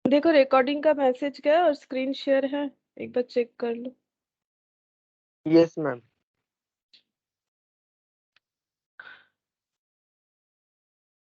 देखो रिकॉर्डिंग का मैसेज गया और स्क्रीन शेयर है, एक बार चेक कर लो। Yes ma'am.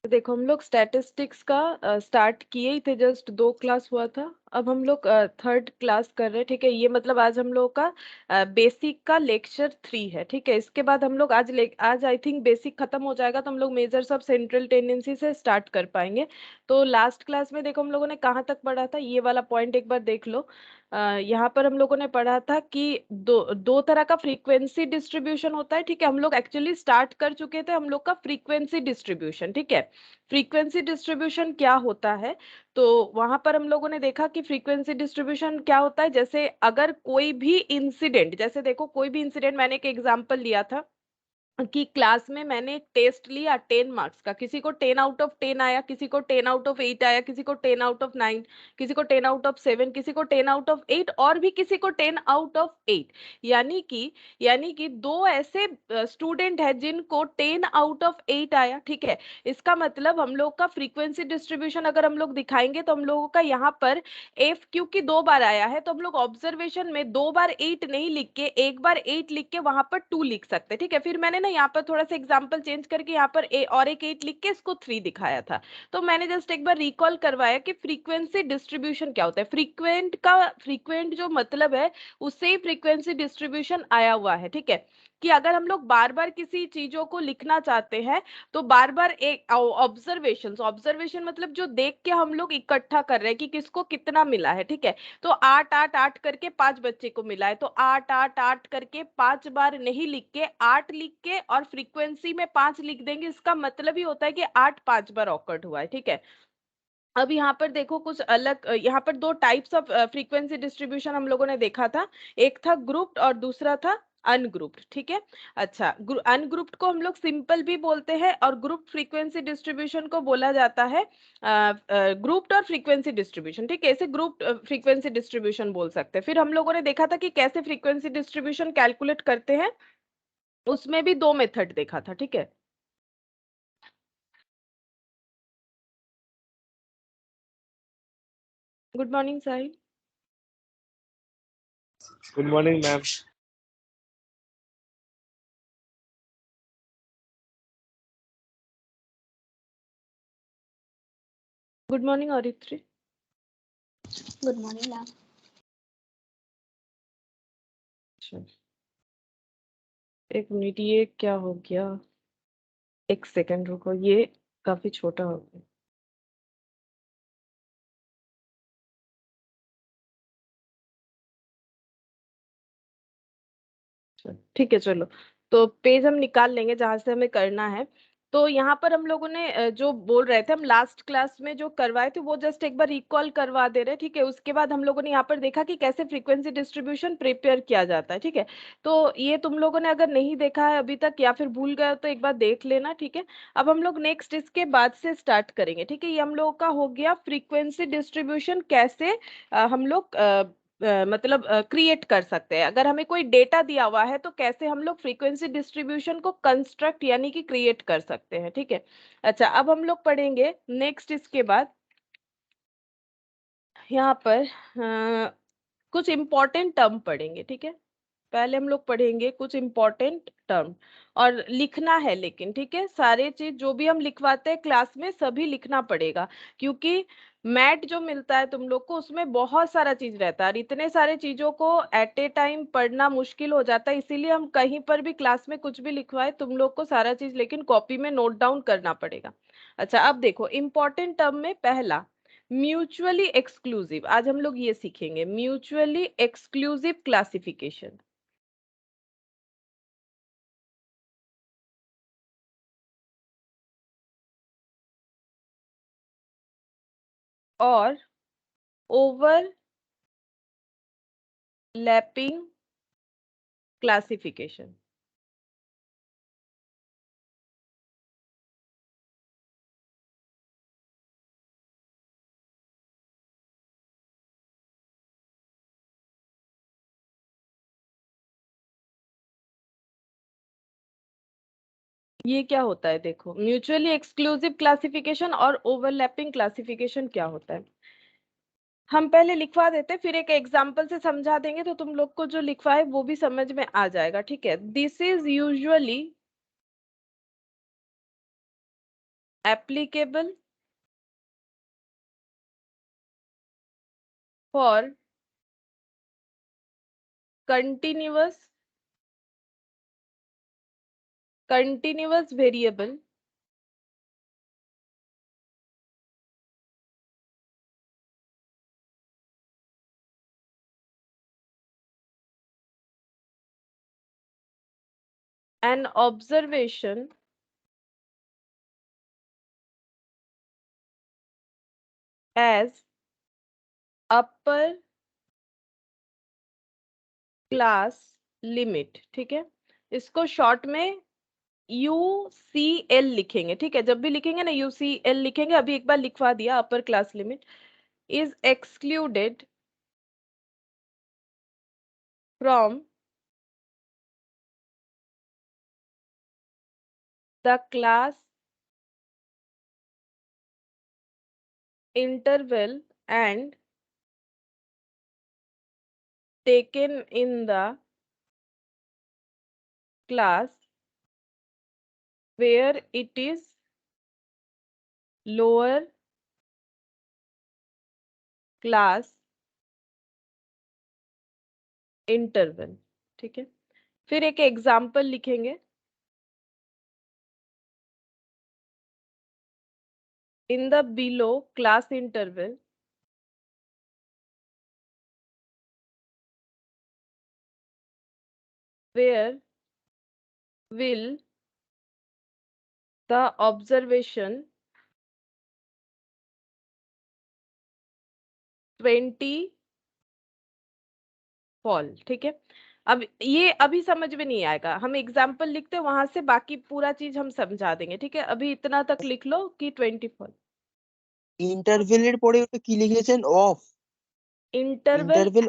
देखो हम लोग स्टैटिस्टिक्स का स्टार्ट किए ही थे, जस्ट 2 क्लास हुआ था। अब हम लोग थर्ड क्लास कर रहे हैं, ठीक है। ये मतलब आज हम लोग का बेसिक का लेक्चर 3 है, ठीक है। इसके बाद हम लोग आज आई थिंक बेसिक खत्म हो जाएगा, तो हम लोग मेजर्स ऑफ सेंट्रल टेंडेंसी से स्टार्ट कर पाएंगे। तो लास्ट क्लास में देखो हम लोगों ने कहाँ तक पढ़ा था, ये वाला पॉइंट एक बार देख लो। यहाँ पर हम लोगों ने पढ़ा था कि दो दो तरह का फ्रीक्वेंसी डिस्ट्रीब्यूशन होता है, ठीक है। हम लोग एक्चुअली स्टार्ट कर चुके थे हम लोग का फ्रीक्वेंसी डिस्ट्रीब्यूशन, ठीक है। फ्रीक्वेंसी डिस्ट्रीब्यूशन क्या होता है, तो वहां पर हम लोगों ने देखा कि फ्रीक्वेंसी डिस्ट्रीब्यूशन क्या होता है। जैसे अगर कोई भी इंसिडेंट, जैसे देखो कोई भी इंसिडेंट, मैंने एक एग्जांपल लिया था कि क्लास में मैंने एक टेस्ट लिया 10 मार्क्स का, किसी को 10 आउट ऑफ 10 आया, किसी को 10 आउट ऑफ 8 आया, किसी को 10 आउट ऑफ 9, किसी को 10 आउट ऑफ 7, किसी को 10 आउट ऑफ 8 और भी किसी को 10 आउट ऑफ 8। यानी कि दो ऐसे स्टूडेंट है जिनको 10 आउट ऑफ 8 आया, ठीक है। इसका मतलब हम लोग का फ्रीक्वेंसी डिस्ट्रीब्यूशन अगर हम लोग दिखाएंगे तो हम लोगों का यहाँ पर एफ क्योंकि 2 बार आया है, तो हम लोग ऑब्जर्वेशन में 2 बार 8 नहीं लिख के 1 बार 8 लिख के वहां पर 2 लिख सकते हैं, ठीक है। फिर मैंने ना यहाँ पर थोड़ा सा एग्जांपल चेंज करके यहाँ पर और एक 8 लिख के इसको 3 दिखाया था। तो मैंने जस्ट एक बार रिकॉल करवाया कि फ्रीक्वेंसी डिस्ट्रीब्यूशन क्या होता है। फ्रीक्वेंट जो मतलब है उससे ही फ्रीक्वेंसी डिस्ट्रीब्यूशन आया हुआ है, ठीक है। कि अगर हम लोग बार बार किसी चीजों को लिखना चाहते हैं तो बार बार एक ऑब्जर्वेशन मतलब जो देख के हम लोग इकट्ठा कर रहे हैं कि किसको कितना मिला है, ठीक है। तो 8 8 8 करके 5 बच्चे को मिला है, तो 8 8 8 करके 5 बार नहीं लिख के 8 लिख के और फ्रीक्वेंसी में 5 लिख देंगे, इसका मतलब ही होता है कि 8 5 बार ऑकर्ड हुआ है, ठीक है। अब यहाँ पर देखो कुछ अलग, यहाँ पर 2 टाइप्स ऑफ फ्रीक्वेंसी डिस्ट्रीब्यूशन हम लोगों ने देखा था। एक था ग्रुप्ड और दूसरा था अनग्रुप्ड, ठीक है। अच्छा, अनग्रुप्ड को हम लोग सिंपल भी बोलते हैं और ग्रुप फ्रीक्वेंसी डिस्ट्रीब्यूशन को बोला जाता है ग्रुप्ड और फ्रीक्वेंसी डिस्ट्रीब्यूशन, ठीक है। इसे ग्रुप फ्रीक्वेंसी डिस्ट्रीब्यूशन बोल सकते हैं। फिर हम लोगों ने देखा था कि कैसे फ्रीक्वेंसी डिस्ट्रीब्यूशन कैलकुलेट करते हैं, उसमें भी 2 मेथड देखा था, ठीक है। Good morning Sahil. Good morning ma'am. Good morning Aritri. Good morning ma'am. अच्छा, एक मिनट, ये क्या हो गया, एक सेकंड रुको, ये काफी छोटा हो गया। अच्छा, ठीक है चलो। तो पेज हम निकाल लेंगे जहां से हमें करना है। तो यहाँ पर हम लोगों ने जो बोल रहे थे हम लास्ट क्लास में जो करवाए थे वो जस्ट एक बार रिकॉल करवा दे रहे हैं, ठीक है। उसके बाद हम लोगों ने यहाँ पर देखा कि कैसे फ्रीक्वेंसी डिस्ट्रीब्यूशन प्रिपेयर किया जाता है, ठीक है। तो ये तुम लोगों ने अगर नहीं देखा है अभी तक या फिर भूल गए हो तो एक बार देख लेना, ठीक है। अब हम लोग नेक्स्ट इसके बाद से स्टार्ट करेंगे, ठीक है। ये हम लोगों का हो गया फ्रीक्वेंसी डिस्ट्रीब्यूशन कैसे हम लोग मतलब क्रिएट कर सकते हैं। अगर हमें कोई डेटा दिया हुआ है तो कैसे हम लोग फ्रीक्वेंसी डिस्ट्रीब्यूशन को कंस्ट्रक्ट यानी कि क्रिएट कर सकते हैं, ठीक है। अच्छा, अब हम लोग पढ़ेंगे नेक्स्ट इसके बाद यहाँ पर कुछ इंपॉर्टेंट टर्म पढ़ेंगे, ठीक है। पहले हम लोग पढ़ेंगे कुछ इंपॉर्टेंट टर्म और लिखना है, लेकिन ठीक है सारे चीज जो भी हम लिखवाते हैं क्लास में सभी लिखना पड़ेगा, क्योंकि मैट जो मिलता है तुम लोग को उसमें बहुत सारा चीज रहता है और इतने सारे चीजों को एट ए टाइम पढ़ना मुश्किल हो जाता है। इसीलिए हम कहीं पर भी क्लास में कुछ भी लिखवाए तुम लोग को सारा चीज लेकिन कॉपी में नोट डाउन करना पड़ेगा। अच्छा, अब देखो इंपॉर्टेंट टर्म में पहला म्यूचुअली एक्सक्लूसिव, आज हम लोग ये सीखेंगे म्यूचुअली एक्सक्लूसिव क्लासिफिकेशन और ओवरलैपिंग क्लासिफिकेशन। ये क्या होता है, देखो म्यूचुअली एक्सक्लूसिव क्लासिफिकेशन और ओवरलैपिंग क्लासिफिकेशन क्या होता है। हम पहले लिखवा देते, फिर एक एग्जाम्पल से समझा देंगे तो तुम लोग को जो लिखवा है वो भी समझ में आ जाएगा, ठीक है। This is usually applicable for continuous variable an observation as upper class limit, ठीक है। इसको शॉर्ट में UCL लिखेंगे, ठीक है। जब भी लिखेंगे ना UCL लिखेंगे, अभी एक बार लिखवा दिया, अपर class limit is excluded from the class interval and taken in the class where it is lower class interval, ठीक है। फिर एक एग्जाम्पल लिखेंगे, in the below class interval where will the observation 20 fall, ठीक है। अब ये अभी समझ में नहीं आएगा, हम एग्जाम्पल लिखते हैं, वहां से बाकी पूरा चीज हम समझा देंगे, ठीक है। अभी इतना तक लिख लो कि 20 fall। ইন্টারভেলের পরে ওটা কি লিখেছেন? Of interval interval.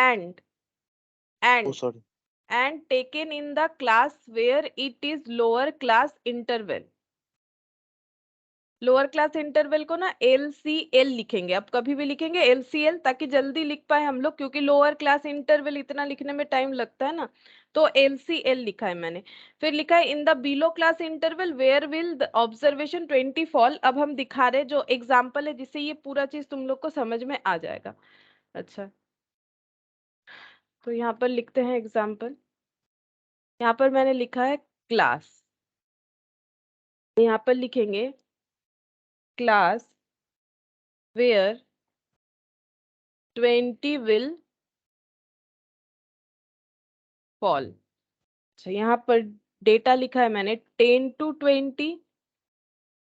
and ও and sorry, and taken in the class where it is lower class interval। Lower class interval को ना LCL लिखेंगे, अब कभी भी लिखेंगे LCL ताकि जल्दी लिख पाए हम लोग, क्योंकि लोअर क्लास इंटरवल इतना लिखने में टाइम लगता है ना, तो LCL लिखा है मैंने। फिर लिखा है in the below class interval where will the observation 20 fall. अब हम दिखा रहे जो एग्जाम्पल है जिससे ये पूरा चीज तुम लोग को समझ में आ जाएगा। अच्छा, तो यहाँ पर लिखते हैं एग्जाम्पल। यहाँ पर मैंने लिखा है क्लास, यहाँ पर लिखेंगे क्लास वेयर 20 विल फॉल। अच्छा, यहाँ पर डेटा लिखा है मैंने 10 to 20,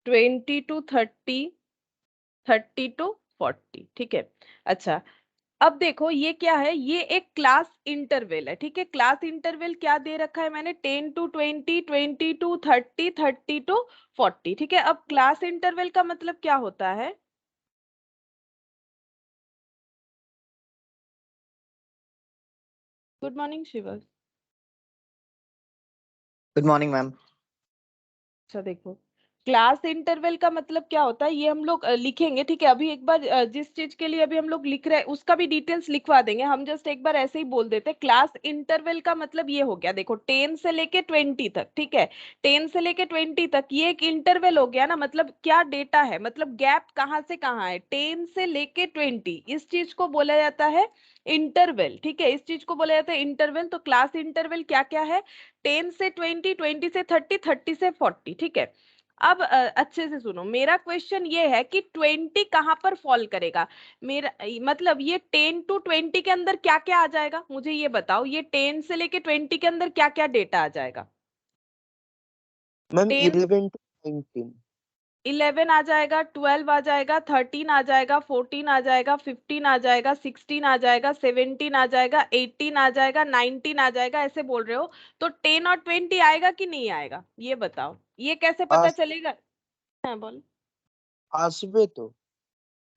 20 to 30, 30 to 40, ठीक है। अच्छा, अब देखो ये क्या है, ये एक क्लास इंटरवल है, ठीक है। क्लास इंटरवल क्या दे रखा है मैंने, 10 to 20, 20 to 30, 30 to 40, ठीक है। अब क्लास इंटरवल का मतलब क्या होता है? Good morning Shiva. Good morning ma'am. अच्छा देखो, क्लास इंटरवल का मतलब क्या होता है ये हम लोग लिखेंगे, ठीक है। अभी एक बार जिस चीज के लिए अभी हम लोग लिख रहे हैं उसका भी डिटेल्स लिखवा देंगे, हम जस्ट एक बार ऐसे ही बोल देते हैं। क्लास इंटरवल का मतलब ये हो गया, देखो 10 से लेके 20 तक, ठीक है। 10 से लेके 20 तक ये एक इंटरवल हो गया ना, मतलब क्या डेटा है, मतलब गैप कहाँ से कहाँ है, 10 से लेके 20, इस चीज को बोला जाता है इंटरवल, ठीक है। इस चीज को बोला जाता है इंटरवल। तो क्लास इंटरवल क्या क्या है, 10 से 20, 20 से 30, 30 से 40, ठीक है। अब अच्छे से सुनो, मेरा क्वेश्चन ये है कि 20 कहां पर फॉल करेगा। मेरा मतलब ये 10 to 20 के अंदर क्या क्या आ जाएगा, मुझे ये बताओ, ये 10 से लेके 20 के अंदर क्या क्या डेटा आ जाएगा। Ma'am 10, 11 to 19। 11 आ जाएगा, 12 आ जाएगा, 13 आ जाएगा, 14 आ जाएगा, 15 आ जाएगा, 16 आ जाएगा, 17 आ जाएगा, 18 आ जाएगा, 19 आ जाएगा, ऐसे बोल रहे हो। तो 10 और 20 आएगा कि नहीं आएगा, ये बताओ, ये कैसे पता আস चलेगा। हाँ बोल। আসবে তো।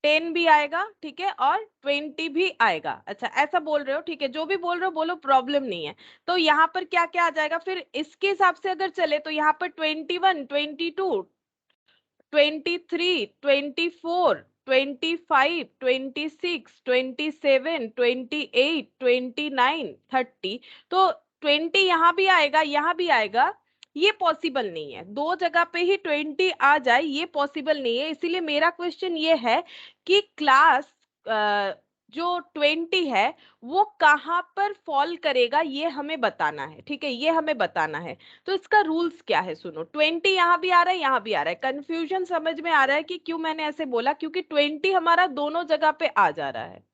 10 भी आएगा, ठीक है, और 20 भी आएगा। अच्छा ऐसा बोल रहे हो, ठीक है, जो भी बोल रहे हो बोलो, प्रॉब्लम नहीं है। तो यहाँ पर क्या क्या आ जाएगा, फिर इसके हिसाब से अगर चले तो यहाँ पर 21, 22, 23, 24, 25, 26, 27, 28, 29, 30, तो 20 यहाँ भी आएगा, यहाँ भी आएगा, ये पॉसिबल नहीं है। दो जगह पे ही 20 आ जाए, ये पॉसिबल नहीं है। इसीलिए मेरा क्वेश्चन ये है कि क्लास जो 20 है वो कहाँ पर फॉल करेगा, ये हमें बताना है। ठीक है, ये हमें बताना है। तो इसका रूल्स क्या है सुनो। 20 यहाँ भी आ रहा है, यहाँ भी आ रहा है। कंफ्यूजन समझ में आ रहा है कि क्यों मैंने ऐसे बोला, क्योंकि 20 हमारा दोनों जगह पे आ जा रहा है।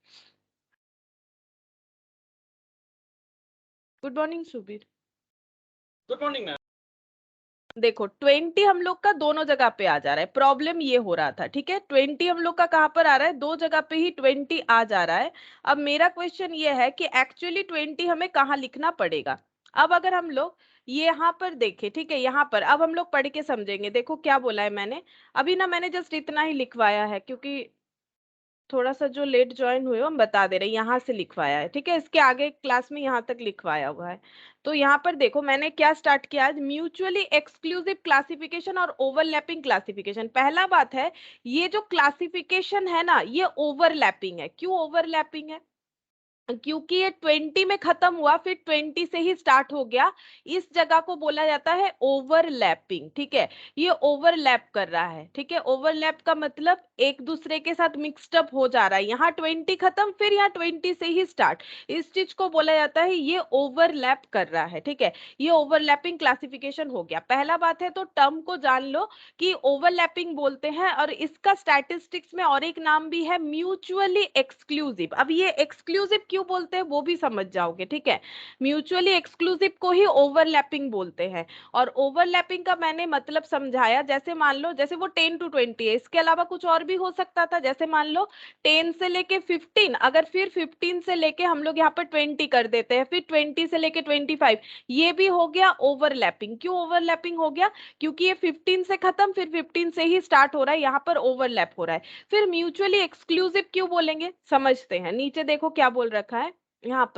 Good morning Subir. Good morning ma'am. देखो 20 हम लोग का दोनों जगह पे आ जा रहा है, प्रॉब्लम ये हो रहा था। ठीक है, 20 हम लोग का कहाँ पर आ रहा है, दो जगह पे ही 20 आ जा रहा है। अब मेरा क्वेश्चन ये है कि एक्चुअली 20 हमें कहाँ लिखना पड़ेगा। अब अगर हम लोग ये यहाँ पर देखें, ठीक है, यहाँ पर अब हम लोग पढ़ के समझेंगे। देखो क्या बोला है मैंने अभी ना, मैंने जस्ट इतना ही लिखवाया है क्योंकि थोड़ा सा जो लेट ज्वाइन हुए हो हम बता दे रहे हैं, यहाँ से लिखवाया है। ठीक है, इसके आगे क्लास में यहाँ तक लिखवाया हुआ है। तो यहाँ पर देखो मैंने क्या स्टार्ट किया आज, म्यूचुअली एक्सक्लूसिव क्लासिफिकेशन और ओवरलैपिंग क्लासिफिकेशन। पहला बात है, ये जो क्लासिफिकेशन है ना, ये ओवरलैपिंग है। क्यों ओवरलैपिंग है, क्योंकि ये 20 में खत्म हुआ फिर 20 से ही स्टार्ट हो गया, इस जगह को बोला जाता है ओवरलैपिंग। ठीक है, ये ओवरलैप कर रहा है। ठीक है, ओवरलैप का मतलब एक दूसरे के साथ मिक्सड अप हो जा रहा है। यहाँ 20 खत्म फिर यहाँ 20 से ही स्टार्ट, इस चीज को बोला जाता है ये ओवरलैप कर रहा है। ठीक है, ये ओवरलैपिंग क्लासिफिकेशन हो गया। पहला बात है तो टर्म को जान लो कि ओवरलैपिंग बोलते हैं, और इसका स्टैटिस्टिक्स में और एक नाम भी है म्यूचुअली एक्सक्लूसिव। अब ये एक्सक्लूसिव क्यों बोलते हैं वो भी समझ जाओगे। ठीक है, म्यूचुअली एक्सक्लूसिव को ही ओवरलैपिंग बोलते हैं। और ओवरलैपिंग का मैंने मतलब समझाया, जैसे मान लो जैसे वो 10 to 20 है, इसके अलावा कुछ और भी हो सकता था। जैसे मान लो 10 से लेके 15, अगर फिर 15 से लेके हम लोग यहाँ पर 20 कर देते हैं, फिर 20 से लेके 25, ये भी हो गया ओवरलैपिंग। क्यों ओवरलैपिंग हो गया, क्योंकि ये 15 से खत्म फिर 15 से ही स्टार्ट हो रहा है, यहाँ पर ओवरलैप हो रहा है। फिर म्यूचुअली एक्सक्लूसिव क्यों बोलेंगे, समझते हैं। नीचे देखो क्या बोल रखा है यहाँ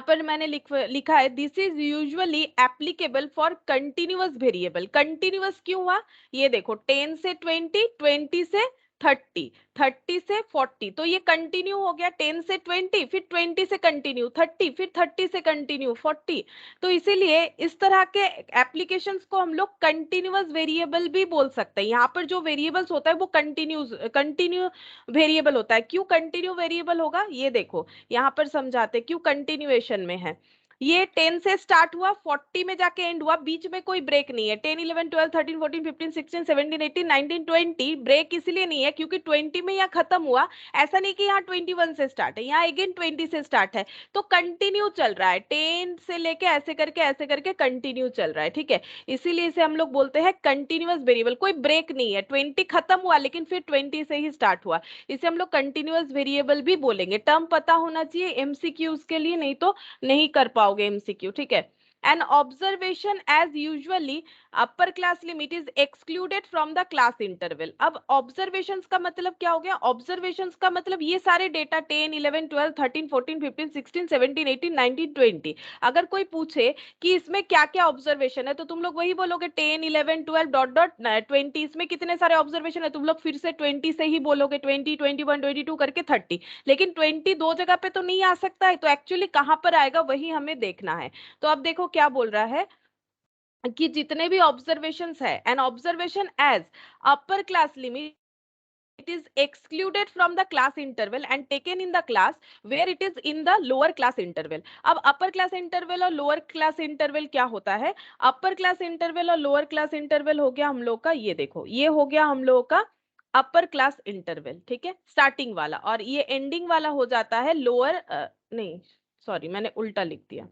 पर मैंने लिखा है this is usually applicable for continuous variable. Continuous क्यों हुआ, ये देखो 10 से 20, 20 से 30, 30 से 40, तो ये कंटिन्यू हो गया। 10 से 20 फिर 20 से कंटिन्यू 30, फिर 30 से कंटिन्यू 40। तो इसीलिए इस तरह के एप्लीकेशंस को हम लोग कंटिन्यूअस वेरिएबल भी बोल सकते हैं। यहाँ पर जो वेरिएबल्स होता है वो कंटिन्यू वेरिएबल होता है। क्यों कंटिन्यू वेरिएबल होगा, ये देखो यहाँ पर समझाते क्यों कंटिन्यूएशन में है। ये 10 से स्टार्ट हुआ 40 में जाके एंड हुआ, बीच में कोई ब्रेक नहीं है। 10, 11, 12, 13, 14, 15, 16, 17, 18, 19, 20 ब्रेक इसलिए नहीं है क्योंकि 20 में यहाँ खत्म हुआ। ऐसा नहीं कि यहाँ 21 से स्टार्ट है, यहाँ अगेन 20 से स्टार्ट है, तो कंटिन्यू चल रहा है। 10 से लेके ऐसे करके कंटिन्यू चल रहा है। ठीक है, इसीलिए इसे हम लोग बोलते हैं कंटिन्यूअस वेरिएबल। कोई ब्रेक नहीं है, 20 खत्म हुआ लेकिन फिर 20 से ही स्टार्ट हुआ, इसे हम लोग कंटिन्यूअस वेरिएबल भी बोलेंगे। टर्म पता होना चाहिए एमसीक्यूज के लिए, नहीं तो नहीं कर पाओगे एमसीक्यू। ठीक है, an observation as usually upper class limit is excluded from the class interval. अब ऑब्जर्वेशंस का मतलब क्या हो गया, ऑब्जर्वेशंस का मतलब ये सारे डेटा 10, 11, 12, 13, 14, 15, 16, 17, 18, 19, 20, अगर कोई पूछे कि इसमें क्या क्या ऑब्जर्वेशन है तो तुम लोग वही बोलोगे 10, 11, 12 डॉट डॉट 20। इसमें कितने सारे ऑब्जर्वेशन है, तुम लोग फिर से 20 से ही बोलोगे, 20, 21, 22 करके 30। लेकिन 20 दो जगह पे तो नहीं आ सकता है, तो एक्चुअली कहां पर आएगा वही हमें देखना है। तो अब देखो क्या बोल रहा है कि जितने भी ऑब्जर्वेशंस है, an observation as upper class limit it is excluded from the class interval and taken in the class where it is in the lower class interval। अब अपर क्लास इंटरवल और लोअर क्लास इंटरवल क्या होता है, upper class interval और lower class interval हो गया हम लोग का, ये देखो ये हो गया हम लोग का अपर क्लास इंटरवल। ठीक है, स्टार्टिंग वाला, और ये एंडिंग वाला हो जाता है लोअर नहीं सॉरी मैंने उल्टा लिख दिया।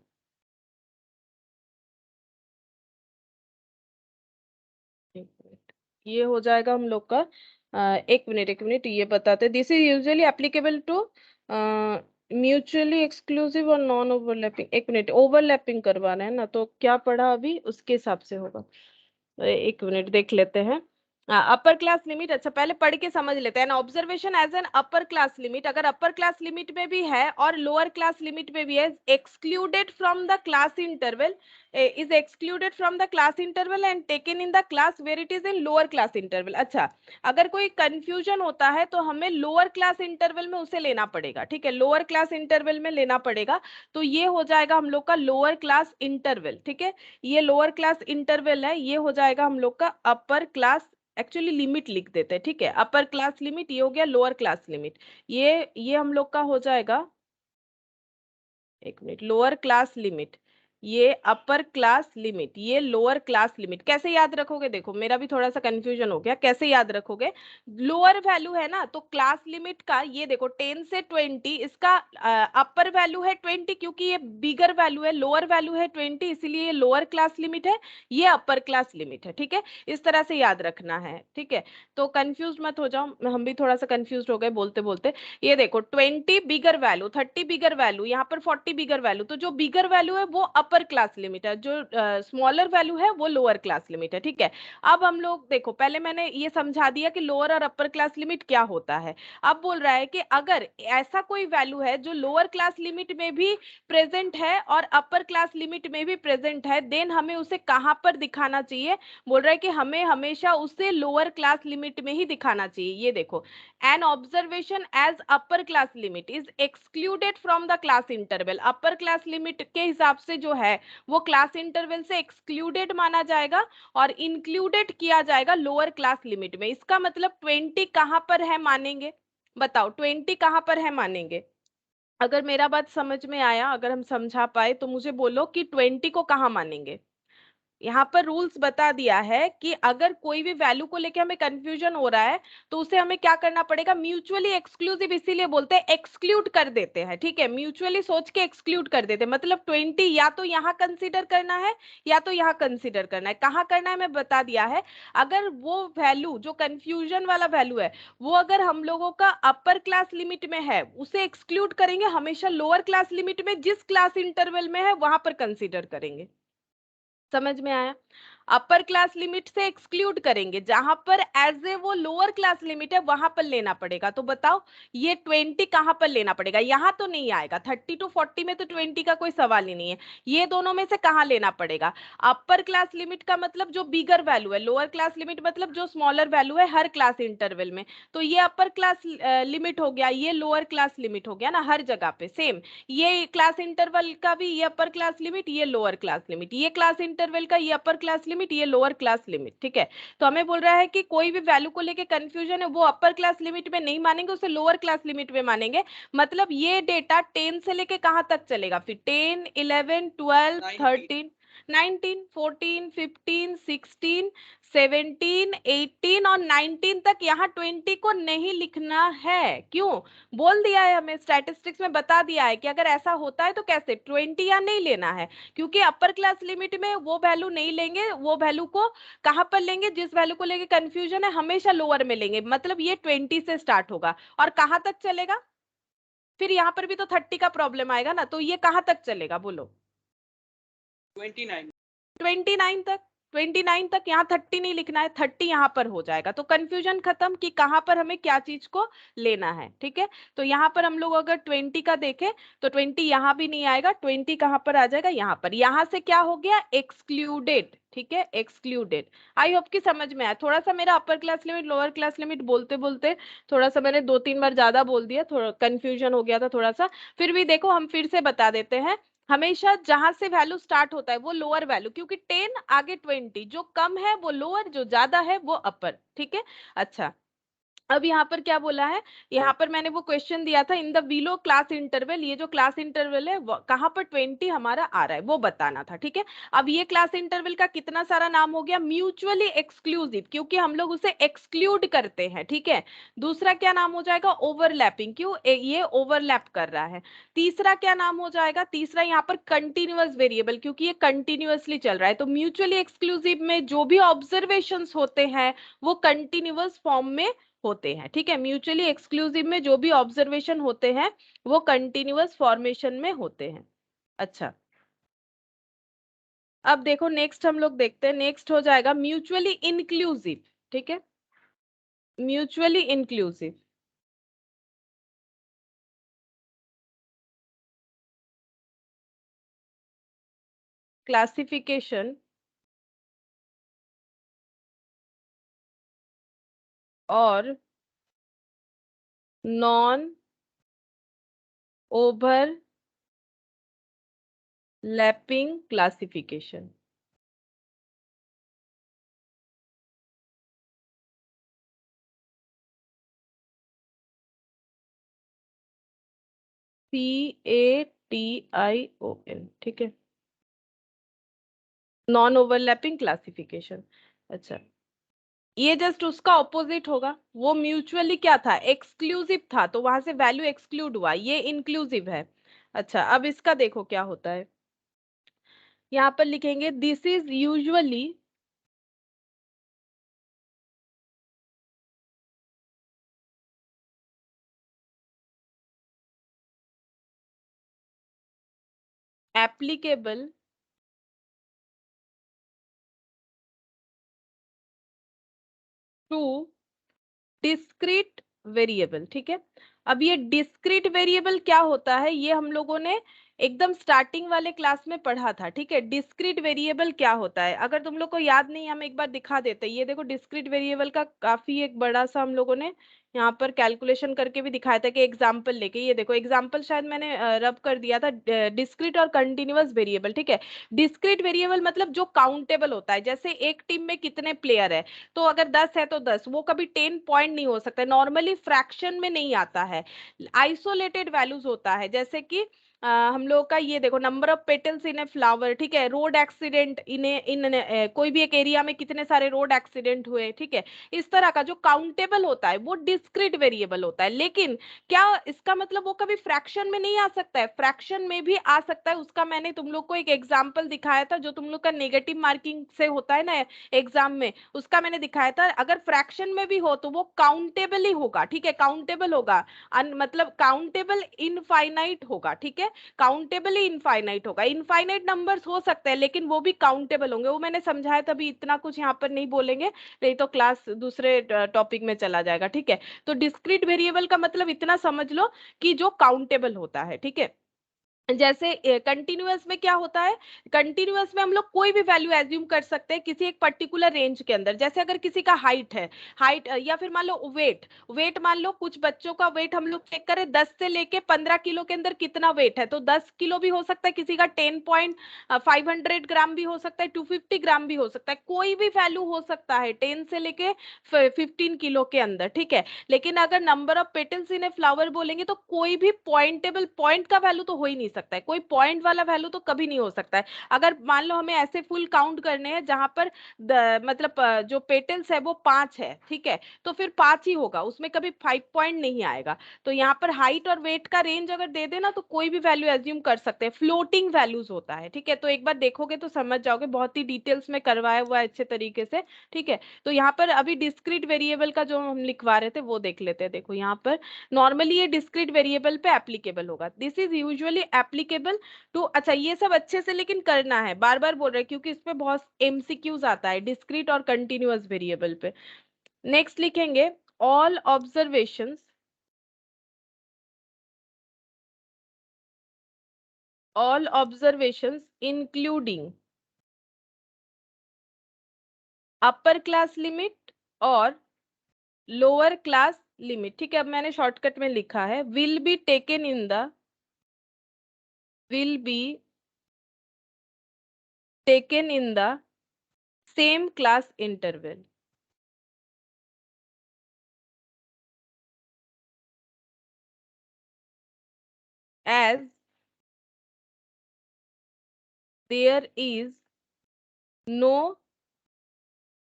ये हो जाएगा हम लोग का एक मिनट ये बताते, this is usually applicable two mutually exclusive और नॉन ओवरलैपिंग। एक मिनट, ओवरलैपिंग करवाना है ना, तो क्या पढ़ा अभी उसके हिसाब से होगा। एक मिनट देख लेते हैं। अपर क्लास लिमिट, अच्छा पहले पढ़ के समझ लेते हैं। Observation as an upper class limit, अगर अपर क्लास लिमिट में भी है और लोअर क्लास लिमिट में भी है, excluded from the class interval, is excluded from the class interval and taken in the class where it is in lower class interval. अच्छा, अगर कोई कंफ्यूजन होता है तो हमें लोअर क्लास इंटरवल में उसे लेना पड़ेगा, ठीक है, लोअर क्लास इंटरवल में लेना पड़ेगा। तो ये हो जाएगा हम लोग का लोअर क्लास इंटरवल, ठीक है, ये लोअर क्लास इंटरवल है, ये हो जाएगा हम लोग का अपर क्लास, एक्चुअली लिमिट लिख देते हैं, ठीक है, अपर क्लास लिमिट, ये हो गया लोअर क्लास लिमिट। ये हम लोग का हो जाएगा, एक मिनट, लोअर क्लास लिमिट, ये अपर क्लास लिमिट, ये लोअर क्लास लिमिट। कैसे याद रखोगे, देखो मेरा भी थोड़ा सा कंफ्यूजन हो गया, कैसे याद रखोगे, लोअर वैल्यू है ना, तो क्लास लिमिट का ये देखो 10 से 20, इसका अपर वैल्यू है 20 क्योंकि ये बिगर वैल्यू है, लोअर वैल्यू है 20, इसीलिए ये लोअर क्लास लिमिट है, ये अपर क्लास लिमिट है, ठीक है, इस तरह से याद रखना है, ठीक है। तो कंफ्यूज मत हो जाओ, हम भी थोड़ा सा कंफ्यूज हो गए बोलते बोलते। ये देखो 20 बिगर वैल्यू, 30 बिगर वैल्यू, यहाँ पर 40 बिगर वैल्यू, तो जो बिगर वैल्यू है वो अपर क्लास लिमिट है, जो स्मॉलर वैल्यू है वो लोअर क्लास लिमिट है, ठीक है। अब हम लोग देखो, पहले मैंने ये समझा दिया कि लोअर और अपर क्लास लिमिट क्या होता है। अब बोल रहा है कि अगर ऐसा कोई वैल्यू है जो लोअर क्लास लिमिट में भी प्रेजेंट है और अपर क्लास लिमिट में भी प्रेजेंट है, देन हमें उसे कहां पर दिखाना चाहिए, बोल रहा है कि हमें हमेशा उसे लोअर क्लास लिमिट में ही दिखाना चाहिए। ये देखो, an observation as upper class limit is excluded from the class interval, upper class limit के हिसाब से जो है वो क्लास इंटरवल से एक्सक्लूडेड माना जाएगा और इंक्लूडेड किया जाएगा लोअर क्लास लिमिट में। इसका मतलब 20 कहां पर है मानेंगे, बताओ 20 कहां पर है मानेंगे। अगर मेरा बात समझ में आया, अगर हम समझा पाए तो मुझे बोलो कि 20 को कहां मानेंगे। यहाँ पर रूल्स बता दिया है कि अगर कोई भी वैल्यू को लेके हमें कंफ्यूजन हो रहा है तो उसे हमें क्या करना पड़ेगा, म्यूचुअली एक्सक्लूसिव, इसीलिए बोलते हैं एक्सक्लूड कर देते हैं, ठीक है, म्यूचुअली सोच के एक्सक्लूड कर देते हैं, मतलब 20 या तो यहाँ कंसीडर करना है या तो यहाँ कंसीडर करना है। कहाँ करना है मैं बता दिया है। अगर वो वैल्यू जो कंफ्यूजन वाला वैल्यू है वो अगर हम लोगों का अपर क्लास लिमिट में है, उसे एक्सक्लूड करेंगे, हमेशा लोअर क्लास लिमिट में जिस क्लास इंटरवल में है वहां पर कंसीडर करेंगे। समझ में आया। अपर क्लास लिमिट से एक्सक्लूड करेंगे, जहां पर एज ए वो लोअर क्लास लिमिट है वहां पर लेना पड़ेगा। तो बताओ ये 20 कहां पर लेना पड़ेगा, यहां तो नहीं आएगा, 30 टू 40 में तो 20 का कोई सवाल ही नहीं है। ये दोनों में से कहां लेना पड़ेगा, अपर क्लास लिमिट का मतलब जो बिगर वैल्यू है, लोअर क्लास लिमिट मतलब जो स्मॉलर वैल्यू है हर क्लास इंटरवल में। तो ये अपर क्लास लिमिट हो गया, ये लोअर क्लास लिमिट हो गया ना, हर जगह पे सेम। ये क्लास इंटरवल का भी ये अपर क्लास लिमिट, ये लोअर क्लास लिमिट, ये क्लास इंटरवल का ये अपर क्लास लिमिट, ये लोअर क्लास लिमिट, ठीक है। तो हमें बोल रहा है कि कोई भी वैल्यू को लेके कंफ्यूजन है वो अपर क्लास लिमिट में नहीं मानेंगे, उसे लोअर क्लास लिमिट में मानेंगे। मतलब ये डेटा 10 से लेके कहां तक चलेगा, फिर 10 11 12 13 19 14 15 16 17 18 और 19 तक, यहाँ 20 को नहीं लिखना है। क्यों, बोल दिया है हमें, स्टैटिस्टिक्स में बता दिया है कि अगर ऐसा होता है तो कैसे 20 या नहीं लेना है, क्योंकि अपर क्लास लिमिट में वो वैल्यू नहीं लेंगे, वो वैल्यू को कहां पर लेंगे, जिस वैल्यू को लेके कंफ्यूजन है हमेशा लोअर में लेंगे, मतलब ये 20 से स्टार्ट होगा और कहां तक चलेगा, फिर यहाँ पर भी तो 30 का प्रॉब्लम आएगा ना, तो ये कहां तक चलेगा बोलो, 29 29 तक, 29 तक, यहाँ 30 नहीं लिखना है, 30 यहाँ पर हो जाएगा। तो कंफ्यूजन खत्म कि कहां पर हमें क्या चीज को लेना है, ठीक है। तो यहाँ पर हम लोग अगर 20 का देखें तो 20 यहाँ भी नहीं आएगा, 20 कहाँ पर आ जाएगा, यहाँ पर, यहाँ से क्या हो गया, एक्सक्लूडेड, ठीक है, एक्सक्लूडेड। आई होप कि समझ में आया। थोड़ा सा मेरा अपर class limit lower class limit बोलते बोलते थोड़ा सा मैंने 2-3 बार ज्यादा बोल दिया, थोड़ा कंफ्यूजन हो गया था थोड़ा सा, फिर भी देखो हम फिर से बता देते हैं। हमेशा जहां से वैल्यू स्टार्ट होता है वो लोअर वैल्यू, क्योंकि 10 आगे 20, जो कम है वो लोअर, जो ज्यादा है वो अपर, ठीक है। अच्छा, अब यहाँ पर क्या बोला है, यहाँ पर मैंने वो क्वेश्चन दिया था, इन द बिलो क्लास इंटरवल, ये जो क्लास इंटरवल है कहाँ पर 20 हमारा आ रहा है वो बताना था, ठीक है। अब ये क्लास इंटरवल का कितना सारा नाम हो गया, म्यूचुअली एक्सक्लूसिव, क्योंकि हम लोग उसे एक्सक्लूड करते हैं, ठीक है। दूसरा क्या नाम हो जाएगा, ओवरलैपिंग, क्यों ये ओवरलैप कर रहा है। तीसरा क्या नाम हो जाएगा, तीसरा यहाँ पर कंटिन्यूअस वेरिएबल, क्योंकि ये कंटिन्यूअसली चल रहा है। तो म्यूचुअली एक्सक्लूसिव में जो भी ऑब्जर्वेशंस होते हैं वो कंटिन्यूअस फॉर्म में होते हैं, ठीक है। म्यूचुअली एक्सक्लूसिव में जो भी ऑब्जर्वेशन होते हैं वो कंटिन्यूअस फॉर्मेशन में होते हैं। अच्छा, अब देखो नेक्स्ट हम लोग देखते हैं, नेक्स्ट हो जाएगा म्यूचुअली इंक्लूसिव, ठीक है। म्यूचुअली इंक्लूसिव, क्लासिफिकेशन और नॉन ओवरलैपिंग क्लासिफिकेशन। CATION, ठीक है, नॉन ओवरलैपिंग क्लासिफिकेशन। अच्छा, ये जस्ट उसका ऑपोजिट होगा। वो म्यूचुअली क्या था, एक्सक्लूसिव था, तो वहां से वैल्यू एक्सक्लूड हुआ, ये इंक्लूसिव है। अच्छा, अब इसका देखो क्या होता है, यहाँ पर लिखेंगे this is usually applicable to discrete variable. ठीक है, अब ये डिस्क्रीट वेरिएबल क्या होता है, ये हम लोगों ने एकदम स्टार्टिंग वाले क्लास में पढ़ा था। ठीक है, डिस्क्रीट वेरिएबल क्या होता है, अगर तुम लोग को याद नहीं, हम एक बार दिखा देते हैं। ये देखो, डिस्क्रीट वेरिएबल का काफी एक बड़ा सा हम लोगों ने यहाँ पर कैलकुलेशन करके भी दिखाया था कि एग्जाम्पल लेके। ये देखो एग्जाम्पल शायद मैंने रब कर दिया था, डिस्क्रीट और कंटिन्यूअस वेरिएबल। ठीक है, डिस्क्रीट वेरिएबल मतलब जो काउंटेबल होता है, जैसे एक टीम में कितने प्लेयर है, तो अगर 10 है तो 10, वो कभी 10 पॉइंट नहीं हो सकता, नॉर्मली फ्रैक्शन में नहीं आता है, आइसोलेटेड वैल्यूज होता है। जैसे कि हम लोग का ये देखो, number of petals in a flower. ठीक है, रोड एक्सीडेंट इन कोई भी एक एरिया में कितने सारे रोड एक्सीडेंट हुए। ठीक है, इस तरह का जो काउंटेबल होता है वो डिस्क्रीट वेरिएबल होता है। लेकिन क्या इसका मतलब वो कभी फ्रैक्शन में नहीं आ सकता है, फ्रैक्शन में भी आ सकता है। उसका मैंने तुम लोग को एक एग्जाम्पल दिखाया था, जो तुम लोग का नेगेटिव मार्किंग से होता है ना एग्जाम में, उसका मैंने दिखाया था। अगर फ्रैक्शन में भी हो तो वो काउंटेबल ही होगा। ठीक है, काउंटेबल होगा, मतलब काउंटेबल इनफाइनाइट होगा। ठीक है, काउंटेबल ही इनफाइनाइट होगा, इनफाइनाइट नंबर्स हो सकते हैं लेकिन वो भी काउंटेबल होंगे। वो मैंने समझाया था, अभी इतना कुछ यहाँ पर नहीं बोलेंगे, नहीं तो क्लास दूसरे टॉपिक में चला जाएगा। ठीक है, तो डिस्क्रीट वेरिएबल का मतलब इतना समझ लो कि जो काउंटेबल होता है। ठीक है, जैसे कंटिन्यूअस में क्या होता है, कंटिन्यूअस में हम लोग कोई भी वैल्यू एज्यूम कर सकते हैं किसी एक पर्टिकुलर रेंज के अंदर। जैसे अगर किसी का हाइट है, हाइट या फिर मान लो वेट, वेट मान लो कुछ बच्चों का वेट हम लोग चेक करें, 10 से लेके 15 किलो के अंदर कितना वेट है, तो 10 किलो भी हो सकता है, किसी का 10.500 ग्राम भी हो सकता है, 250 ग्राम भी हो सकता है, कोई भी वैल्यू हो सकता है 10 से लेके 15 किलो के अंदर। ठीक है, लेकिन अगर number of petals in a flower बोलेंगे तो कोई भी पॉइंटेबल, पॉइंट का वैल्यू तो हो ही नहीं सकता है, कोई पॉइंट वाला वैल्यू तो कभी नहीं हो सकता है। अगर मान लो हमें ऐसे फुल काउंट करने हैं जहां पर मतलब जो पेटल्स है वो 5 है, ठीक है, तो फिर 5 ही होगा, उसमें कभी 5 पॉइंट नहीं आएगा। तो यहाँ पर हाइट और वेट का रेंज अगर दे देना तो कोई भी वैल्यू एज्यूम कर सकते हैं, फ्लोटिंग वैल्यूज होता है। ठीक है, तो एक बार देखोगे तो समझ जाओगे, बहुत ही डिटेल्स में करवाया हुआ है अच्छे तरीके से। ठीक है, तो यहाँ पर अभी डिस्क्रीट वेरिएबल का जो हम लिखवा रहे थे वो देख लेते हैं। देखो यहाँ पर नॉर्मली ये डिस्क्रीट वेरिएबल पे एप्लीकेबल होगा, this is usually applicable to. अच्छा, ये सब अच्छे से लेकिन करना है, बार बार बोल रहे हैं क्योंकि इस पे बहुत एमसीक्यूज आता है डिस्क्रीट और कंटिन्यूअस वेरिएबल पे। नेक्स्ट लिखेंगे all observations, all observations including upper class limit और लोअर क्लास लिमिट। ठीक है, अब मैंने शॉर्टकट में लिखा है will be taken in the, will be taken in the same class interval as there is no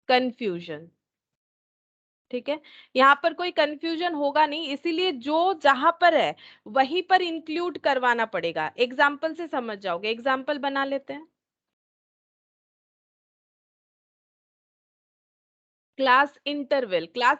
confusion। ठीक है, यहाँ पर कोई कंफ्यूजन होगा नहीं, इसीलिए जो जहां पर है वहीं पर इंक्लूड करवाना पड़ेगा। एग्जाम्पल से समझ जाओगे, एग्जाम्पल बना लेते हैं। क्लास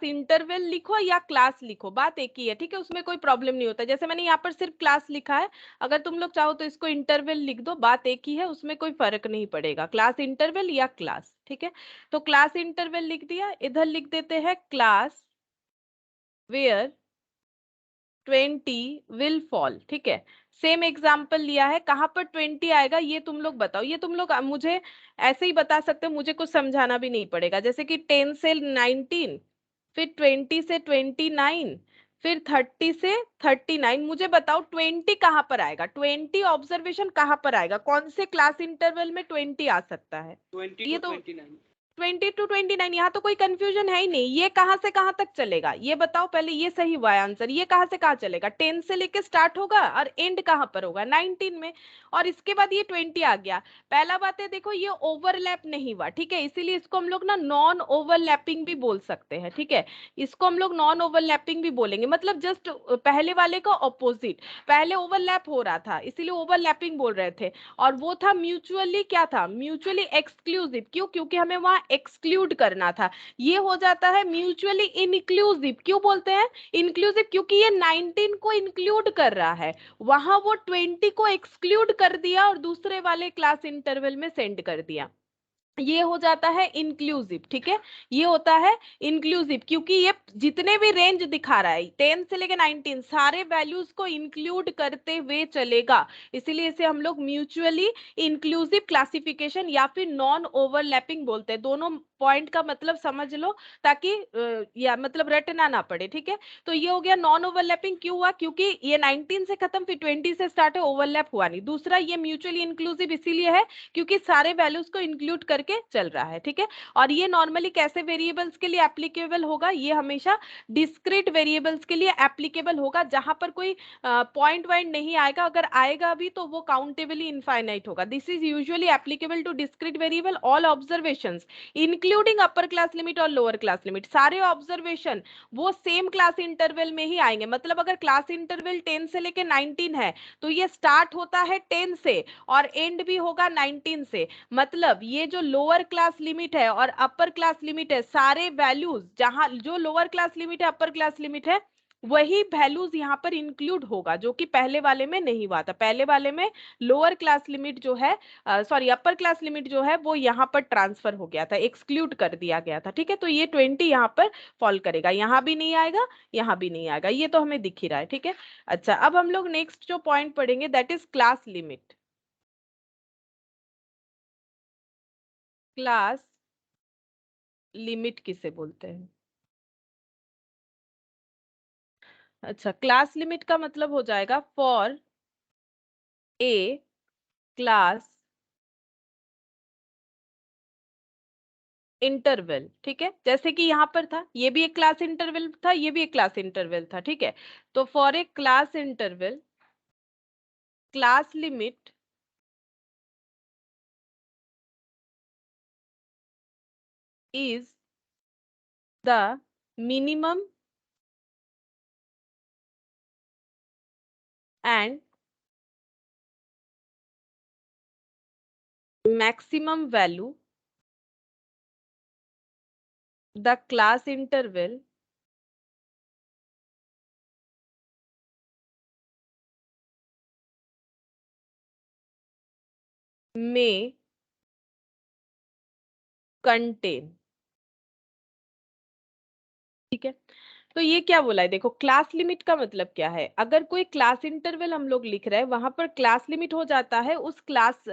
इंटरवल लिखो या क्लास लिखो, बात एक ही है। ठीक है, उसमें कोई प्रॉब्लम नहीं होता। जैसे मैंने यहाँ पर सिर्फ क्लास लिखा है, अगर तुम लोग चाहो तो इसको इंटरवल लिख दो, बात एक ही है, उसमें कोई फर्क नहीं पड़ेगा, क्लास इंटरवल या क्लास। ठीक है, तो क्लास इंटरवल लिख दिया, इधर लिख देते हैं क्लास वेयर 20 विल फॉल। ठीक है, सेम एग्जाम्पल लिया है, कहां पर 20 आएगा ये तुम लोग बताओ। ये तुम लोग मुझे ऐसे ही बता सकते हो, मुझे कुछ समझाना भी नहीं पड़ेगा। जैसे कि 10 से 19, फिर 20 से 29, फिर 30 से 39। मुझे बताओ 20 कहाँ पर आएगा, 20 ऑब्जर्वेशन कहाँ पर आएगा, कौन से क्लास इंटरवल में 20 आ सकता है। 20 ये to तो 29। 20 to 29, यहाँ तो कोई कंफ्यूजन है ही नहीं। ये कहाँ से कहाँ तक चलेगा ये बताओ पहले, ये सही हुआ है आंसर। ये कहाँ से कहाँ चलेगा, 10 से लेके स्टार्ट होगा और एंड कहाँ पर होगा, 19 में। और इसके बाद ये 20 आ गया। पहला बात है देखो, ये ओवरलैप नहीं हुआ, ठीक है, इसीलिए इसको हम लोग ना नॉन ओवरलैपिंग भी बोल सकते हैं। ठीक है, इसको हम लोग नॉन ओवरलैपिंग भी बोलेंगे, मतलब जस्ट पहले वाले का ऑपोजिट। पहले ओवरलैप हो रहा था इसीलिए ओवरलैपिंग बोल रहे थे, और वो था म्यूचुअली, क्या था, म्यूचुअली एक्सक्लूसिव। क्यों, क्योंकि हमें वहां एक्सक्लूड करना था। ये हो जाता है म्यूचुअली इनक्लूसिव। क्यों बोलते हैं इंक्लूसिव, क्योंकि ये 19 को इंक्लूड कर रहा है, वहां वो 20 को एक्सक्लूड कर दिया और दूसरे वाले क्लास इंटरवल में सेंड कर दिया। ये हो जाता है इंक्लूसिव। ठीक है, ये होता है इंक्लूसिव, क्योंकि ये जितने भी रेंज दिखा रहा है 10 से लेकर 19 सारे वैल्यूज को इंक्लूड करते हुए चलेगा, इसीलिए इसे हम लोग म्यूचुअली इंक्लूसिव क्लासिफिकेशन या फिर नॉन ओवरलैपिंग बोलते हैं। दोनों पॉइंट का मतलब समझ लो, ताकि या मतलब रटना ना पड़े। ठीक है, तो ये हो गया नॉन ओवरलैपिंग। क्यों हुआ, क्योंकि ये 19 से खत्म फिर 20 से स्टार्ट है, ओवरलैप हुआ नहीं। दूसरा, ये म्यूचुअली इंक्लूसिव इसीलिए है क्योंकि सारे वैल्यूज को इंक्लूड करके चल रहा है। ठीक है, और ये नॉर्मली कैसे वेरिएबल्स के लिए एप्लीकेबल होगा, ये हमेशा डिस्क्रीट वेरिएबल्स के लिए एप्लीकेबल होगा, जहां पर कोई पॉइंट वाइंड नहीं आएगा। अगर आएगा भी तो वो काउंटेबली इनफाइनाइट होगा। This is usually applicable to discrete variable all observations including upper class limit और लोअर क्लास लिमिट। सारे ऑब्जर्वेशन वो सेम क्लास इंटरवल में ही आएंगे। मतलब अगर क्लास इंटरवल 10 से लेके 19 है तो ये स्टार्ट होता है 10 से और एंड भी होगा 19 से। मतलब ये जो लोअर क्लास लिमिट है और अपर क्लास लिमिट है, सारे वैल्यूज जहां जो लोअर क्लास लिमिट है अपर क्लास लिमिट है, वही वैल्यूज यहाँ पर इंक्लूड होगा, जो कि पहले वाले में नहीं हुआ था। पहले वाले में लोअर क्लास लिमिट जो है, सॉरी अपर क्लास लिमिट जो है वो यहाँ पर ट्रांसफर हो गया था, एक्सक्लूड कर दिया गया था। ठीक है, तो ये 20 यहाँ पर फॉल करेगा, यहाँ भी नहीं आएगा, यहाँ भी नहीं आएगा, ये तो हमें दिख ही रहा है। ठीक है, अच्छा अब हम लोग नेक्स्ट जो पॉइंट पढ़ेंगे that is class limit. Class limit किसे बोलते हैं। अच्छा, क्लास लिमिट का मतलब हो जाएगा फॉर ए क्लास इंटरवल। ठीक है, जैसे कि यहां पर था, ये भी एक क्लास इंटरवल था, ये भी एक क्लास इंटरवल था। ठीक है, तो for a class interval class limit is the minimum and maximum value the class interval may contain। ठीक है, तो ये क्या बोला है, देखो क्लास लिमिट का मतलब क्या है। अगर कोई क्लास इंटरवल हम लोग लिख रहे हैं, वहां पर क्लास लिमिट हो जाता है उस क्लास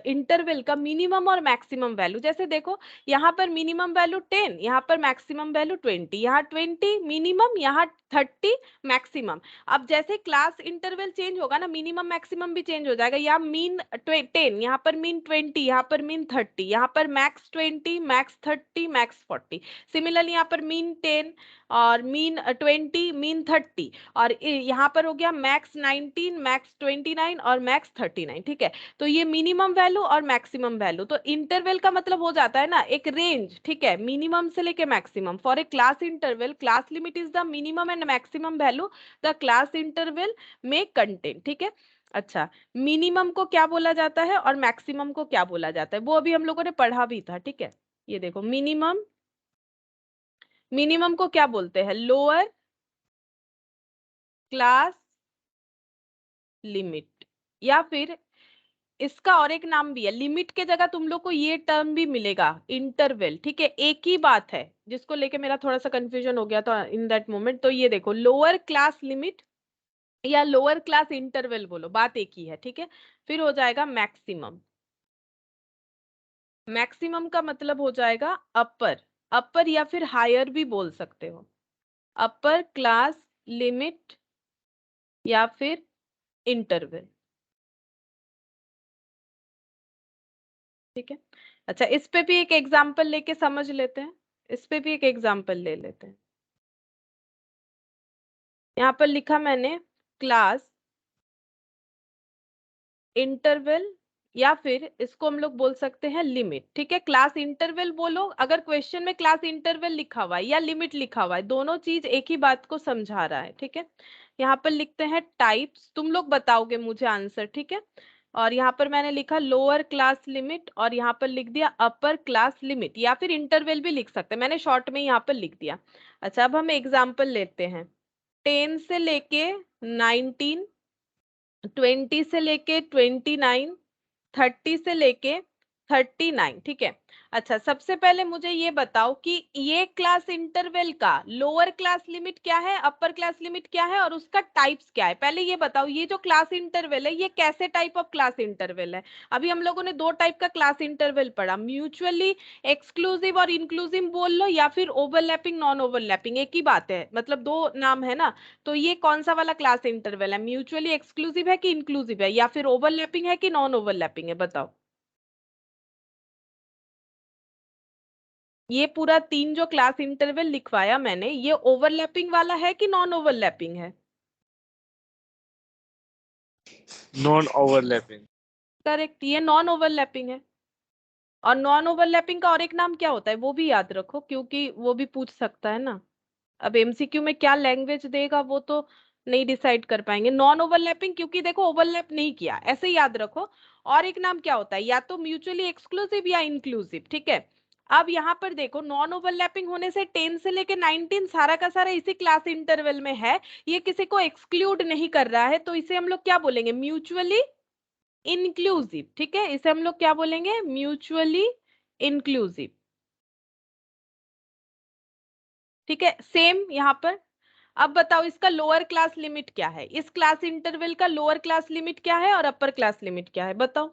इंटरवल का मिनिमम और मैक्सिमम वैल्यू। जैसे देखो यहाँ पर मिनिमम वैल्यू 10, यहाँ पर मैक्सिमम वैल्यू 20, यहाँ 20 मिनिमम, यहाँ 30 मैक्सिमम। अब जैसे क्लास इंटरवल चेंज होगा ना, मिनिमम मैक्सिमम भी चेंज हो जाएगा। यहाँ मीन 10, यहाँ पर मीन 20, यहाँ पर मीन 30, यहाँ पर मैक्स 20, मैक्स 30, मैक्स 40। सिमिलरली यहाँ पर मीन 10 और मीन 20, मीन 30, और यहाँ पर हो गया मैक्स 19, मैक्स 29 और मैक्स 39। ठीक है, तो ये मिनिमम वैल्यू और मैक्सिमम वैल्यू। तो इंटरवल का मतलब हो जाता है ना एक रेंज। ठीक है, मिनिमम से लेके maximum. For a class interval class limit is the minimum and maximum value the class interval में कंटेन। ठीक है, अच्छा मिनिमम को क्या बोला जाता है और मैक्सिमम को क्या बोला जाता है, वो अभी हम लोगों ने पढ़ा भी था। ठीक है, ये देखो मिनिमम, मिनिमम को क्या बोलते हैं, लोअर क्लास लिमिट, या फिर इसका और एक नाम भी है, लिमिट के जगह तुम लोग को ये टर्म भी मिलेगा, इंटरवल। ठीक है, एक ही बात है जिसको लेके मेरा थोड़ा सा कंफ्यूजन हो गया था इन दैट मोमेंट। तो ये देखो, लोअर क्लास लिमिट या लोअर क्लास इंटरवल बोलो, बात एक ही है। ठीक है, फिर हो जाएगा मैक्सिमम। मैक्सिमम का मतलब हो जाएगा अपर, अपर या फिर हायर भी बोल सकते हो, अपर क्लास लिमिट या फिर इंटरवल। ठीक है, अच्छा इस पे भी एक एग्जांपल लेके समझ लेते हैं, इस पे भी एक एग्जांपल ले लेते हैं। यहाँ पर लिखा मैंने क्लास इंटरवल या फिर इसको हम लोग बोल सकते हैं लिमिट। ठीक है, क्लास इंटरवल बोलो, अगर क्वेश्चन में क्लास इंटरवल लिखा हुआ है या लिमिट लिखा हुआ है, दोनों चीज एक ही बात को समझा रहा है। ठीक है, यहाँ पर लिखते हैं टाइप्स, तुम लोग बताओगे मुझे आंसर। ठीक है, और यहाँ पर मैंने लिखा लोअर क्लास लिमिट और यहाँ पर लिख दिया अपर क्लास लिमिट, या फिर इंटरवल भी लिख सकते हैं, मैंने शॉर्ट में यहाँ पर लिख दिया। अच्छा, अब हम एग्जाम्पल लेते हैं, 10 से लेके 19, 20 से लेके 29, 30 से लेके 39। ठीक है, अच्छा सबसे पहले मुझे ये बताओ कि ये क्लास इंटरवल का लोअर क्लास लिमिट क्या है, अपर क्लास लिमिट क्या है और उसका टाइप्स क्या है। पहले ये बताओ, ये जो क्लास इंटरवल है ये कैसे टाइप ऑफ क्लास इंटरवल है। अभी हम लोगों ने दो टाइप का क्लास इंटरवल पढ़ा, म्यूचुअली एक्सक्लूसिव और इंक्लूसिव बोल लो, या फिर ओवरलैपिंग नॉन ओवरलैपिंग, एक ही बात है, मतलब दो नाम है ना। तो ये कौन सा वाला क्लास इंटरवल है, म्यूचुअली एक्सक्लूसिव है कि इंक्लूसिव है, या फिर ओवरलैपिंग है कि नॉन ओवरलैपिंग है, बताओ। ये पूरा तीन जो क्लास इंटरवल लिखवाया मैंने, ये ओवरलैपिंग वाला है कि नॉन ओवरलैपिंग है। Non overlapping. करेक्ट, ये नॉन ओवरलैपिंग है। और नॉन ओवरलैपिंग का और एक नाम क्या होता है वो भी याद रखो, क्योंकि वो भी पूछ सकता है ना। अब एमसीक्यू में क्या लैंग्वेज देगा वो तो नहीं डिसाइड कर पाएंगे। नॉन ओवरलैपिंग क्योंकि देखो ओवरलैप नहीं किया, ऐसे ही याद रखो। और एक नाम क्या होता है, या तो म्यूचुअली एक्सक्लूसिव या इंक्लूसिव। ठीक है, अब यहाँ पर देखो, नॉन ओवरलैपिंग होने से 10 से लेके 19 सारा का सारा इसी क्लास इंटरवल में है, ये किसी को एक्सक्लूड नहीं कर रहा है, तो इसे हम लोग क्या बोलेंगे, म्यूचुअली इंक्लूसिव। ठीक है, इसे हम लोग क्या बोलेंगे, म्यूचुअली इंक्लूसिव। ठीक है, सेम यहाँ पर। अब बताओ इसका लोअर क्लास लिमिट क्या है, इस क्लास इंटरवल का लोअर क्लास लिमिट क्या है और अपर क्लास लिमिट क्या है, बताओ।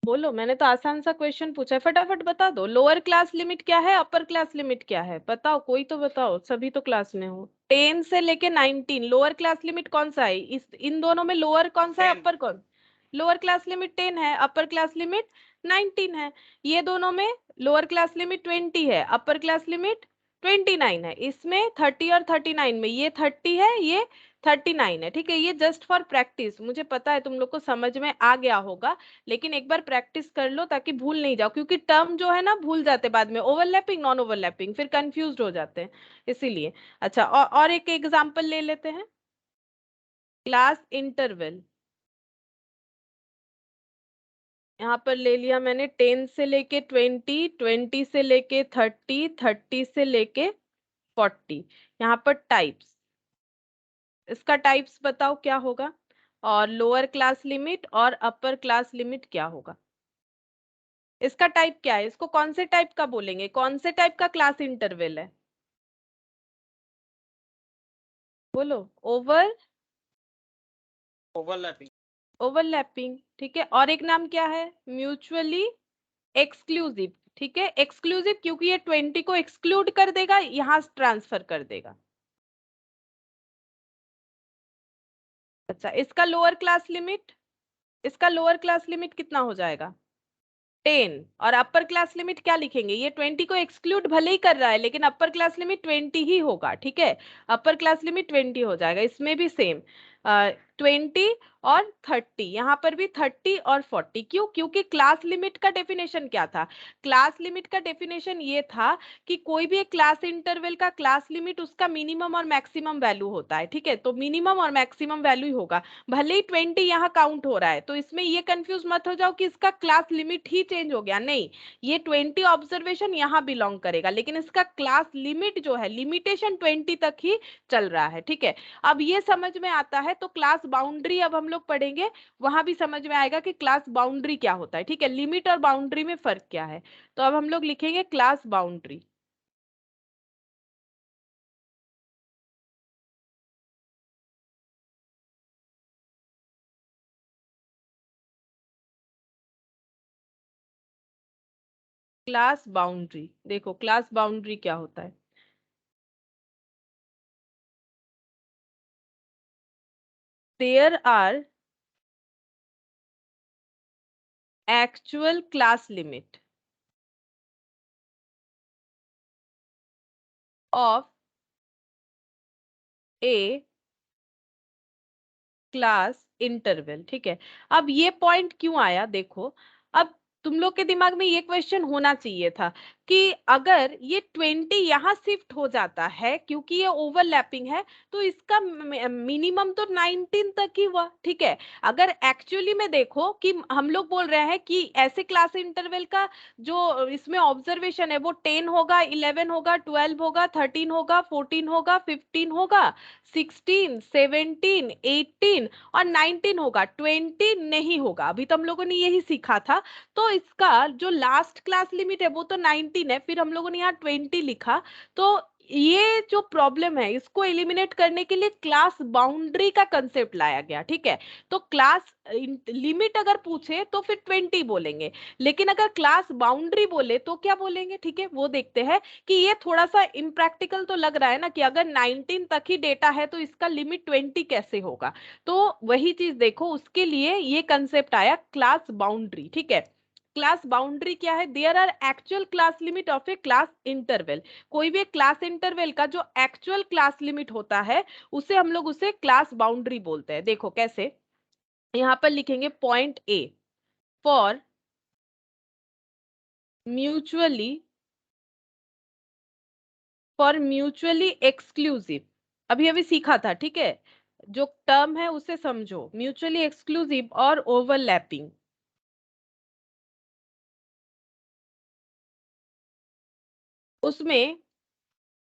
बोलो, मैंने तो आसान सा क्वेश्चन पूछा है, फटाफट बता दो। लोअर क्लास लिमिट क्या है, अपर क्लास लिमिट क्या है, बताओ, कोई तो बताओ, सभी तो क्लास में हो। 10 से लेके 19 लोअर क्लास लिमिट कौन सा है, इस इन दोनों में लोअर कौन सा है, 10। अपर कौन। लोअर क्लास लिमिट 10 है, अपर क्लास लिमिट 19 है। ये दोनों में लोअर क्लास लिमिट 20 है, अपर क्लास लिमिट 29 है। इसमें 30 और 39 में ये 30 है, ये 39 है। ठीक है, ये जस्ट फॉर प्रैक्टिस, मुझे पता है तुम लोग को समझ में आ गया होगा, लेकिन एक बार प्रैक्टिस कर लो ताकि भूल नहीं जाओ, क्योंकि टर्म जो है ना भूल जाते बाद में, ओवरलैपिंग नॉन ओवरलैपिंग, फिर कंफ्यूज हो जाते हैं, इसीलिए। अच्छा, और एक एग्जांपल ले लेते हैं, क्लास इंटरवल। यहाँ पर ले लिया मैंने 10 से लेके 20, 20 से लेके 30, 30 से लेके 40। यहाँ पर टाइप्स, इसका टाइप्स बताओ क्या होगा, और लोअर क्लास लिमिट और अपर क्लास लिमिट क्या होगा। इसका टाइप क्या है, इसको कौन से टाइप का बोलेंगे, कौन से टाइप का क्लास इंटरवल है, बोलो। ओवरलैपिंग। ओवरलैपिंग। ठीक है, और एक नाम क्या है, म्यूचुअली एक्सक्लूसिव। ठीक है, एक्सक्लूसिव क्योंकि ये 20 को एक्सक्लूड कर देगा, यहां ट्रांसफर कर देगा। अच्छा, इसका लोअर क्लास लिमिट, इसका लोअर क्लास लिमिट कितना हो जाएगा, 10। और अपर क्लास लिमिट क्या लिखेंगे, ये 20 को एक्सक्लूड भले ही कर रहा है लेकिन अपर क्लास लिमिट 20 ही होगा। ठीक है, अपर क्लास लिमिट 20 हो जाएगा, इसमें भी सेम 20 और 30, यहाँ पर भी 30 और 40। क्यों? क्योंकि क्लास लिमिट का डेफिनेशन क्या था? क्लास लिमिट का डेफिनेशन ये था कि कोई भी एक क्लास इंटरवल का क्लास लिमिट उसका मिनिमम और मैक्सिमम वैल्यू होता है, ठीक है? तो मिनिमम और मैक्सिमम वैल्यू ही होगा। भले ही 20 यहाँ काउंट हो रहा है, तो इसमें ये कंफ्यूज मत हो जाओ कि इसका क्लास लिमिट ही चेंज हो गया, नहीं। ये 20 ऑब्जर्वेशन यहाँ बिलोंग करेगा, लेकिन इसका क्लास लिमिट जो है, लिमिटेशन 20 तक ही चल रहा है, ठीक है? अब ये समझ में आता है तो क्लास बाउंड्री अब हम लोग पढ़ेंगे, वहां भी समझ में आएगा कि क्लास बाउंड्री क्या होता है, ठीक है? लिमिट और बाउंड्री में फर्क क्या है। तो अब हम लोग लिखेंगे क्लास बाउंड्री। क्लास बाउंड्री, देखो क्लास बाउंड्री क्या होता है। There are actual class limit of a class interval, ठीक है? अब ये पॉइंट क्यों आया, देखो। अब तुम लोग के दिमाग में ये क्वेश्चन होना चाहिए था कि अगर ये 20 यहाँ शिफ्ट हो जाता है क्योंकि ये ओवरलैपिंग है, तो इसका मिनिमम तो 19 तक ही हुआ, ठीक है? अगर एक्चुअली में देखो कि हम लोग बोल रहे हैं कि ऐसे क्लास इंटरवल का जो इसमें ऑब्जर्वेशन है वो 10 होगा, 11 होगा, 12 होगा, 13 होगा, 14 होगा, 15 होगा, 16, 17, 18 और 19 होगा, 20 नहीं होगा। अभी तो हम लोगों ने यही सीखा था। तो इसका जो लास्ट क्लास लिमिट है वो तो 19 है, फिर हम लोगों ने यहाँ 20 लिखा। तो ये जो प्रॉब्लम है इसको एलिमिनेट करने के लिए क्लास बाउंड्री का कंसेप्ट लाया गया, ठीक है? तो क्लास लिमिट अगर पूछे तो फिर 20 बोलेंगे, लेकिन अगर क्लास बाउंड्री बोले तो क्या बोलेंगे, ठीक है? वो देखते हैं कि ये थोड़ा सा इम्प्रैक्टिकल तो लग रहा है ना कि अगर 19 तक ही डेटा है तो इसका लिमिट 20 कैसे होगा। तो वही चीज देखो, उसके लिए ये कंसेप्ट आया क्लास बाउंड्री, ठीक है? क्लास बाउंड्री क्या है? There are actual class limit of a class interval. कोई भी क्लास इंटरवल का जो एक्चुअल क्लास लिमिट होता है उसे हम लोग उसे क्लास बाउंड्री बोलते हैं। देखो कैसे, यहां पर लिखेंगे point A, for mutually exclusive. अभी अभी सीखा था, ठीक है? जो टर्म है उसे समझो, म्यूचुअली एक्सक्लूसिव और ओवरलैपिंग। उसमें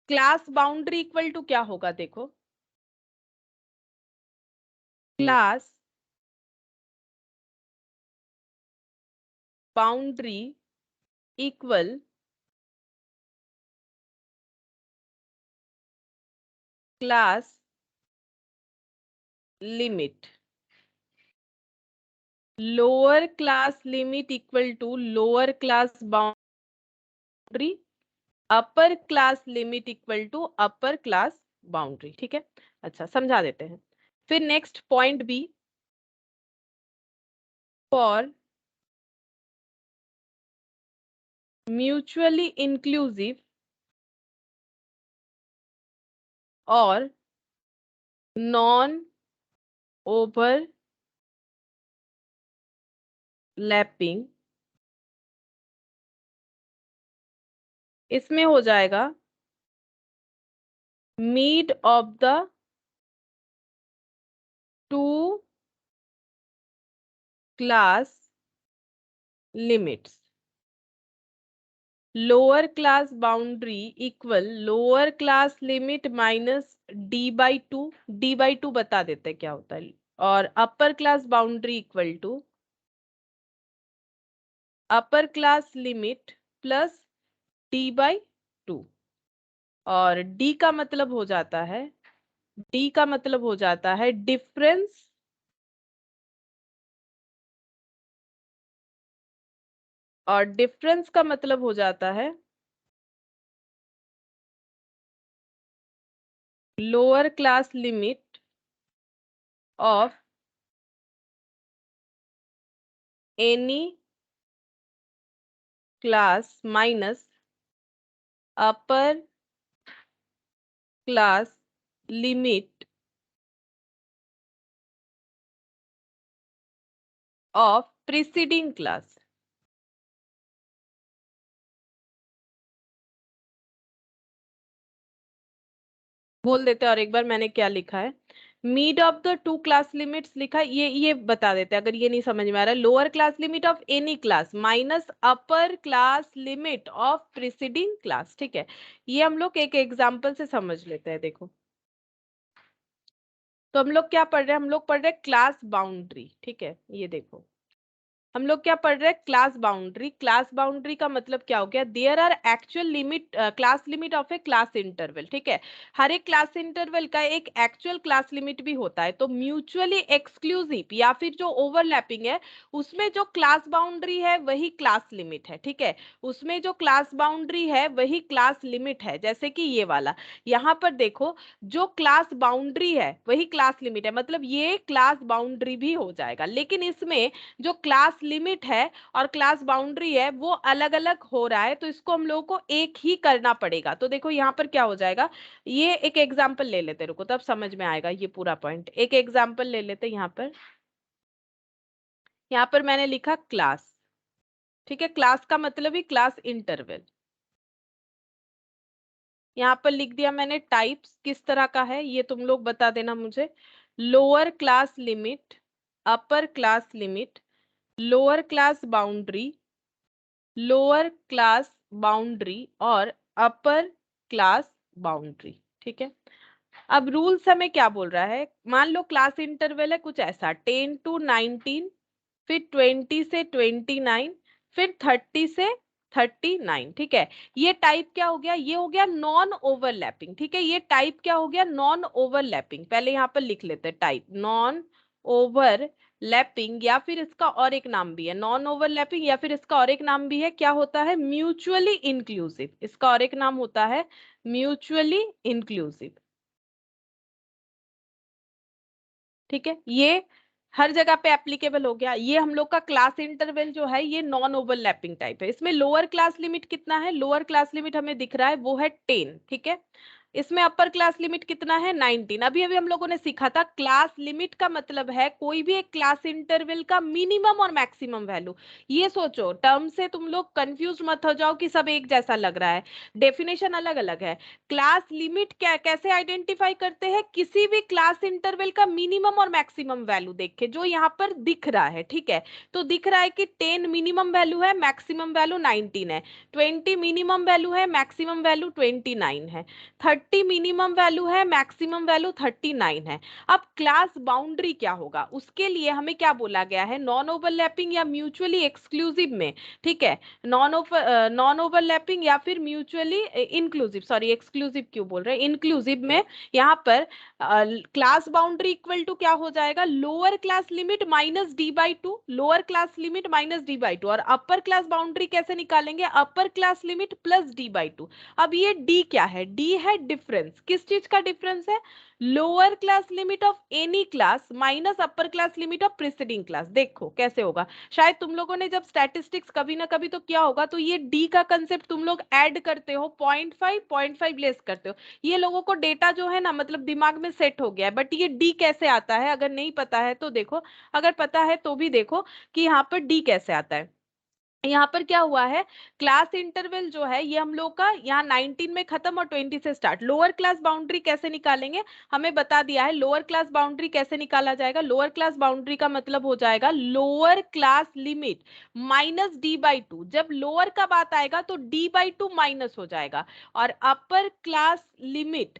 क्लास बाउंड्री इक्वल टू क्या होगा, देखो। Class boundary equal class limit. Lower class limit equal to lower class boundary, upper class limit equal to upper class boundary, ठीक है? अच्छा, समझा देते हैं। फिर next point B, for mutually inclusive और नॉन ओवरलैपिंग, इसमें हो जाएगा mid of the two class limits. Lower class boundary equal lower class limit minus d/2, d/2 बता देते हैं क्या होता है, और upper class boundary equal to upper class limit plus d/2। और d का मतलब हो जाता है, d का मतलब हो जाता है डिफरेंस, और डिफरेंस का मतलब हो जाता है lower class limit of any class minus upper class limit of preceding class. बोल देते हैं और एक बार मैंने क्या लिखा है, mid of the two class limits लिखा है, ये बता देते हैं अगर ये नहीं समझ में आ रहा है। Lower class limit of any class minus upper class limit of preceding class. ठीक है, ये हम लोग एक एग्जांपल से समझ लेते हैं। देखो तो हम लोग क्या पढ़ रहे हैं, हम लोग पढ़ रहे हैं क्लास बाउंड्री। ठीक है, ये देखो हम लोग क्या पढ़ रहे हैं, क्लास बाउंड्री। क्लास बाउंड्री का मतलब क्या हो गया, there are actual limit, class limit of a class interval. ठीक है, हर एक क्लास इंटरवल का एक एक्चुअल क्लास लिमिट भी होता है। तो म्यूचुअली एक्सक्लूसिव या फिर जो ओवरलैपिंग है उसमें जो क्लास बाउंड्री है वही क्लास लिमिट है। ठीक है, उसमें जो क्लास बाउंड्री है वही क्लास लिमिट है। जैसे कि ये वाला यहाँ पर देखो, जो क्लास बाउंड्री है वही क्लास लिमिट है, मतलब ये क्लास बाउंड्री भी हो जाएगा। लेकिन इसमें जो क्लास लिमिट है और क्लास बाउंड्री है वो अलग अलग हो रहा है, तो इसको हम लोगों को एक ही करना पड़ेगा। तो देखो यहाँ पर क्या हो जाएगा, ये एक एग्जांपल ले लेते, रुको तब समझ में आएगा ये पूरा पॉइंट। एक एग्जांपल ले लेते यहाँ पर मैंने लिखा क्लास। ठीक है, क्लास का मतलब ही क्लास इंटरवल। यहाँ पर लिख दिया मैंने टाइप्स किस तरह का है ये तुम लोग बता देना मुझे। लोअर क्लास लिमिट, अपर class limit, lower class boundary, lower class boundary और अपर क्लास बाउंड्री। ठीक है, अब रूल्स हमें क्या बोल रहा है, मान लो क्लास इंटरवल है कुछ ऐसा 10 to 19, फिर 20 से 29, फिर 30 से 39। ठीक है, ये टाइप क्या हो गया, ये हो गया नॉन ओवरलैपिंग। ठीक है, ये टाइप क्या हो गया, नॉन ओवरलैपिंग। पहले यहाँ पर लिख लेते हैं टाइप नॉन ओवरलैपिंग, या फिर इसका और एक नाम भी है नॉन ओवरलैपिंग, या फिर इसका और एक नाम भी है क्या होता है, म्यूचुअली इंक्लूसिव। इसका और एक नाम होता है म्यूचुअली इंक्लूसिव। ठीक है, ये हर जगह पे एप्लीकेबल हो गया। ये हम लोग का क्लास इंटरवल जो है ये नॉन ओवरलैपिंग टाइप है। इसमें लोअर क्लास लिमिट कितना है, लोअर क्लास लिमिट हमें दिख रहा है वो है 10। ठीक है, इसमें अपर क्लास लिमिट कितना है 19। अभी अभी हम लोगों ने सीखा था क्लास लिमिट का मतलब है कोई भी एक क्लास इंटरवल का मिनिमम और मैक्सिमम वैल्यू। ये सोचो, टर्म से तुम लोग कंफ्यूज मत हो जाओ कि सब एक जैसा लग रहा है, डेफिनेशन अलग अलग है। क्लास लिमिट क्या कैसे आइडेंटिफाई करते हैं, किसी भी क्लास इंटरवल का मिनिमम और मैक्सिमम वैल्यू देख के, जो यहाँ पर दिख रहा है। ठीक है, तो दिख रहा है कि 10 मिनिमम वैल्यू है, मैक्सिमम वैल्यू 19 है, 20 मिनिमम वैल्यू है, मैक्सिमम वैल्यू 29 है, 30 मिनिमम वैल्यू है, मैक्सिमम वैल्यू 39 है। अब क्लास बाउंड्री क्या होगा, उसके लिए हमें क्या बोला गया है, नॉन ओवरलैपिंग या म्यूचुअली एक्सक्लूसिव में। ठीक है, नॉन ओवरलैपिंग या फिर म्यूचुअली इंक्लूसिव, सॉरी एक्सक्लूसिव क्यों बोल रहे हैं, इंक्लूसिव में यहाँ पर क्लास बाउंड्री इक्वल टू क्या हो जाएगा, lower class limit minus D by two, lower class limit minus D by two. और अपर क्लास बाउंड्री कैसे निकालेंगे, अपर class limit plus D by two. अब ये डी क्या है, डी है डिफरेंस, किस चीज का डिफरेंस है, lower class limit of any class minus upper class limit of preceding class. देखो कैसे होगा, शायद तुम लोगों ने जब स्टैटिस्टिक्स कभी ना कभी तो किया होगा, तो ये डी का कंसेप्ट तुम लोग ऐड करते हो, 0.5 लेस करते हो, ये लोगों को डेटा जो है ना मतलब दिमाग में सेट हो गया है। बट ये डी कैसे आता है, अगर नहीं पता है तो देखो, अगर पता है तो भी देखो कि यहाँ पर डी कैसे आता है। यहाँ पर क्या हुआ है, क्लास इंटरवल जो है ये हम लोग का यहाँ 19 में खत्म और 20 से स्टार्ट। लोअर क्लास बाउंड्री कैसे निकालेंगे, हमें बता दिया है लोअर क्लास बाउंड्री कैसे निकाला जाएगा। लोअर क्लास बाउंड्री का मतलब हो जाएगा lower class limit minus D by two. जब लोअर का बात आएगा तो डी बाई टू माइनस हो जाएगा, और upper class limit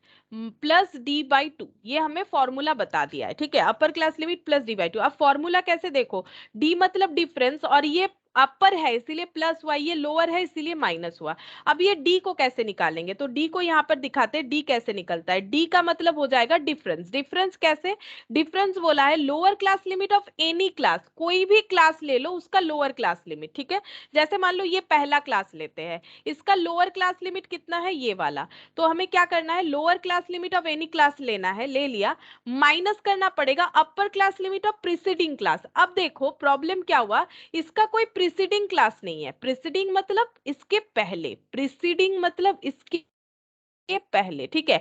plus D by two, ये हमें फॉर्मूला बता दिया है। ठीक है, अपर class limit plus D by two. अब फॉर्मूला कैसे देखो, डी मतलब डिफरेंस, और ये अपर है इसीलिए प्लस हुआ, ये लोअर है इसीलिए माइनस हुआ। अब ये डी को कैसे निकालेंगे, तो डी को यहाँ पर दिखाते हैं डी कैसे निकलता है। डी का मतलब हो जाएगा डिफरेंस। डिफरेंस कैसे, डिफरेंस बोला है lower class limit of any class, कोई भी क्लास ले लो उसका लोअर क्लास लिमिट। ठीक है, जैसे मान लो ये पहला क्लास लेते हैं, इसका लोअर क्लास लिमिट कितना है ये वाला, तो हमें क्या करना है, lower class limit of any class लेना है, ले लिया, माइनस करना पड़ेगा अपर class limit of preceding class. अब देखो प्रॉब्लम क्या हुआ, इसका कोई प्रीसीडिंग क्लास नहीं है, प्रीसीडिंग मतलब इसके पहले, प्रीसीडिंग मतलब इसके पहले। ठीक है,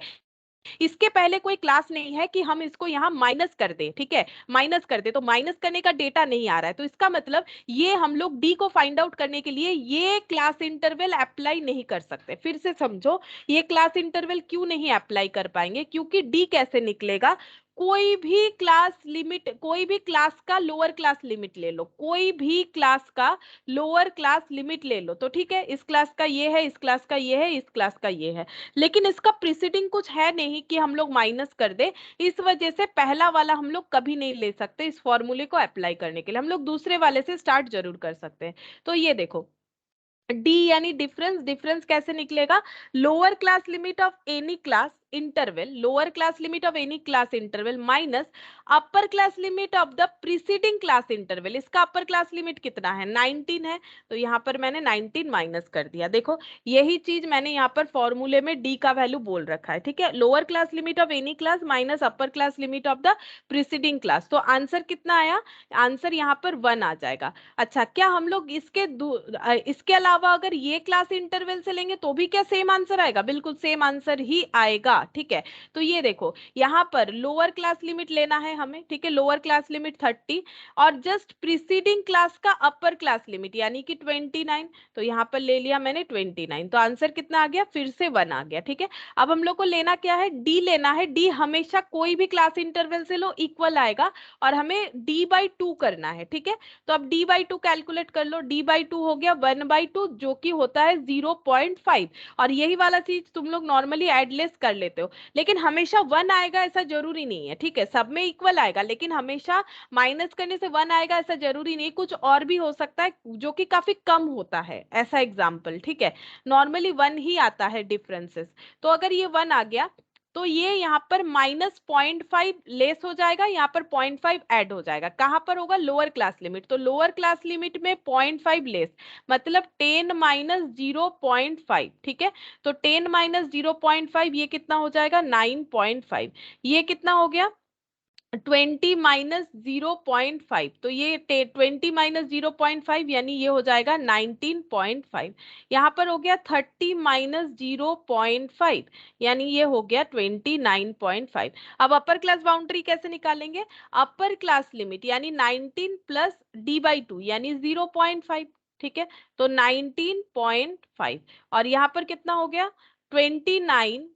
इसके पहले कोई क्लास नहीं है कि हम इसको यहाँ माइनस कर दें, ठीक है, माइनस कर दे तो माइनस करने का डेटा नहीं आ रहा है, तो इसका मतलब ये हम लोग डी को फाइंड आउट करने के लिए ये क्लास इंटरवल अप्लाई नहीं कर सकते। फिर से समझो, ये क्लास इंटरवल क्यों नहीं अप्लाई कर पाएंगे, क्योंकि डी कैसे निकलेगा, कोई भी क्लास लिमिट, कोई भी क्लास का लोअर क्लास लिमिट ले लो, कोई भी क्लास का लोअर क्लास लिमिट ले लो, तो ठीक है, इस क्लास का ये है, इस क्लास का ये है, इस क्लास का ये है, लेकिन इसका प्रीसीडिंग कुछ है नहीं कि हम लोग माइनस कर दे, इस वजह से पहला वाला हम लोग कभी नहीं ले सकते। इस फॉर्मूले को अप्लाई करने के लिए हम लोग दूसरे वाले से स्टार्ट जरूर कर सकते हैं। तो ये देखो डी यानी डिफरेंस, डिफरेंस कैसे निकलेगा, lower class limit of any class interval, lower class limit of any class interval minus upper class limit of the preceding class interval. इसका अपर क्लास लिमिट कितना है, 19 है, तो यहाँ पर मैंने 19 माइनस कर दिया। देखो यही चीज मैंने यहाँ पर फॉर्मूले में डी का वैल्यू बोल रखा है, ठीक है, lower class limit of any class minus upper class limit of the preceding class. तो आंसर कितना आया, आंसर यहाँ पर 1 आ जाएगा। अच्छा, क्या हम लोग इसके अलावा अगर ये क्लास इंटरवल से लेंगे तो भी क्या सेम आंसर आएगा, बिल्कुल सेम आंसर ही आएगा, ठीक है। तो ये देखो यहाँ पर लोअर क्लास लिमिट लेना है हमें, ठीक है, लोअर क्लास लिमिट 30 और जस्ट प्रीसीडिंग क्लास का अपर क्लास लिमिट यानी कि 29, तो यहाँ पर ले लिया मैंने 29, तो आंसर कितना आ गया, फिर से 1 आ गया, ठीक है। अब हम लोग को लेना क्या है, डी लेना है, डी हमेशा कोई भी क्लास इंटरवल से लो इक्वल आएगा और हमें डी बाई 2 करना है, ठीक है। तो अब d बाई 2 कैलकुलेट कर लो, d बाई 2 हो गया 1/2 जो कि होता है 0.5, और यही वाला चीज तुम लोग नॉर्मली एडलेस कर लेते हो, लेकिन हमेशा 1 आएगा ऐसा जरूरी नहीं है, ठीक है, सब में इक्वल आएगा, लेकिन हमेशा माइनस करने से 1 आएगा ऐसा जरूरी नहीं, कुछ और भी हो सकता है जो कि काफी कम होता है, ऐसा एग्जाम्पल, ठीक है, नॉर्मली 1 ही आता है डिफरेंसेस। तो अगर ये 1 आ गया तो ये यहाँ पर -0.5 लेस हो जाएगा, यहाँ पर 0.5 ऐड हो जाएगा, कहां पर होगा, लोअर क्लास लिमिट, तो लोअर क्लास लिमिट में 0.5 लेस मतलब 10 माइनस 0.5, ठीक है। तो 10 माइनस 0.5 ये कितना हो जाएगा, 9.5, ये कितना हो गया 20 माइनस 0.5, तो ये 20 माइनस 0.5 यानी ये हो जाएगा 19.5, यहाँ पर हो गया 30 माइनस 0.5 यानी ये हो गया 29.5। अब अपर क्लास बाउंड्री कैसे निकालेंगे, अपर क्लास लिमिट यानी 19 प्लस डी बाई 2 यानी 0.5, ठीक है, तो 19.5 और यहाँ पर कितना हो गया 29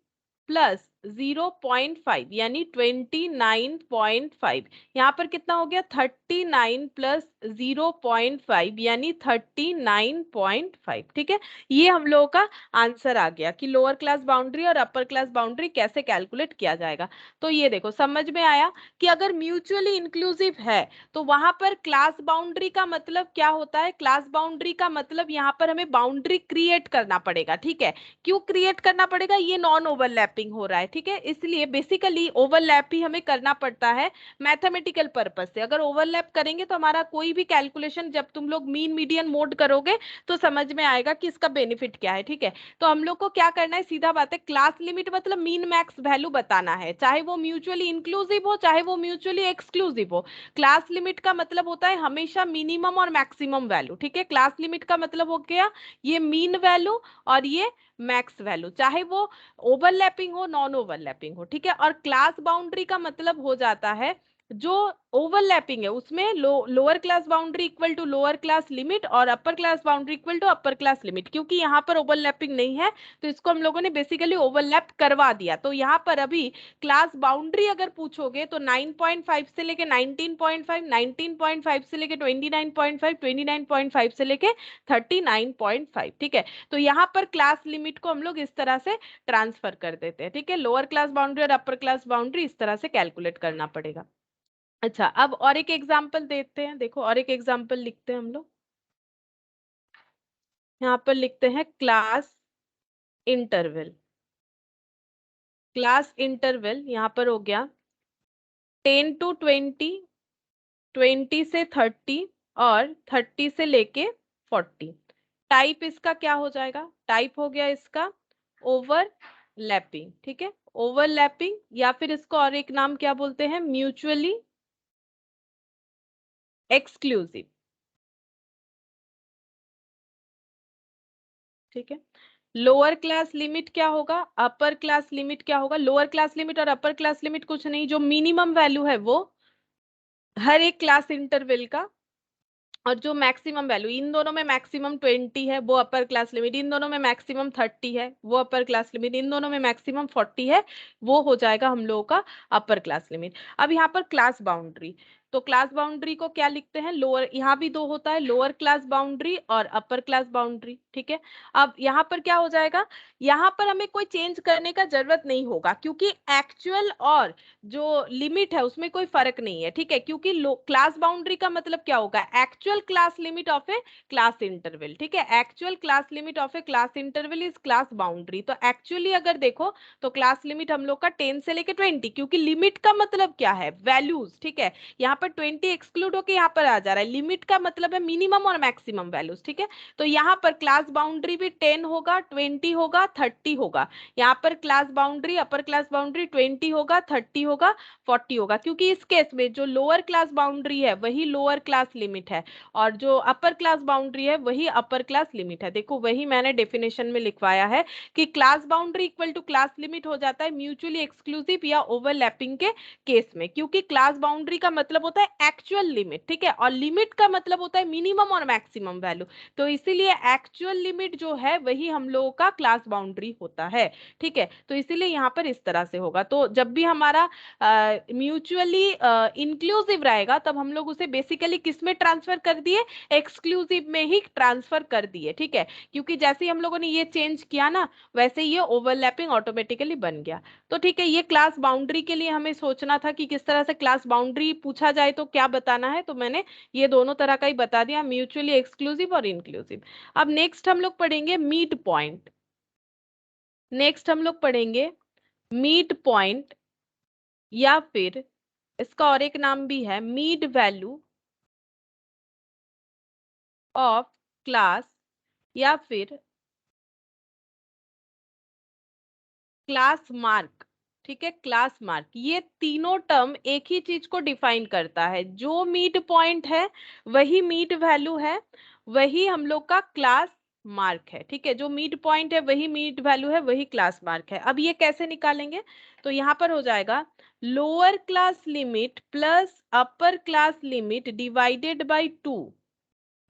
प्लस 0.5 यानी 29.5, यहाँ पर कितना हो गया 39 प्लस 0.5 यानी 39.5, ठीक है। ये हम लोगों का आंसर आ गया कि लोअर क्लास बाउंड्री और अपर क्लास बाउंड्री कैसे कैलकुलेट किया जाएगा। तो ये देखो समझ में आया कि अगर म्यूचुअली इंक्लूसिव है तो वहां पर क्लास बाउंड्री का मतलब क्या होता है, क्लास बाउंड्री का मतलब यहाँ पर हमें बाउंड्री क्रिएट करना पड़ेगा, ठीक है। क्यों क्रिएट करना पड़ेगा, ये नॉन ओवरलैपिंग हो रहा है, ठीक है, इसलिए बेसिकली ओवरलैप ही हमें करना पड़ता है मैथमेटिकल पर्पस से। अगर ओवरलैप करेंगे तो हमारा कोई भी कैलकुलेशन जब तुम लोग मीन मीडियन मोड करोगे तो समझ में आएगा कि इसका बेनिफिट क्या है, ठीक है। तो हम लोग को क्या करना है, सीधा बात है, क्लास लिमिट मतलब मीन मैक्स वैल्यू बताना है, चाहे वो म्यूचुअली इंक्लूसिव हो चाहे वो म्यूचुअली एक्सक्लूसिव हो। क्लास लिमिट का मतलब होता है हमेशा मिनिमम और मैक्सिमम वैल्यू, ठीक है, क्लास लिमिट का मतलब हो गया ये मीन वैल्यू और ये मैक्स वैल्यू, चाहे वो ओवरलैपिंग हो नॉन ओवरलैपिंग हो, ठीक है। और क्लास बाउंड्री का मतलब हो जाता है जो ओवरलैपिंग है उसमें lower class boundary equal to lower class limit और upper class boundary equal to upper class limit, क्योंकि यहाँ पर ओवरलैपिंग नहीं है तो इसको हम लोगों ने बेसिकली ओवरलैप करवा दिया। तो यहाँ पर अभी क्लास बाउंड्री अगर पूछोगे तो 9.5 से लेके 19.5, 19.5 से लेके 29.5, 29.5 से लेके 39.5, ठीक है। तो यहाँ पर क्लास लिमिट को हम लोग इस तरह से ट्रांसफर कर देते हैं, ठीक है, लोअर क्लास बाउंड्री और अपर क्लास बाउंड्री इस तरह से कैलकुलेट करना पड़ेगा। अच्छा, अब और एक एग्जांपल देते हैं, देखो और एक एग्जांपल लिखते हैं हम लोग, यहाँ पर लिखते हैं क्लास इंटरवल, क्लास इंटरवल यहाँ पर हो गया 10 to 20, 20 से 30 और 30 से लेके 40। टाइप इसका क्या हो जाएगा, टाइप हो गया इसका ओवरलैपिंग, ठीक है, ओवरलैपिंग, या फिर इसको और एक नाम क्या बोलते हैं, म्यूचुअली एक्सक्लूसिव, ठीक है। लोअर क्लास लिमिट क्या होगा, अपर क्लास लिमिट क्या होगा। लोअर क्लास लिमिट और अपर क्लास लिमिट कुछ नहीं, जो मिनिमम वैल्यू है वो हर एक क्लास इंटरवल का, और जो मैक्सिमम वैल्यू, इन दोनों में मैक्सिमम 20 है वो अपर क्लास लिमिट, इन दोनों में मैक्सिमम 30 है वो अपर क्लास लिमिट, इन दोनों में मैक्सिमम 40 है वो हो जाएगा हम लोगों का अपर क्लास लिमिट। अब यहाँ पर क्लास बाउंड्री, तो क्लास बाउंड्री को क्या लिखते हैं, लोअर, यहाँ भी दो होता है, लोअर क्लास बाउंड्री और अपर क्लास बाउंड्री, ठीक है। अब यहाँ पर क्या हो जाएगा, यहाँ पर हमें कोई चेंज करने का जरूरत नहीं होगा, क्योंकि एक्चुअल और जो लिमिट है उसमें कोई फर्क नहीं है, ठीक है। क्योंकि क्लास बाउंड्री का मतलब क्या होगा, actual class limit of a class interval, ठीक है। Actual class limit of a class interval is class boundary. तो एक्चुअली अगर देखो तो क्लास लिमिट हम लोग का 10 से लेके 20, क्योंकि लिमिट का मतलब क्या है, वैल्यूज, ठीक है। यहाँ पर 20 एक्सक्लूड होके यहाँ पर आ जा रहा है, लिमिट का मतलब है मिनिमम और मैक्सिमम वैल्यूज, ठीक है। तो यहाँ पर क्लास बाउंड्री भी 10 होगा, 20 होगा, 30 होगा। यहाँ पर class boundary, upper class boundary 20 होगा, 30 होगा, 40 होगा, क्योंकि इस केस में जो लोअर क्लास बाउंड्री है वही लोअर क्लास लिमिट है, और जो अपर क्लास बाउंड्री है वही अपर क्लास लिमिट है। देखो वही मैंने डेफिनेशन में लिखवाया है कि class boundary equal to class limit हो जाता है म्यूचुअली एक्सक्लूसिव या ओवरलैपिंग के केस में, क्योंकि क्लास बाउंड्री का मतलब होता है एक्चुअल लिमिट, ठीक है, और लिमिट का मतलब होता है मिनिमम और मैक्सिमम वैल्यू। तो इसीलिए एक्चुअल लिमिट जो है वही हम लोगों का क्लास बाउंड्री होता है, ठीक है। तो इसीलिए यहाँ पर इस तरह से होगा। तो जब भी हमारा म्यूचुअली इंक्लूसिव रहेगा तब हम लोग उसे बेसिकली किस में ट्रांसफर कर दिए, एक्सक्लूसिव में ही ट्रांसफर कर दिए, ठीक है। क्योंकि जैसे ही हम लोगों ने ये चेंज किया ना, वैसे ये ओवरलैपिंग ऑटोमेटिकली बन गया। तो ठीक है, ये क्लास बाउंड्री के लिए हमें सोचना था कि किस तरह से क्लास बाउंड्री पूछा जाए तो क्या बताना है, तो मैंने ये दोनों तरह का ही बता दिया, म्यूचुअली एक्सक्लूसिव और इंक्लूसिव। अब नेक्स्ट हम लोग पढ़ेंगे मिड पॉइंट। नेक्स्ट हम लोग पढ़ेंगे मिड पॉइंट, या फिर इसका और एक नाम भी है मीड वैल्यू ऑफ क्लास, या फिर क्लास मार्क, ठीक है। क्लास मार्क, ये तीनों टर्म एक ही चीज को डिफाइन करता है, जो मीड पॉइंट है वही मीड वैल्यू है, वही हम लोग का क्लास मार्क है, ठीक है। जो मीड पॉइंट है वही मीड वैल्यू है, वही क्लास मार्क है। अब ये कैसे निकालेंगे, तो यहां पर हो जाएगा lower class limit plus upper class limit divided by 2,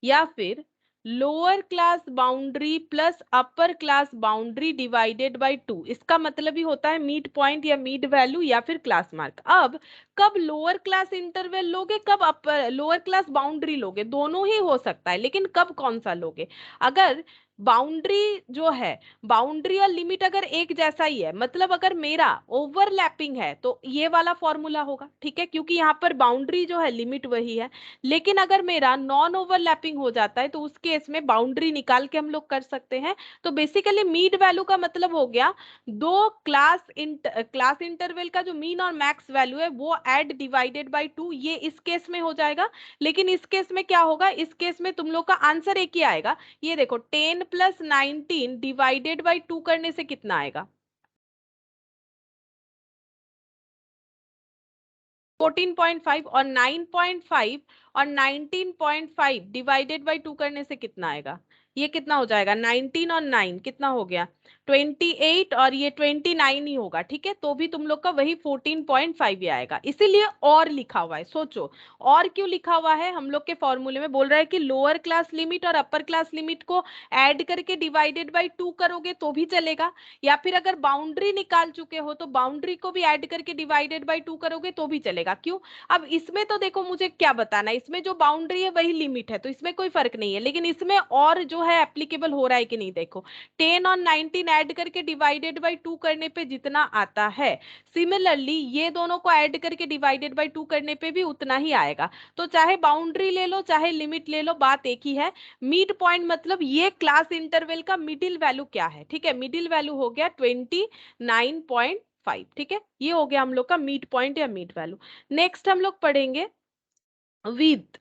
या फिर lower class boundary plus upper class boundary divided by 2। इसका मतलब ही होता है मीड पॉइंट या मीड वैल्यू या फिर क्लास मार्क। अब कब लोअर क्लास इंटरवल लोगे, कब अपर लोअर क्लास बाउंड्री लोगे, दोनों ही हो सकता है, लेकिन कब कौन सा लोगे, अगर बाउंड्री जो है, बाउंड्री और लिमिट अगर एक जैसा ही है, मतलब अगर मेरा ओवरलैपिंग है तो ये वाला फॉर्मूला होगा, ठीक है, क्योंकि यहाँ पर बाउंड्री जो है लिमिट वही है। लेकिन अगर मेरा नॉन ओवरलैपिंग हो जाता है तो उस केस में बाउंड्री निकाल के हम लोग कर सकते हैं। तो बेसिकली मीड वैल्यू का मतलब हो गया दो क्लास इंटरवल का जो मीन और मैक्स वैल्यू है वो ऐड डिवाइडेड बाय 2, ये इस केस में हो जाएगा। लेकिन इस केस में क्या होगा, इस केस में तुम लोग का आंसर एक ही आएगा। ये देखो 10 प्लस 19 डिवाइडेड बाई 2 करने से कितना आएगा, 14.5, और 9.5 और 19.5 डिवाइडेड बाई 2 करने से कितना आएगा, ये कितना हो जाएगा, 19 और 9 कितना हो गया, 28, और ये 29 ही होगा, ठीक है। तो भी तुम लोग का वही 14.5 ही आएगा, इसीलिए और लिखा हुआ है। सोचो और क्यों लिखा हुआ है, हम लोग के फॉर्मूले में बोल रहा है कि लोअर क्लास लिमिट और अपर क्लास लिमिट को ऐड करके डिवाइडेड बाई 2 करोगे तो भी चलेगा, या फिर अगर बाउंड्री निकाल चुके हो तो बाउंड्री को भी ऐड करके डिवाइडेड बाई 2 करोगे तो भी चलेगा। क्यों, अब इसमें तो देखो मुझे क्या बताना है, इसमें जो बाउंड्री है वही लिमिट है तो इसमें कोई फर्क नहीं है, लेकिन इसमें और जो है एप्लीकेबल हो रहा है कि नहीं, देखो 10 और 19 ऐड करके डिवाइडेड बाई 2 करने पे जितना आता है, सिमिलरली ये दोनों को ऐड करके डिवाइडेड बाई 2 करने पे भी उतना ही आएगा। तो चाहे बाउंड्री ले लो चाहे लिमिट ले लो, बात एक ही है। मिड पॉइंट मतलब ये क्लास इंटरवल का मिडिल वैल्यू क्या है, ठीक है। मिडिल वैल्यू हो गया 29.5, ठीक है। ये हो गया हम लोग का मिड पॉइंट या मिड वैल्यू। नेक्स्ट हम लोग पढ़ेंगे विथ,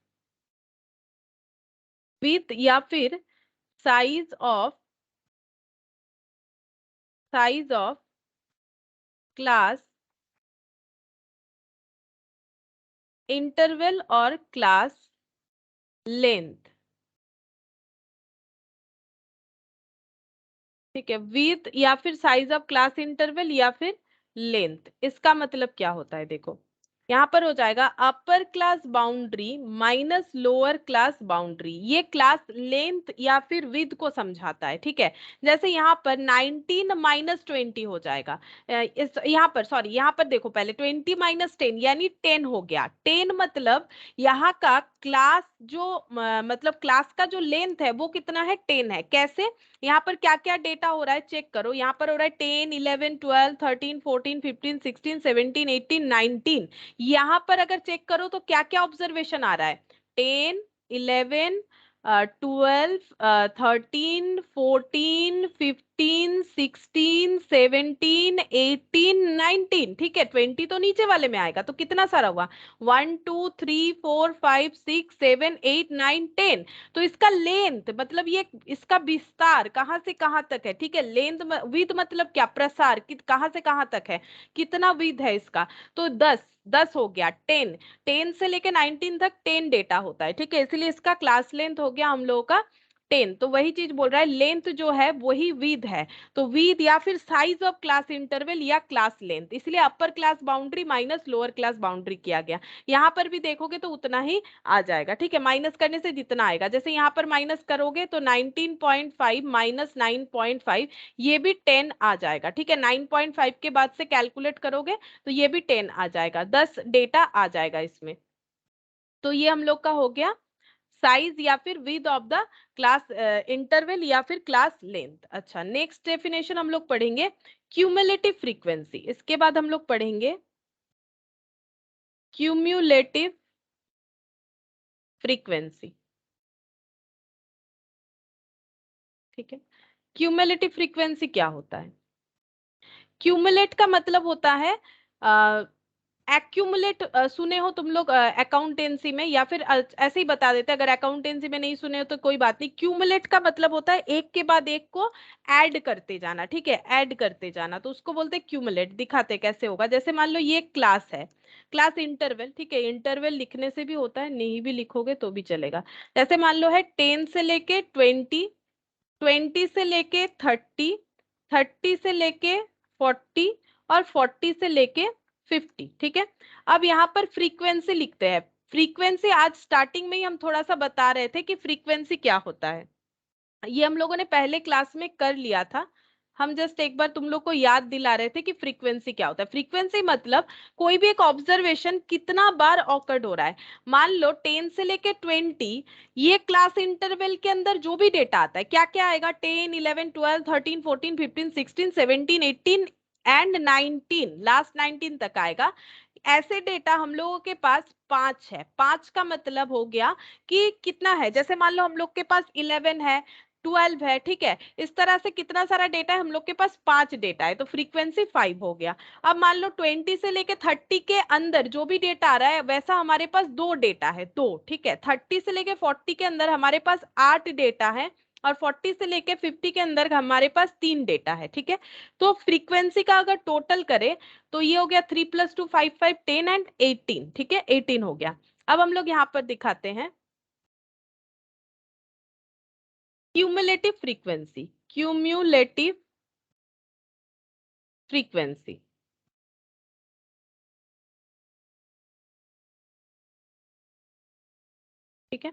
विथ या फिर size of, size of class interval और क्लास लेंथ, ठीक है, विथ या फिर साइज ऑफ क्लास इंटरवल या फिर लेंथ। इसका मतलब क्या होता है, देखो यहाँ पर हो जाएगा अपर class boundary minus lower class boundary, ये क्लास लेंथ या फिर विथ को समझाता है। ठीक है, जैसे यहाँ पर 19 माइनस 20 हो जाएगा, इस यहाँ पर सॉरी यहाँ पर देखो पहले 20 माइनस 10 यानी 10 हो गया। 10 मतलब यहाँ का क्लास जो मतलब क्लास का जो लेंथ है वो कितना है, 10 है। कैसे, यहाँ पर क्या क्या डेटा हो रहा है चेक करो, यहाँ पर हो रहा है 10 11 12 13 14 15 16 17 18 19। यहाँ पर अगर चेक करो तो क्या क्या ऑब्जर्वेशन आ रहा है, 10 11 12 13 14 15 16 17 18 19। ठीक है, 20 तो नीचे वाले में आएगा, तो कितना सारा हुआ, 1 2 3 4 5 6 7 8 9 10। तो इसका लेंथ मतलब ये इसका विस्तार कहां से कहां तक है। ठीक है, लेंथ विद मतलब क्या, प्रसार कहां से कहां तक है, कितना विद है इसका, तो 10 हो गया। 10 से लेके 19 तक 10 डेटा होता है। ठीक है, इसलिए इसका क्लास लेंथ हो गया हम लोगों का 10। तो वही चीज बोल रहा है, लेंथ जो है वही विद है, तो विद या फिर साइज ऑफ क्लास इंटरवल या क्लास लेंथ, इसलिए अपर class boundary minus lower class boundary किया गया। यहाँ पर भी देखोगे तो उतना ही आ जाएगा। ठीक है, माइनस करने से जितना आएगा, जैसे यहाँ पर माइनस करोगे तो 19.5 माइनस 9.5 ये भी 10 आ जाएगा। ठीक है, 9.5 के बाद से कैलकुलेट करोगे तो ये भी 10 आ जाएगा, 10 डेटा आ जाएगा इसमें। तो ये हम लोग का हो गया साइज या फिर with of the class interval या फिर क्लास लेंथ। अच्छा, नेक्स्ट डेफिनेशन हम लोग पढ़ेंगे क्यूमुलेटिव फ्रीक्वेंसी, इसके बाद हम लोग पढ़ेंगे क्यूम्युलेटिव फ्रीक्वेंसी। ठीक है, क्यूमुलेटिव फ्रीक्वेंसी क्या होता है, क्यूमुलेट का मतलब होता है एक्यूमुलेट, सुने हो तुम लोग अकाउंटेंसी में, या फिर ऐसे ही बता देते हैं, अगर अकाउंटेंसी में नहीं सुने हो तो कोई बात नहीं। क्यूमुलेट का मतलब होता है एक के बाद एक को ऐड करते जाना। ठीक है, ऐड करते जाना, तो उसको बोलते हैं क्यूमुलेट। दिखाते कैसे होगा, जैसे मान लो ये क्लास है, क्लास इंटरवल। ठीक है, इंटरवल लिखने से भी होता है, नहीं भी लिखोगे तो भी चलेगा। जैसे मान लो है 10 से लेके 20, 20 से लेके 30, 30 से लेके 40 और 40 से लेके 50। ठीक है, अब यहाँ पर फ्रीक्वेंसी लिखते हैं। फ्रीक्वेंसी आज स्टार्टिंग में ही हम थोड़ा सा बता रहे थे कि फ्रीक्वेंसी क्या होता है, ये हम लोगों ने पहले क्लास में कर लिया था। हम जस्ट एक बार तुम लोग को याद दिला रहे थे कि फ्रीक्वेंसी क्या होता है। फ्रीक्वेंसी मतलब कोई भी एक ऑब्जर्वेशन कितना बार ऑकर्ड हो रहा है। मान लो 10 से लेके 20, ये क्लास इंटरवल के अंदर जो भी डेटा आता है, क्या क्या आएगा, 10 11 12 13 14 15 16 17 18 एंड 19, लास्ट 19 तक आएगा। ऐसे डेटा हम लोगों के पास 5 है। 5 का मतलब हो गया कि कितना है, जैसे मान लो हम लोग के पास 11 है, 12 है। ठीक है, इस तरह से कितना सारा डेटा है, हम लोग के पास 5 डेटा है, तो फ्रीक्वेंसी 5 हो गया। अब मान लो 20 से लेके 30 के अंदर जो भी डेटा आ रहा है, वैसा हमारे पास 2 डेटा है, 2। ठीक है, 30 से लेके 40 के अंदर हमारे पास 8 डेटा है, और 40 से लेके 50 के अंदर हमारे पास 3 डेटा है। ठीक है, तो फ्रीक्वेंसी का अगर टोटल करें तो ये हो गया 3 + 2 5 5 10 एंड 18। ठीक है, 18 हो गया। अब हम लोग यहाँ पर दिखाते हैं क्यूमुलेटिव फ्रीक्वेंसी, क्यूम्युलेटिव फ्रीक्वेंसी। ठीक है,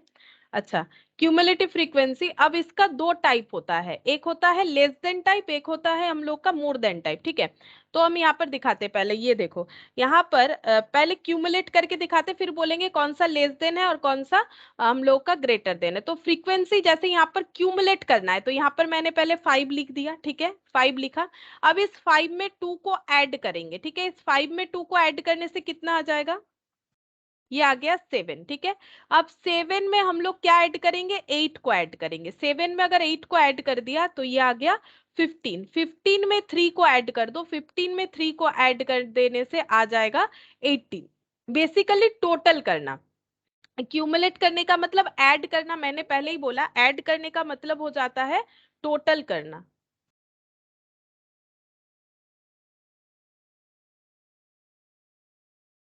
अच्छा, क्यूमुलेटिव फ्रीक्वेंसी, अब इसका दो टाइप होता है, एक होता है लेस देन टाइप, एक होता है हम लोग का मोर देन टाइप। ठीक है, तो हम यहाँ पर दिखाते हैं, पहले ये देखो, यहाँ पर पहले क्यूमुलेट करके दिखाते, फिर बोलेंगे कौन सा लेस देन है और कौन सा हम लोग का ग्रेटर देन है। तो फ्रीक्वेंसी जैसे यहाँ पर क्यूमुलेट करना है, तो यहाँ पर मैंने पहले 5 लिख दिया। ठीक है, 5 लिखा। अब इस 5 में 2 को ऐड करेंगे। ठीक है, इस 5 में 2 को ऐड करने से कितना आ जाएगा, ये आ गया 7। ठीक है, अब 7 में हम लोग क्या ऐड करेंगे, 8 को ऐड करेंगे। 7 में अगर 8 को ऐड कर दिया तो ये आ गया 15। 15 में 3 को ऐड कर दो, 15 में 3 को ऐड कर देने से आ जाएगा 18। बेसिकली टोटल करना, क्यूमुलेट करने का मतलब ऐड करना, मैंने पहले ही बोला ऐड करने का मतलब हो जाता है टोटल करना।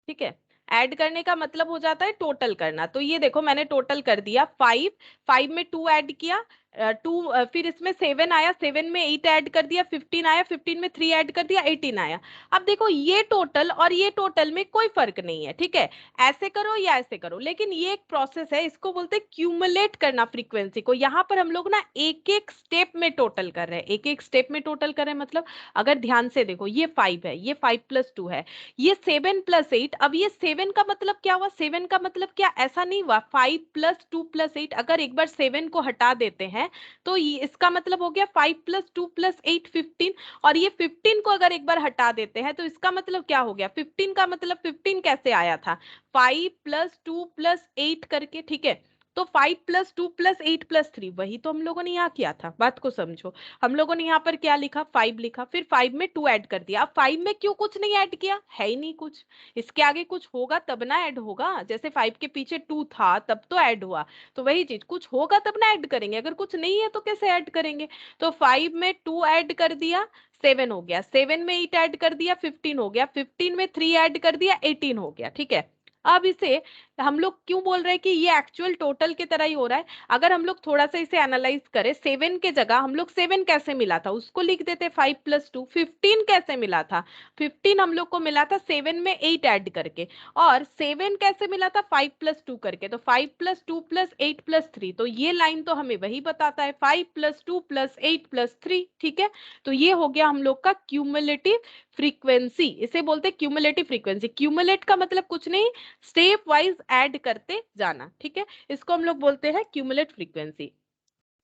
ठीक है, ऐड करने का मतलब हो जाता है टोटल करना। तो ये देखो मैंने टोटल कर दिया, 5 में 2 ऐड किया, फिर इसमें 7 आया, 7 में 8 ऐड कर दिया, 15 आया, 15 में 3 ऐड कर दिया, 18 आया। अब देखो ये टोटल और ये टोटल में कोई फर्क नहीं है, ठीक है, ऐसे करो या ऐसे करो, लेकिन ये एक प्रोसेस है, इसको बोलते हैं क्यूमुलेट करना फ्रीक्वेंसी को। यहाँ पर हम लोग ना एक एक स्टेप में टोटल कर रहे हैं, एक एक स्टेप में टोटल कर रहे हैं। मतलब अगर ध्यान से देखो, ये 5 है, ये 5 + 2 है, ये 7 + 8। अब ये 7 का मतलब क्या हुआ, 7 का मतलब क्या, ऐसा नहीं हुआ 5 + 2 + 8। अगर एक बार 7 को हटा देते हैं तो ये इसका मतलब हो गया 5 + 2 + 8 15। और ये 15 को अगर एक बार हटा देते हैं तो इसका मतलब क्या हो गया, 15 का मतलब 15 कैसे आया था, 5 + 2 + 8 करके, ठीक है। तो 5 + 2 + 8 + 3, वही तो हम लोगों ने यहाँ किया था। बात को समझो, हम लोगों ने यहाँ पर क्या लिखा, 5 लिखा, फिर 5 में 2 ऐड कर दिया। अब 5 में क्यों कुछ नहीं ऐड किया, है ही नहीं कुछ, इसके आगे कुछ होगा तब ना ऐड होगा। जैसे 5 के पीछे 2 था तब तो ऐड हुआ, तो वही चीज, कुछ होगा तब ना ऐड करेंगे, अगर कुछ नहीं है तो कैसे ऐड करेंगे। तो 5 में 2 ऐड कर दिया, 7 हो गया, 7 में 8 ऐड कर दिया, 15 हो गया, 15 में 3 ऐड कर दिया, 18 हो गया, ठीक है। अब इसे हम लोग क्यों बोल रहे हैं कि ये एक्चुअल टोटल की तरह ही हो रहा है। अगर हम लोग थोड़ा सा इसे एनालाइज करें, 7 के जगह हम लोग 7 कैसे मिला था उसको लिख देते 5 + 2। 15 कैसे मिला था, 15 हम लोग को मिला था 7 में 8 ऐड करके, और 7 कैसे मिला था, 5 + 2 करके। तो 5 + 2 + 8 + 3, तो ये लाइन तो हमें वही बताता है, 5 + 2 + 8 + 3, ठीक है। तो ये हो गया हम लोग का क्यूमुलेटिव फ्रीक्वेंसी, इसे बोलते हैं क्यूमुलेटिव फ्रीक्वेंसी। क्यूमुलेट का मतलब कुछ नहीं, स्टेप वाइज ऐड करते जाना, ठीक है, इसको हम लोग बोलते हैं क्यूमुलेट फ्रीक्वेंसी।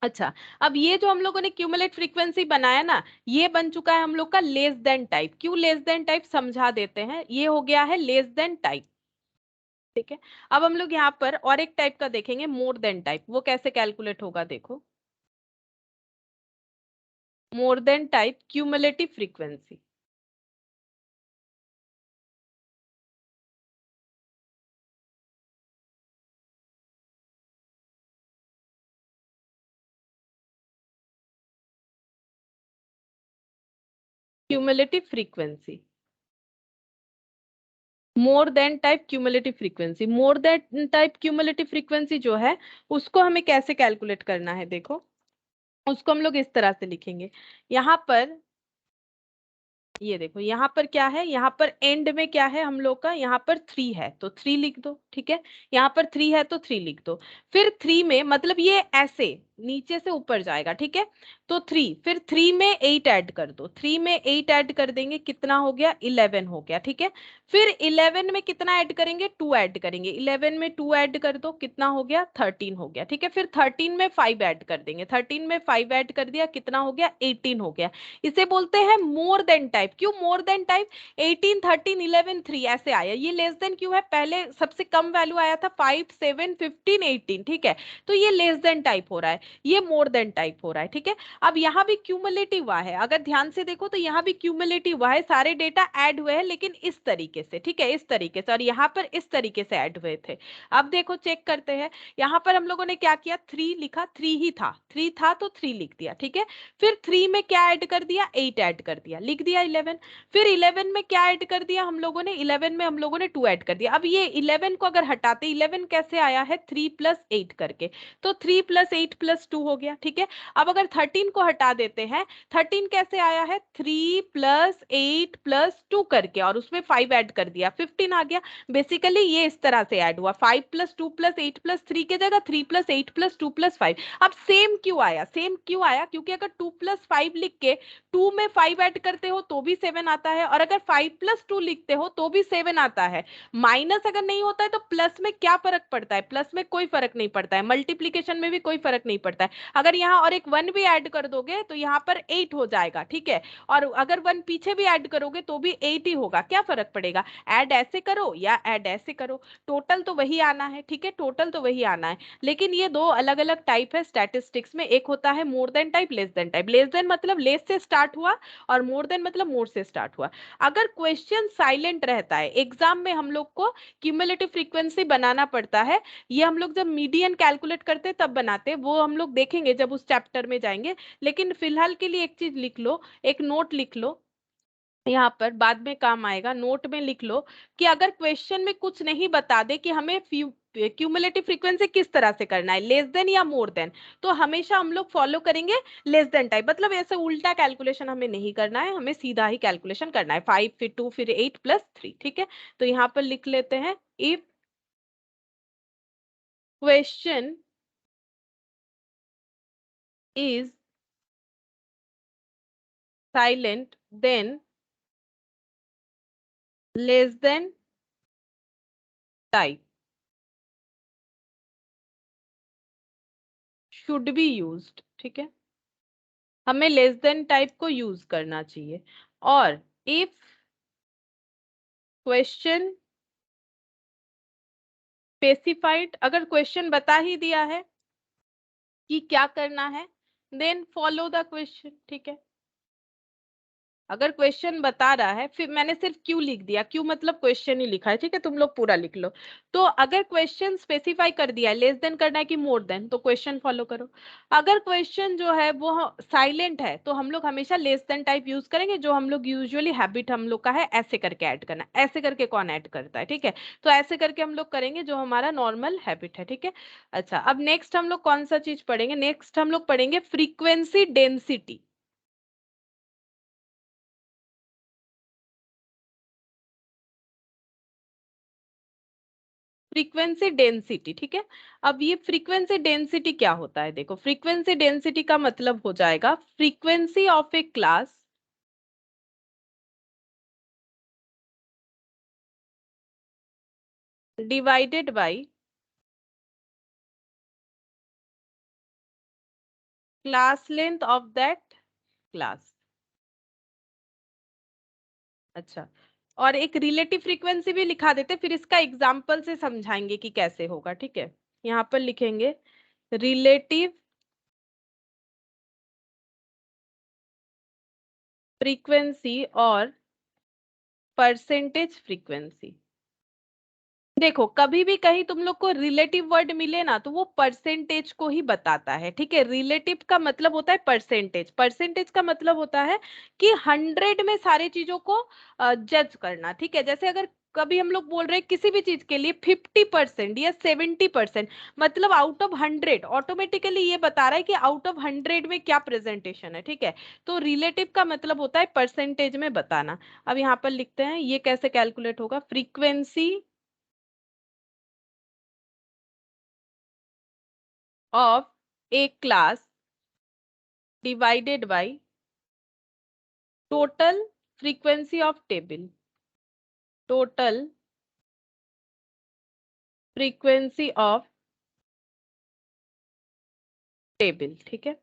अच्छा, अब ये जो हम लोगों ने क्यूमुलेट फ्रीक्वेंसी बनाया ना, ये बन चुका है हम लोग का लेस देन टाइप। क्यों लेस देन टाइप, समझा देते हैं। ये हो गया है लेस देन टाइप, ठीक है। अब हम लोग यहाँ पर और एक टाइप का देखेंगे, मोर देन टाइप। वो कैसे कैलकुलेट होगा, देखो, more than type cumulative frequency. Cumulative frequency, more than type cumulative frequency. More than type cumulative frequency जो है उसको हमें कैसे कैलकुलेट करना है, देखो, उसको हम लोग इस तरह से लिखेंगे। यहाँ पर ये देखो, यहाँ पर क्या है, यहाँ पर एंड में क्या है हम लोग का, यहाँ पर 3 है तो 3 लिख दो, ठीक है। यहाँ पर 3 है तो 3 लिख दो। फिर 3 में मतलब ये ऐसे नीचे से ऊपर जाएगा, ठीक है। तो 3, फिर 3 में 8 ऐड कर दो, 3 में 8 ऐड कर देंगे, कितना हो गया, 11 हो गया, ठीक है। फिर 11 में कितना ऐड करेंगे, 2 ऐड करेंगे, 11 में 2 ऐड कर दो, कितना हो गया, 13 हो गया, ठीक है। फिर 13 में 5 ऐड कर देंगे, 13 में 5 ऐड कर दिया, कितना हो गया, 18 हो गया। इसे बोलते हैं मोर देन टाइप। क्यों मोर देन टाइप, 18 13 11 3 ऐसे आया। ये लेस देन क्यों है, पहले सबसे कम वैल्यू आया था 5 7 15 18, ठीक है। तो ये लेस देन टाइप हो रहा है, ये मोर देन टाइप हो रहा है, ठीक है। अब यहाँ भी क्यूमुलेटिव हुआ है, अगर ध्यान से देखो तो यहाँ भी क्यूमुलेटिव हुआ है, सारे डेटा ऐड हुए हैं लेकिन इस तरीके से, ठीक है, इस तरीके से, और यहाँ पर इस तरीके से ऐड हुए थे। अब देखो चेक करते हैं, यहाँ पर हम लोगों ने क्या किया, 3 लिखा, 3 ही था, 3 था तो 3 लिख दिया, ठीक है। फिर 3 में क्या ऐड कर दिया, 8 ऐड कर दिया, लिख दिया 11। फिर 11 में क्या ऐड कर दिया हम लोगों ने, 11 में हम लोगों ने 2 ऐड कर दिया। अब ये 11 को अगर हटाते, 11 कैसे आया है, 3 + 8 करके, तो 3 + 8 + 2 हो गया, ठीक है। अब अगर 13 को हटा देते हैं, 13 कैसे आया है, 3 + 8 + 2 करके, और उसमें 5 ऐड कर दिया, 15 आ गया। बेसिकली ये इस तरह से ऐड हुआ, 5 + 2 + 8 + 3 के जगह 3 + 8 + 2 + 5। अब सेम क्यों आया, सेम क्यों आया, क्योंकि अगर 2 + 5 लिख के 2 में 5 ऐड करते हो तो भी 7 आता है, और अगर 5 + 2 लिखते हो तो भी 7 आता है। माइनस अगर नहीं होता है तो प्लस में क्या फर्क पड़ता है, प्लस में कोई फर्क नहीं पड़ता है, मल्टीप्लीकेशन में भी कोई फर्क नहीं पड़ता है। अगर यहाँ और एक 1 भी ऐड कर दोगे तो यहाँ पर 8 हो जाएगा, ठीक है। और अगर 1 पीछे भी ऐड करोगे तो भी 8 ही होगा, क्या फर्क पड़ेगा, ऐड ऐसे करो या ऐड ऐसे करो, टोटल तो वही आना है, ठीक है, टोटल तो वही आना है। लेकिन ये दो अलग अलग टाइप है स्टैटिस्टिक्स में, एक होता है more than type, less than type. Less than मतलब लेस से स्टार्ट हुआ, और मोर देन मतलब मोर से स्टार्ट हुआ। अगर क्वेश्चन साइलेंट रहता है, एग्जाम में हम लोग को क्यूमुलेटिव फ्रीक्वेंसी बनाना पड़ता है। ये हम लोग जब मीडियन कैलकुलेट करते हैं तब बनाते हैं, वो हम लोग देखेंगे जब उस चैप्टर में जाएंगे। लेकिन फिलहाल के लिए एक चीज लिख लो, एक नोट लिख लो, यहाँ पर बाद में काम आएगा, नोट में लिख लो कि अगर क्वेश्चन में कुछ नहीं बता दे कि हमें क्यूमुलेटिव फ्रीक्वेंसी किस तरह से करना है, लेस देन या मोर देन, तो हमेशा हम लोग फॉलो करेंगे लेस देन टाइप। मतलब ऐसे उल्टा कैलकुलेशन हमें नहीं करना है, हमें सीधा ही कैलकुलेशन करना है, 5 फिर 2 फिर 8 प्लस 3। ठीक है, तो यहाँ पर लिख लेते हैं, if question is silent than less than type should be used. ठीक है, हमें लेस देन टाइप को यूज करना चाहिए। और इफ क्वेश्चन स्पेसिफाइड, अगर क्वेश्चन बता ही दिया है कि क्या करना है, देन फॉलो द क्वेश्चन। ठीक है, अगर क्वेश्चन बता रहा है, फिर मैंने सिर्फ क्यू लिख दिया, क्यू मतलब क्वेश्चन ही लिखा है। ठीक है, तुम लोग पूरा लिख लो। तो अगर क्वेश्चन स्पेसिफाई कर दिया है लेस देन करना है कि मोर देन, तो क्वेश्चन फॉलो करो। अगर क्वेश्चन जो है वो साइलेंट है, तो हम लोग हमेशा लेस देन टाइप यूज करेंगे, जो हम लोग यूजुअली हैबिट हम लोग का है ऐसे करके ऐड करना। ऐसे करके कौन ऐड करता है? ठीक है, तो ऐसे करके हम लोग करेंगे जो हमारा नॉर्मल हैबिट है। ठीक है, अच्छा, अब नेक्स्ट हम लोग कौन सा चीज पढ़ेंगे? नेक्स्ट हम लोग पढ़ेंगे फ्रीक्वेंसी डेंसिटी। फ्रीक्वेंसी डेंसिटी, ठीक है। अब ये फ्रीक्वेंसी डेंसिटी क्या होता है? देखो, फ्रीक्वेंसी डेंसिटी का मतलब हो जाएगा frequency of a class divided by class length of that class. अच्छा, और एक रिलेटिव फ्रीक्वेंसी भी लिखा देते, फिर इसका एग्जाम्पल से समझाएंगे कि कैसे होगा। ठीक है, यहाँ पर लिखेंगे रिलेटिव फ्रीक्वेंसी और परसेंटेज फ्रीक्वेंसी। देखो, कभी भी कहीं तुम लोग को रिलेटिव वर्ड मिले ना, तो वो परसेंटेज को ही बताता है। ठीक है, रिलेटिव का मतलब होता है परसेंटेज, परसेंटेज का मतलब होता है कि 100 में सारी चीजों को जज करना। ठीक है, जैसे अगर कभी हम लोग बोल रहे हैं किसी भी चीज के लिए 50% या 70%, मतलब आउट ऑफ 100, ऑटोमेटिकली ये बता रहा है कि आउट ऑफ 100 में क्या प्रेजेंटेशन है। ठीक है, तो रिलेटिव का मतलब होता है परसेंटेज में बताना। अब यहाँ पर लिखते हैं ये कैसे कैलकुलेट होगा, frequency of a class divided by total frequency of table, total frequency of table। ठीक है,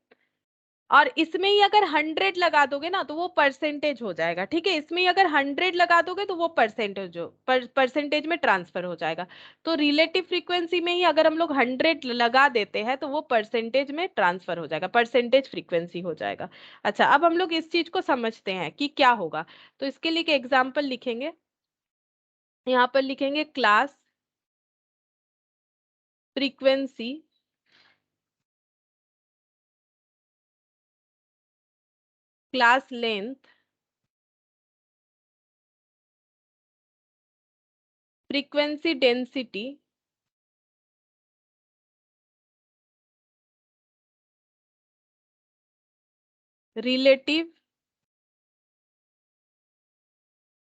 और इसमें ही अगर 100 लगा दोगे ना, तो वो परसेंटेज हो जाएगा। ठीक है, इसमें ही अगर 100 लगा दोगे तो वो परसेंटेज परसेंटेज में ट्रांसफर हो जाएगा। तो रिलेटिव फ्रीक्वेंसी में ही अगर हम लोग 100 लगा देते हैं, तो वो परसेंटेज में ट्रांसफर हो जाएगा, परसेंटेज फ्रीक्वेंसी हो जाएगा। अच्छा, अब हम लोग इस चीज को समझते हैं कि क्या होगा। तो इसके लिए एक एग्जाम्पल लिखेंगे, यहाँ पर लिखेंगे class frequency class length frequency density relative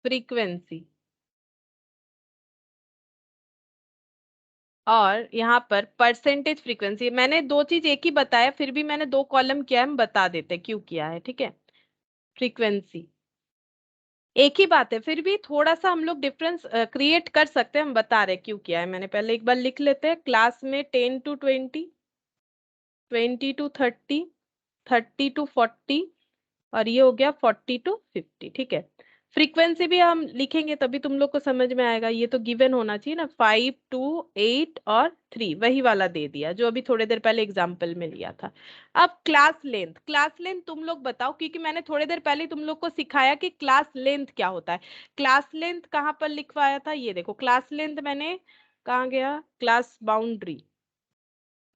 frequency. और यहाँ पर परसेंटेज फ्रीक्वेंसी, मैंने दो चीज एक ही बताया, फिर भी मैंने दो कॉलम किया है, हम बता देते क्यों किया है। ठीक है, फ्रीक्वेंसी एक ही बात है, फिर भी थोड़ा सा हम लोग डिफरेंस क्रिएट कर सकते हैं, हम बता रहे क्यों किया है। मैंने पहले एक बार लिख लेते हैं, क्लास में 10 to 20, 20 to 30, 30 to 40, और ये हो गया 40 to 50। ठीक है, फ्रीक्वेंसी भी हम लिखेंगे तभी तुम लोग को समझ में आएगा। ये तो गिवन होना चाहिए ना, 5 2 8 और 3, वही वाला दे दिया जो अभी थोड़ी देर पहले एग्जाम्पल में लिया था। अब क्लास लेंथ, क्लास लेंथ तुम लोग बताओ, क्योंकि मैंने थोड़ी देर पहले तुम लोग को सिखाया कि क्लास लेंथ क्या होता है। क्लास लेंथ कहाँ पर लिखवाया था? ये देखो, क्लास लेंथ मैंने, कहाँ गया, क्लास बाउंड्री,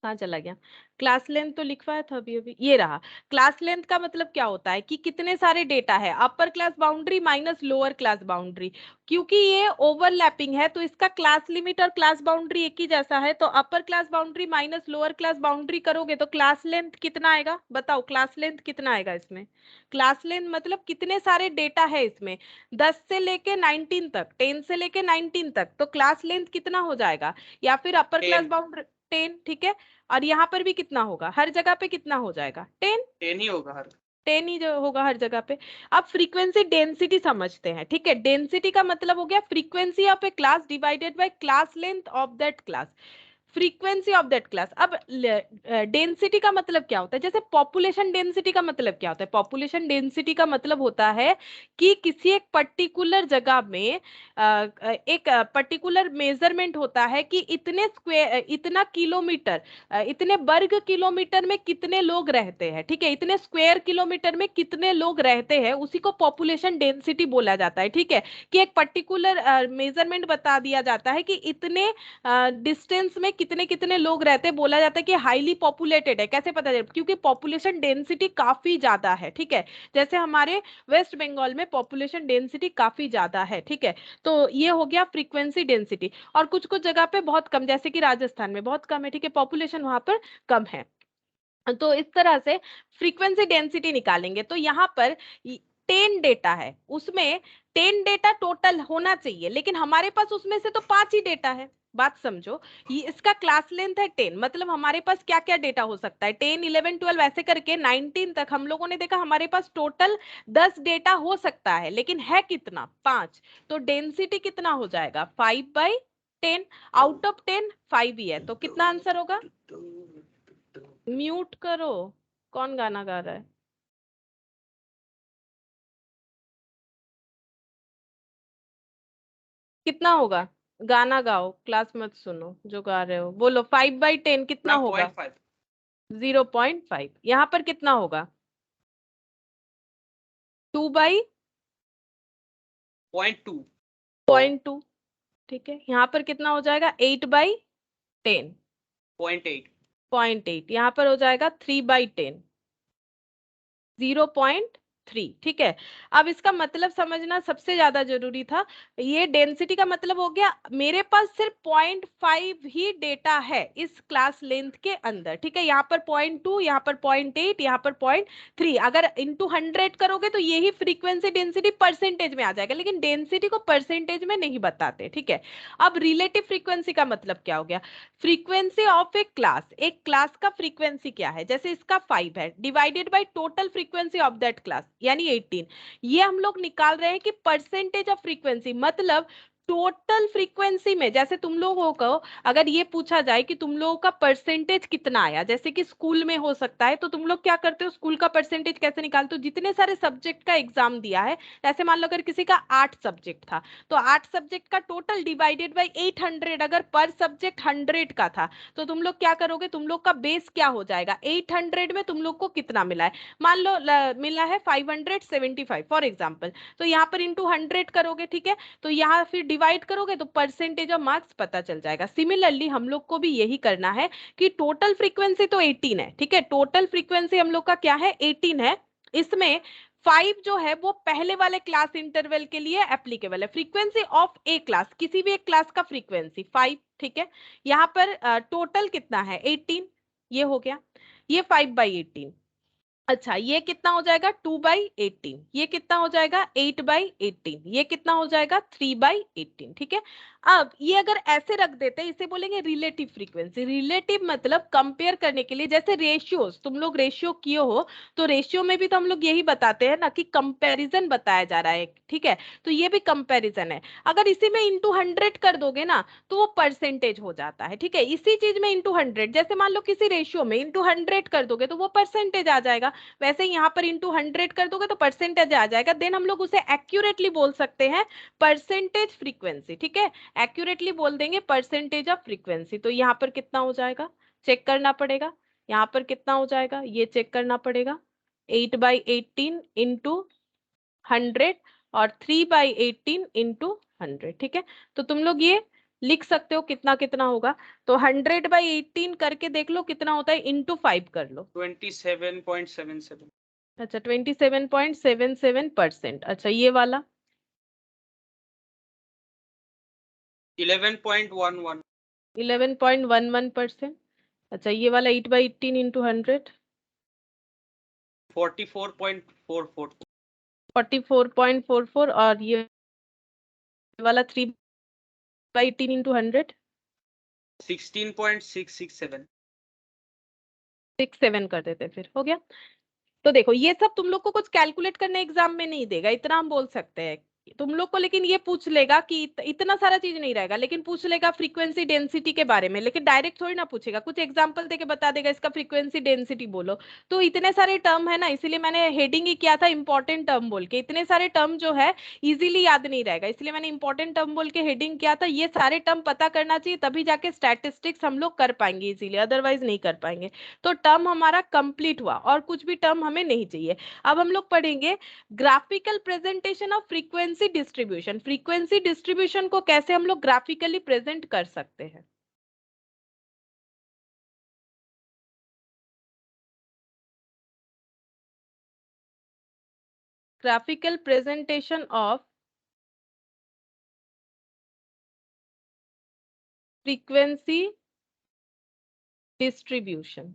कहाँ चला गया? क्लास लेंथ तो लिखवाया था अभी अभी, ये रहा। क्लास लेंथ का मतलब क्या होता है कि कितने सारे डेटा है, अपर class boundary minus lower class boundary. क्योंकि ये ओवरलैपिंग है तो इसका क्लास लिमिट और क्लास बाउंड्री एक ही जैसा है, तो अपर class boundary minus lower class boundary करोगे तो क्लास लेंथ कितना आएगा? बताओ क्लास लेंथ कितना आएगा इसमें? क्लास लेंथ मतलब कितने सारे डेटा है इसमें, 10 से लेके 19 तक, 10 से लेके 19 तक, तो क्लास लेंथ कितना हो जाएगा? या फिर अपर क्लास 10 बाउंड्री 10, ठीक है। और यहाँ पर भी कितना होगा, हर जगह पे कितना हो जाएगा? 10। 10 ही होगा हर। 10 ही जो होगा हर जगह पे। अब फ्रीक्वेंसी डेंसिटी समझते हैं, ठीक है। डेंसिटी का मतलब हो गया frequency of a class divided by class length of that class, frequency of that class. अब डेंसिटी का मतलब क्या होता है? जैसे पॉपुलेशन डेंसिटी का मतलब क्या होता है? पॉपुलेशन डेंसिटी का मतलब होता है कि किसी एक पर्टिकुलर जगह में एक पर्टिकुलर मेजरमेंट होता है कि इतने स्क्वायर, इतना किलोमीटर, इतने वर्ग किलोमीटर में कितने लोग रहते हैं, ठीक है। इतने स्क्वायर किलोमीटर में कितने लोग रहते हैं, उसी को पॉपुलेशन डेंसिटी बोला जाता है, ठीक है। कि एक पर्टिकुलर मेजरमेंट बता दिया जाता है कि इतने डिस्टेंस में कितने कितने लोग रहते हैं, बोला जाता है कि हाईली पॉपुलेटेड है। कैसे पता चले? क्योंकि पॉपुलेशन डेंसिटी काफी ज्यादा है, ठीक है। जैसे हमारे वेस्ट बंगाल में पॉपुलेशन डेंसिटी काफी ज्यादा है, ठीक है। तो ये हो गया फ्रीक्वेंसी डेंसिटी। और कुछ कुछ जगह पे बहुत कम, जैसे कि राजस्थान में बहुत कम है, ठीक है, पॉपुलेशन वहां पर कम है। तो इस तरह से फ्रीक्वेंसी डेंसिटी निकालेंगे। तो यहाँ पर 10 डेटा है, उसमें 10 डेटा टोटल होना चाहिए, लेकिन हमारे पास उसमें से तो 5 ही डेटा है। बात समझो, ये इसका क्लास लेंथ है 10, मतलब हमारे पास क्या क्या डेटा हो सकता है? 10, 11, 12 ऐसे करके 19 तक हम लोगों ने देखा हमारे पास टोटल 10 डेटा हो सकता है, लेकिन है कितना? 5। तो डेंसिटी कितना हो जाएगा? 5/10। आउट ऑफ 10 5 ही है, तो कितना आंसर होगा? म्यूट करो, कौन गाना गा रहा है? कितना होगा? गाना गाओ, क्लास मत सुनो, जो गा रहे हो बोलो। 5/10 कितना ना होगा? 0.5। 0.5। यहाँ पर कितना होगा? 2/0.2। 0.2। ठीक है, यहाँ पर कितना हो जाएगा? 8/10। 0.8। 0.8 यहाँ पर हो जाएगा 3/10, 0.3, ठीक है। अब इसका मतलब समझना सबसे ज्यादा जरूरी था। ये डेंसिटी का मतलब हो गया मेरे पास सिर्फ 0.5 ही डेटा है इस क्लास लेंथ के अंदर, ठीक है। यहाँ पर 0.2, यहाँ पर 0.8, यहाँ पर 0.3। अगर इंटू 100 करोगे तो यही फ्रीक्वेंसी डेंसिटी परसेंटेज में आ जाएगा, लेकिन डेंसिटी को परसेंटेज में नहीं बताते, ठीक है। अब रिलेटिव फ्रीक्वेंसी का मतलब क्या हो गया? फ्रीक्वेंसी ऑफ ए क्लास, एक क्लास का फ्रीक्वेंसी क्या है? जैसे इसका 5 है, divided by total frequency of that class यानी 18। ये हम लोग निकाल रहे हैं कि परसेंटेज ऑफ फ्रीक्वेंसी, मतलब टोटल फ्रीक्वेंसी में। जैसे तुम लोगों को अगर ये पूछा जाए कि तुम लोगों का परसेंटेज कितना आया, जैसे कि स्कूल में हो सकता है, तो तुम लोग क्या करते हो? स्कूल का परसेंटेज कैसे निकालते हो? जितने सारे सब्जेक्ट का एग्जाम दिया है, जैसे मान लो अगर किसी का 8 सब्जेक्ट था, तो 8 सब्जेक्ट का टोटल डिवाइडेड बाय 800। अगर पर सब्जेक्ट 100 का था, तो तुम लोग क्या करोगे? तुम लोग का बेस क्या हो जाएगा? 800 में तुम लोग को कितना मिला है? मान लो मिला है 575 फॉर एग्जाम्पल, तो यहाँ पर इंटू 100 करोगे, ठीक है। तो यहाँ फिर डिवाइड करोगे तो परसेंटेज ऑफ मार्क्स पता चल जाएगा। सिमिलरली हम लोग को भी यही करना है कि टोटल फ्रीक्वेंसी तो 18 है, ठीक है। टोटल फ्रीक्वेंसी हम लोग का क्या है? 18 है। इसमें 5 जो है वो पहले वाले क्लास इंटरवल के लिए एप्लीकेबल है। फ्रीक्वेंसी ऑफ ए क्लास, किसी भी एक क्लास का फ्रीक्वेंसी 5, ठीक है। यहाँ पर टोटल कितना है? 18, ये हो गया। ये 5/18। अच्छा, ये कितना हो जाएगा? 2/18। ये कितना हो जाएगा? 8/18। ये कितना हो जाएगा? 3/18, ठीक है। अब ये अगर ऐसे रख देते हैं, इसे बोलेंगे रिलेटिव फ्रीक्वेंसी। रिलेटिव मतलब कंपेयर करने के लिए, जैसे रेशियोज, तुम लोग रेशियो किए हो, तो रेशियो में भी तो हम लोग यही बताते हैं ना कि कंपैरिजन बताया जा रहा है, ठीक है। तो ये भी कंपैरिजन है। अगर इसी में इंटू 100 कर दोगे ना, तो वो परसेंटेज हो जाता है, ठीक है। इसी चीज में इंटू 100, जैसे मान लो किसी रेशियो में इंटू 100 कर दोगे तो वो परसेंटेज आ जाएगा। वैसे ही यहाँ पर इंटू 100 कर दोगे तो परसेंटेज आ जाएगा। देन हम लोग उसे एक्यूरेटली बोल सकते हैं परसेंटेज फ्रीक्वेंसी, ठीक है। एक्यूरेटली बोल देंगे परसेंटेज ऑफ फ्रीक्वेंसी। तो यहाँ पर कितना हो जाएगा? चेक करना पड़ेगा। यहाँ पर कितना हो जाएगा ये चेक करना पड़ेगा। 8/18 इंटू 100 और 3/18 इंटू 100, ठीक है। तो तुम लोग ये लिख सकते हो कितना कितना होगा। तो 100/18 करके देख लो कितना होता है, इंटू 5 कर लो। 27.77। अच्छा 27.77%। अच्छा ये वाला 11.11। 11.11%। अच्छा ये वाला 8/18 इंटू 100 44.44। 44.44। और ये वाला 3/18 इंटू 100 16.667। 67 कर देते, फिर हो गया। तो देखो ये सब तुम लोग को कुछ कैलकुलेट करने एग्जाम में नहीं देगा, इतना हम बोल सकते हैं तुम लोग को। लेकिन ये पूछ लेगा कि इतना सारा चीज नहीं रहेगा, लेकिन पूछ लेगा फ्रीक्वेंसी डेंसिटी के बारे में, लेकिन डायरेक्ट थोड़ी ना पूछेगा, कुछ एग्जांपल देके बता देगा इसका फ्रीक्वेंसी डेंसिटी बोलो। तो इतने सारे टर्म है ना, इसीलिए मैंने हेडिंग ही किया था इंपॉर्टेंट टर्म बोल के। इतने सारे टर्म जो है इजीली याद नहीं रहेगा, इसलिए मैंने इंपॉर्टेंट टर्म बोल के हेडिंग किया था। ये सारे टर्म पता करना चाहिए, तभी जाके स्टैटिस्टिक्स हम लोग कर पाएंगे इजीली, अदरवाइज नहीं कर पाएंगे। तो टर्म हमारा कंप्लीट हुआ, और कुछ भी टर्म हमें नहीं चाहिए। अब हम लोग पढ़ेंगे graphical presentation of frequency distribution. Frequency distribution को कैसे हम लोग ग्राफिकली प्रेजेंट कर सकते हैं। Graphical presentation of frequency distribution.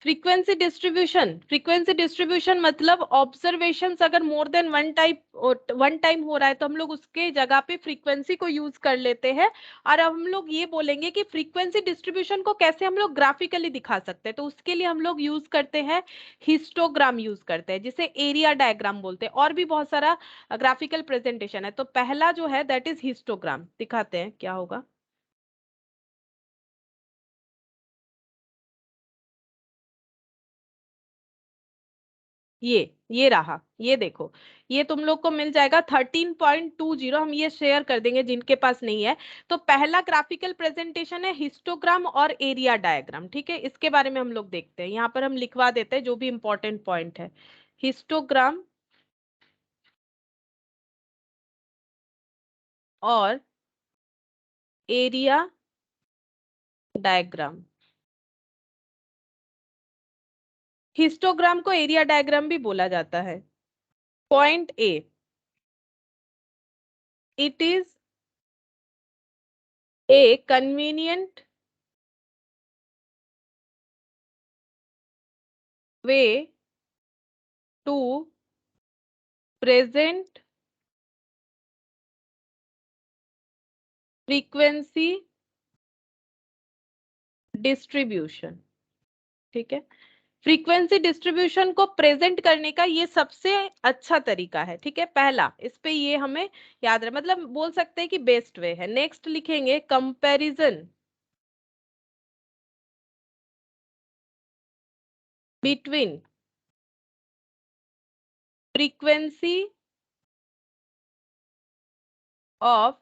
Frequency distribution मतलब ऑब्जर्वेशंस अगर मोर देन वन टाइम हो रहा है तो हम लोग उसके जगह पे फ्रीक्वेंसी को यूज कर लेते हैं। और अब हम लोग ये बोलेंगे कि फ्रीक्वेंसी डिस्ट्रीब्यूशन को कैसे हम लोग ग्राफिकली दिखा सकते हैं। तो उसके लिए हम लोग यूज करते हैं हिस्टोग्राम, यूज करते हैं जिसे एरिया डायग्राम बोलते हैं। और भी बहुत सारा ग्राफिकल प्रेजेंटेशन है, तो पहला जो है दैट इज हिस्टोग्राम। दिखाते हैं क्या होगा। ये रहा, ये देखो, ये तुम लोग को मिल जाएगा 13.20। हम ये शेयर कर देंगे जिनके पास नहीं है। तो पहला ग्राफिकल प्रेजेंटेशन है हिस्टोग्राम और एरिया डायग्राम। ठीक है, इसके बारे में हम लोग देखते हैं। यहाँ पर हम लिखवा देते हैं जो भी इंपॉर्टेंट पॉइंट है। हिस्टोग्राम और एरिया डायग्राम। हिस्टोग्राम को एरिया डायग्राम भी बोला जाता है। Point A, it is a convenient way to present frequency distribution. ठीक है, फ्रीक्वेंसी डिस्ट्रीब्यूशन को प्रेजेंट करने का ये सबसे अच्छा तरीका है। ठीक है, पहला इस पे ये हमें याद रहे, मतलब बोल सकते हैं कि बेस्ट वे है। नेक्स्ट लिखेंगे comparison between frequency of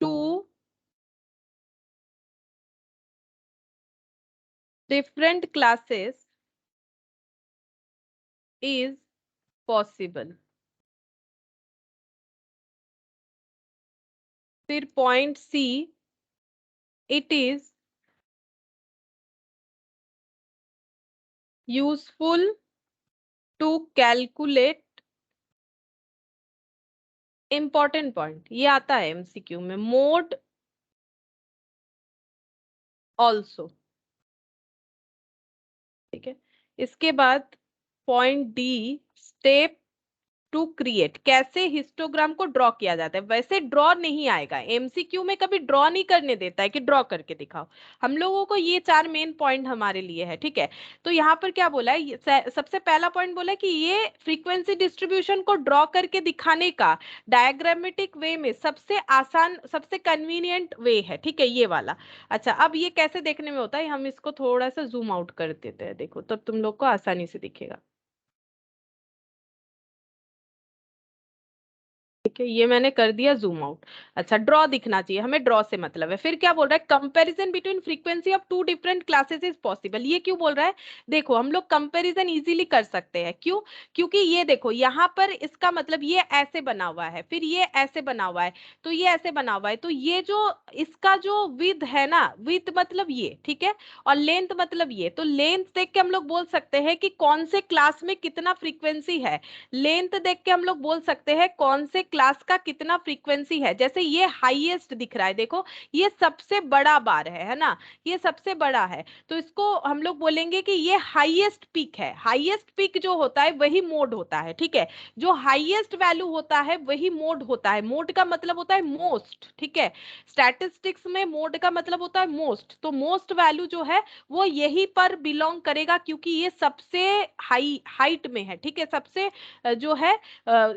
two different classes is possible. फिर point C, it is useful to calculate. Important point ये आता है एमसीक्यू में, मोड ऑल्सो। ठीक है, इसके बाद point D, step to create. कैसे हिस्टोग्राम को ड्रॉ किया जाता है। वैसे ड्रॉ नहीं आएगा, एमसीक्यू में कभी ड्रॉ नहीं करने देता है कि ड्रॉ करके दिखाओ। हम लोगों को ये 4 मेन पॉइंट हमारे लिए है। ठीक है, तो यहाँ पर क्या बोला है, सबसे पहला पॉइंट बोला है कि ये फ्रीक्वेंसी डिस्ट्रीब्यूशन को ड्रॉ करके दिखाने का डायग्रामेटिक वे में सबसे आसान, सबसे कन्वीनियंट वे है। ठीक है, ये वाला। अच्छा, अब ये कैसे देखने में होता है, हम इसको थोड़ा सा जूम आउट कर देते हैं, देखो तब तुम लोग को आसानी से दिखेगा। ठीक है, ये मैंने कर दिया जूम आउट। अच्छा, ड्रॉ दिखना चाहिए हमें, ड्रॉ से मतलब है। फिर क्या बोल रहा है, comparison between frequency of two different classes is possible. ये क्यों बोल रहा है, देखो हम लोग कंपैरिजन इजीली कर सकते हैं। क्यों, क्योंकि ये देखो यहाँ पर इसका मतलब ये ऐसे बना हुआ है, फिर ये ऐसे बना हुआ है, तो ये ऐसे बना हुआ है, तो ये जो इसका जो विड्थ है ना, विड्थ मतलब ये, ठीक है, और लेंथ मतलब ये, तो लेंथ देख के हम लोग बोल सकते हैं कि कौन से क्लास में कितना फ्रीक्वेंसी है। लेंथ देख के हम लोग बोल सकते हैं कौन से क्लास का कितना फ्रीक्वेंसी है। जैसे ये हाईएस्ट दिख रहा है, देखो ये सबसे बड़ा बार है ना, ये सबसे बड़ा है, तो इसको हम लोग बोलेंगे कि ये हाईएस्ट पीक है। हाईएस्ट पीक जो होता है वही मोड होता है, ठीक है, जो हाईएस्ट वैल्यू होता है वही मोड होता है। मोड का मतलब होता है मोस्ट, ठीक है, स्टैटिस्टिक्स में मोड का मतलब होता है मोस्ट, तो मोस्ट वैल्यू जो है वो यही पर बिलोंग करेगा, क्योंकि ये सबसे हाइट में है, ठीक है, सबसे जो है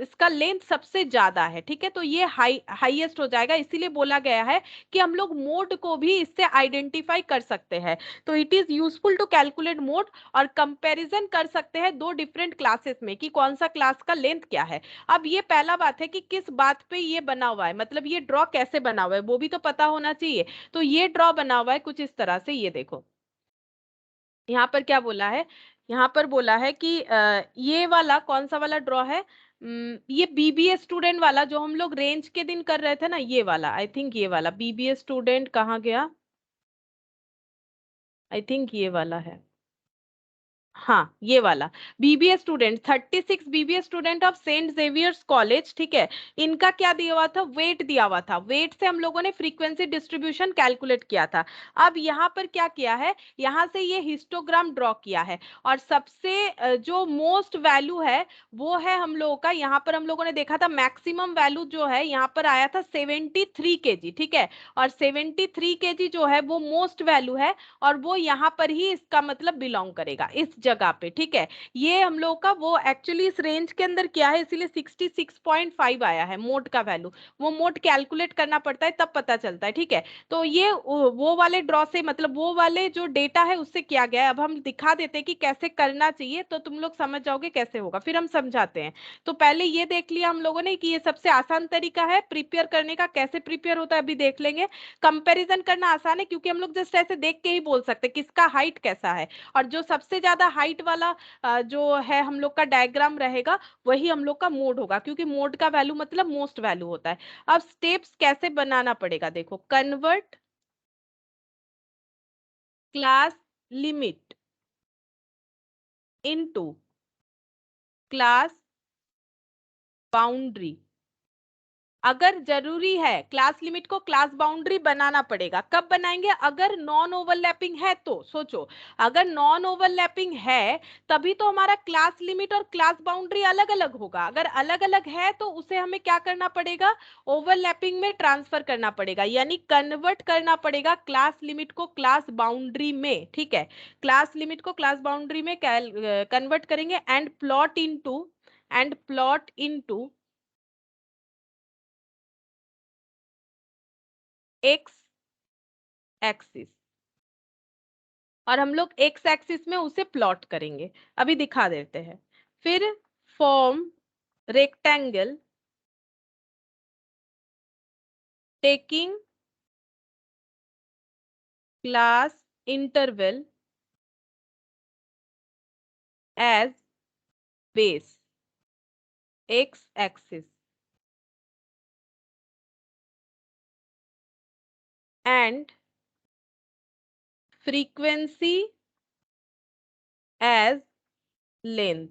इसका लेंथ सबसे ज्यादा है, ठीक है, तो ये हाईएस्ट हो जाएगा। इसीलिए बोला गया है कि हम लोग मोड को भी इससे आइडेंटिफाई कर सकते हैं। तो it is useful to calculate mode, और कंपैरिजन कर सकते हैं दो डिफरेंट क्लासेस में कि कौन सा क्लास का लेंथ क्या है। अब ये पहला बात है कि किस बात पे ये बना हुआ है, मतलब ये ड्रॉ कैसे बना हुआ है वो भी तो पता होना चाहिए। तो ये ड्रॉ बना हुआ है कुछ इस तरह से, ये देखो यहाँ पर क्या बोला है, यहाँ पर बोला है कि ये वाला कौन सा वाला ड्रॉ है, ये बीबीए स्टूडेंट वाला जो हम लोग रेंज के दिन कर रहे थे ना, ये वाला, आई थिंक ये वाला बीबीए स्टूडेंट कहाँ गया, आई थिंक ये वाला है, हाँ ये वाला BBA student, 36 BBA student of Saint Xavier's College, ठीक है, इनका क्या दिया हुआ था, वेट दिया हुआ था। वेट से हम लोगों ने फ्रीक्वेंसी डिस्ट्रीब्यूशन कैलकुलेट किया था। अब यहाँ पर क्या किया है, यहाँ से ये हिस्टोग्राम ड्रॉ किया है, और सबसे जो मोस्ट वैल्यू है वो है हम लोगों का, यहाँ पर हम लोगों ने देखा था मैक्सिमम वैल्यू जो है यहाँ पर आया था 73 केजी, ठीक है, और 73 केजी जो है वो मोस्ट वैल्यू है, और वो यहाँ पर ही इसका मतलब बिलोंग करेगा इस जगह पे, ठीक है। ये हम लोग का वो एक्चुअली इस रेंज के अंदर क्या है, इसीलिए 66.5 आया है मोड का वैल्यू। वो मोड कैलकुलेट करना पड़ता है तब पता चलता है, ठीक है। तो ये वो वाले ड्रॉ से मतलब वो वाले जो डेटा है उससे किया गया है। अब हम दिखा देते हैं कि कैसे करना चाहिए, तो तुम लोग समझ जाओगे कैसे होगा, फिर हम समझाते हैं। तो पहले ये देख लिया हम लोगों ने कि ये सबसे आसान तरीका है प्रिपेयर करने का, कैसे प्रिपेयर होता है अभी देख लेंगे। कंपैरिजन करना आसान है क्योंकि हम लोग जस्ट ऐसे देख के ही बोल सकते हैं किसका हाइट कैसा है, और जो सबसे ज्यादा हाइट वाला जो है हम लोग का डायग्राम रहेगा वही हम लोग का मोड होगा, क्योंकि मोड का वैल्यू मतलब मोस्ट वैल्यू होता है। अब स्टेप्स कैसे बनाना पड़ेगा, देखो, convert class limit into class boundary. अगर जरूरी है क्लास लिमिट को क्लास बाउंड्री बनाना पड़ेगा, कब बनाएंगे, अगर नॉन ओवरलैपिंग है तो। सोचो, अगर नॉन ओवरलैपिंग है तभी तो हमारा क्लास लिमिट और क्लास बाउंड्री अलग अलग होगा। अगर अलग अलग है तो उसे हमें क्या करना पड़ेगा, ओवरलैपिंग में ट्रांसफर करना पड़ेगा, यानी कन्वर्ट करना पड़ेगा क्लास लिमिट को क्लास बाउंड्री में, ठीक है। क्लास लिमिट को क्लास बाउंड्री में कन्वर्ट करेंगे, and plot into x axis, और हम लोग एक्स एक्सिस में उसे प्लॉट करेंगे, अभी दिखा देते हैं। फिर form rectangle taking class interval as base, X axis, and frequency as length,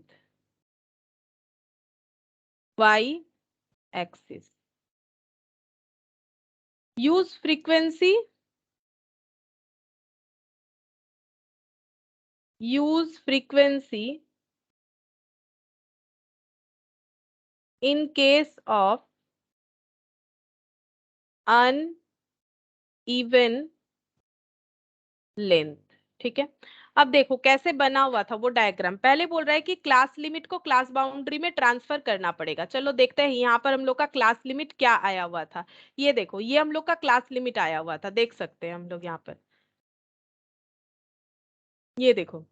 Y axis. Use frequency, in case of uneven length, ठीक है। अब देखो कैसे बना हुआ था वो डायग्राम, पहले बोल रहा है कि क्लास लिमिट को क्लास बाउंड्री में ट्रांसफर करना पड़ेगा। चलो देखते हैं यहाँ पर हम लोग का क्लास लिमिट क्या आया हुआ था। ये देखो, ये हम लोग का क्लास लिमिट आया हुआ था, देख सकते हैं हम लोग यहाँ पर, ये देखो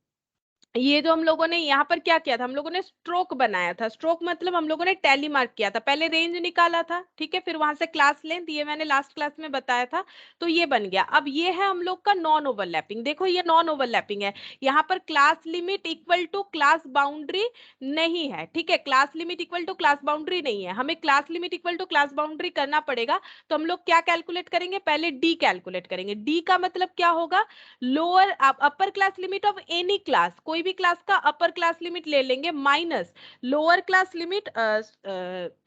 ये जो हम लोगों ने यहाँ पर क्या किया था, हम लोगों ने स्ट्रोक बनाया था। स्ट्रोक मतलब हम लोगों ने टैली मार्क किया था, पहले रेंज निकाला था, ठीक है, फिर वहां से क्लास लेंथ, ये मैंने लास्ट क्लास में बताया था, तो ये बन गया। अब ये है हम लोग का नॉन ओवरलैपिंग। देखो ये नॉन ओवरलैपिंग है, यहाँ पर class limit equal to class boundary नहीं है, ठीक है, class limit equal to class boundary नहीं है, हमें class limit equal to class boundary करना पड़ेगा। तो हम लोग क्या कैलकुलेट करेंगे, पहले डी कैलकुलेट करेंगे। डी का मतलब क्या होगा, lower upper class limit of any class, कोई भी क्लास का अपर क्लास लिमिट ले लेंगे, minus lower class limit,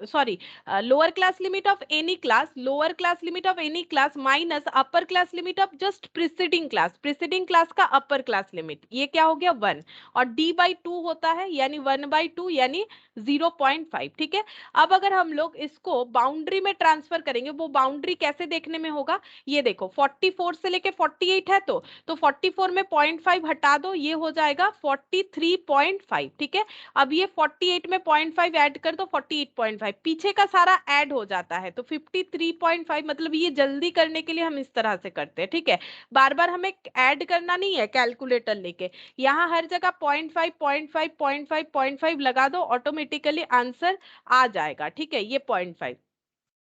sorry, lower class limit of any class, lower class limit of any class minus upper class limit of just preceding class, preceding class का अपर class limit, ये क्या हो गया 1, और D by 2 होता है, यानी 1/2 यानी 0.5, ठीक है। अब अगर हम लोग इसको बाउंड्री में ट्रांसफर करेंगे, वो बाउंड्री कैसे देखने में होगा, ये देखो 44 से लेके 48 है, तो 44 में 0.5 हटा दो, ये हो जाएगा 43.5, ठीक है। अब ये 48 में 0.5 ऐड कर दो, 48.5, पीछे का सारा ऐड हो जाता है, तो 53.5, मतलब ये जल्दी करने के लिए हम इस तरह से करते हैं, ठीक है। बार बार हमें ऐड करना नहीं है कैलकुलेटर लेके, यहाँ हर जगह 0.5 0.5 0.5 0.5 लगा दो, ऑटोमेटिकली आंसर आ जाएगा, ठीक है। ये 0.5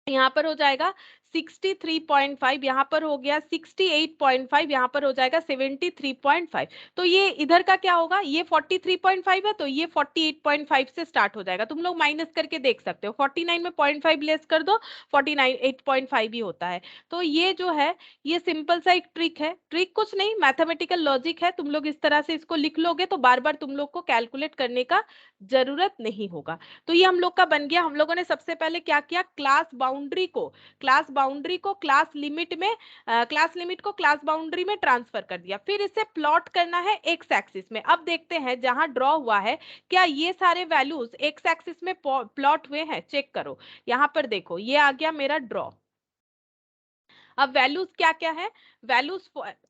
यहाँ पर हो जाएगा 63.5, यहाँ पर हो गया 68.5, यहाँ पर हो जाएगा 73.5। तो ये इधर का क्या होगा, ये 43.5 है, तो ये 48.5 से स्टार्ट हो जाएगा। तुम लोग माइनस करके देख सकते हो, 49 में 0.5 लेस कर दो, 49 8.5 ही होता है। तो ये जो है, ये सिंपल सा एक ट्रिक है, ट्रिक कुछ नहीं, मैथमेटिकल लॉजिक है, तुम लोग इस तरह से इसको लिख लोगे तो बार बार तुम लोग को कैलकुलेट करने का जरूरत नहीं होगा। तो ये हम लोग का बन गया। हम लोगों ने सबसे पहले क्या किया, क्लास बाउंड्री को क्लास लिमिट में, क्लास लिमिट को क्लास बाउंड्री में ट्रांसफर कर दिया, फिर इसे प्लॉट करना है एक्स एक्सिस में। अब देखते हैं जहां ड्रॉ हुआ है, क्या ये सारे वैल्यूज एक्स एक्सिस में प्लॉट हुए हैं, चेक करो। यहां पर देखो, ये आ गया मेरा ड्रॉ। अब वैल्यूज क्या क्या है, वैल्यूज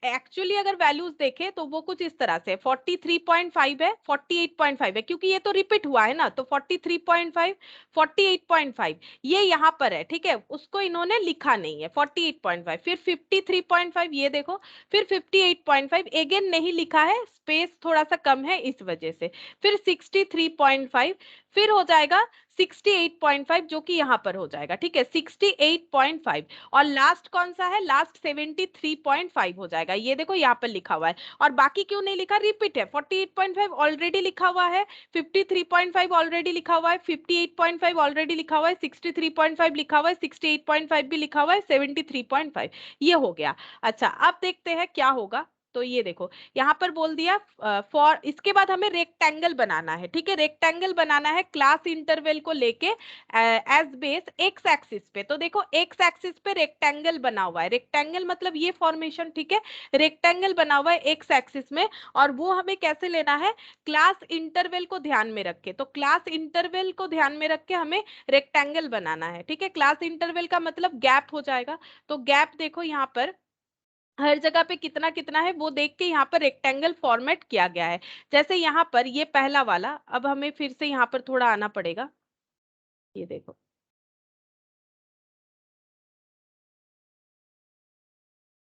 एक्चुअली अगर वैल्यूज देखें तो वो कुछ इस तरह से 43.5 है, 48.5 है, क्योंकि ये तो रिपीट हुआ है ना, तो 43.5 48.5 ये यहाँ पर है, ठीक है, उसको इन्होंने लिखा नहीं है 48.5, फिर 53.5 ये देखो, फिर 58.5 अगेन नहीं लिखा है, स्पेस थोड़ा सा कम है इस वजह से, फिर 63.5, फिर हो जाएगा 68.5 जो कि यहाँ पर हो जाएगा, ठीक है, 68.5, और लास्ट कौन सा है, लास्ट 73.5 हो जाएगा, ये देखो यहाँ पर लिखा हुआ है। और बाकी क्यों नहीं लिखा, रिपीट है, 48.5 ऑलरेडी लिखा हुआ है, 53.5 ऑलरेडी लिखा हुआ है, 58.5 ऑलरेडी लिखा हुआ है, 63.5 लिखा हुआ है, 68.5 भी लिखा हुआ है, 73.5 ये हो गया। अच्छा अब देखते हैं क्या होगा। तो ये देखो यहाँ पर बोल दिया फॉर, इसके बाद हमें रेक्टेंगल बनाना है, ठीक है, रेक्टेंगल बनाना है क्लास इंटरवल को लेके एज बेस एक्स एक्सिस पे। तो देखो एक्स एक्सिस पे रेक्टेंगल बना हुआ है, रेक्टेंगल मतलब ये फॉर्मेशन, ठीक है, रेक्टेंगल बना हुआ है एक्स एक्सिस में, और वो हमें कैसे लेना है, क्लास इंटरवल को ध्यान में रख के। तो क्लास इंटरवल को ध्यान में रख के हमें रेक्टेंगल बनाना है, ठीक है। क्लास इंटरवल का मतलब गैप हो जाएगा, तो गैप देखो यहाँ पर हर जगह पे कितना कितना है वो देख के यहाँ पर रेक्टेंगल फॉर्मेट किया गया है। जैसे यहाँ पर ये पहला वाला, अब हमें फिर से यहाँ पर थोड़ा आना पड़ेगा, ये देखो,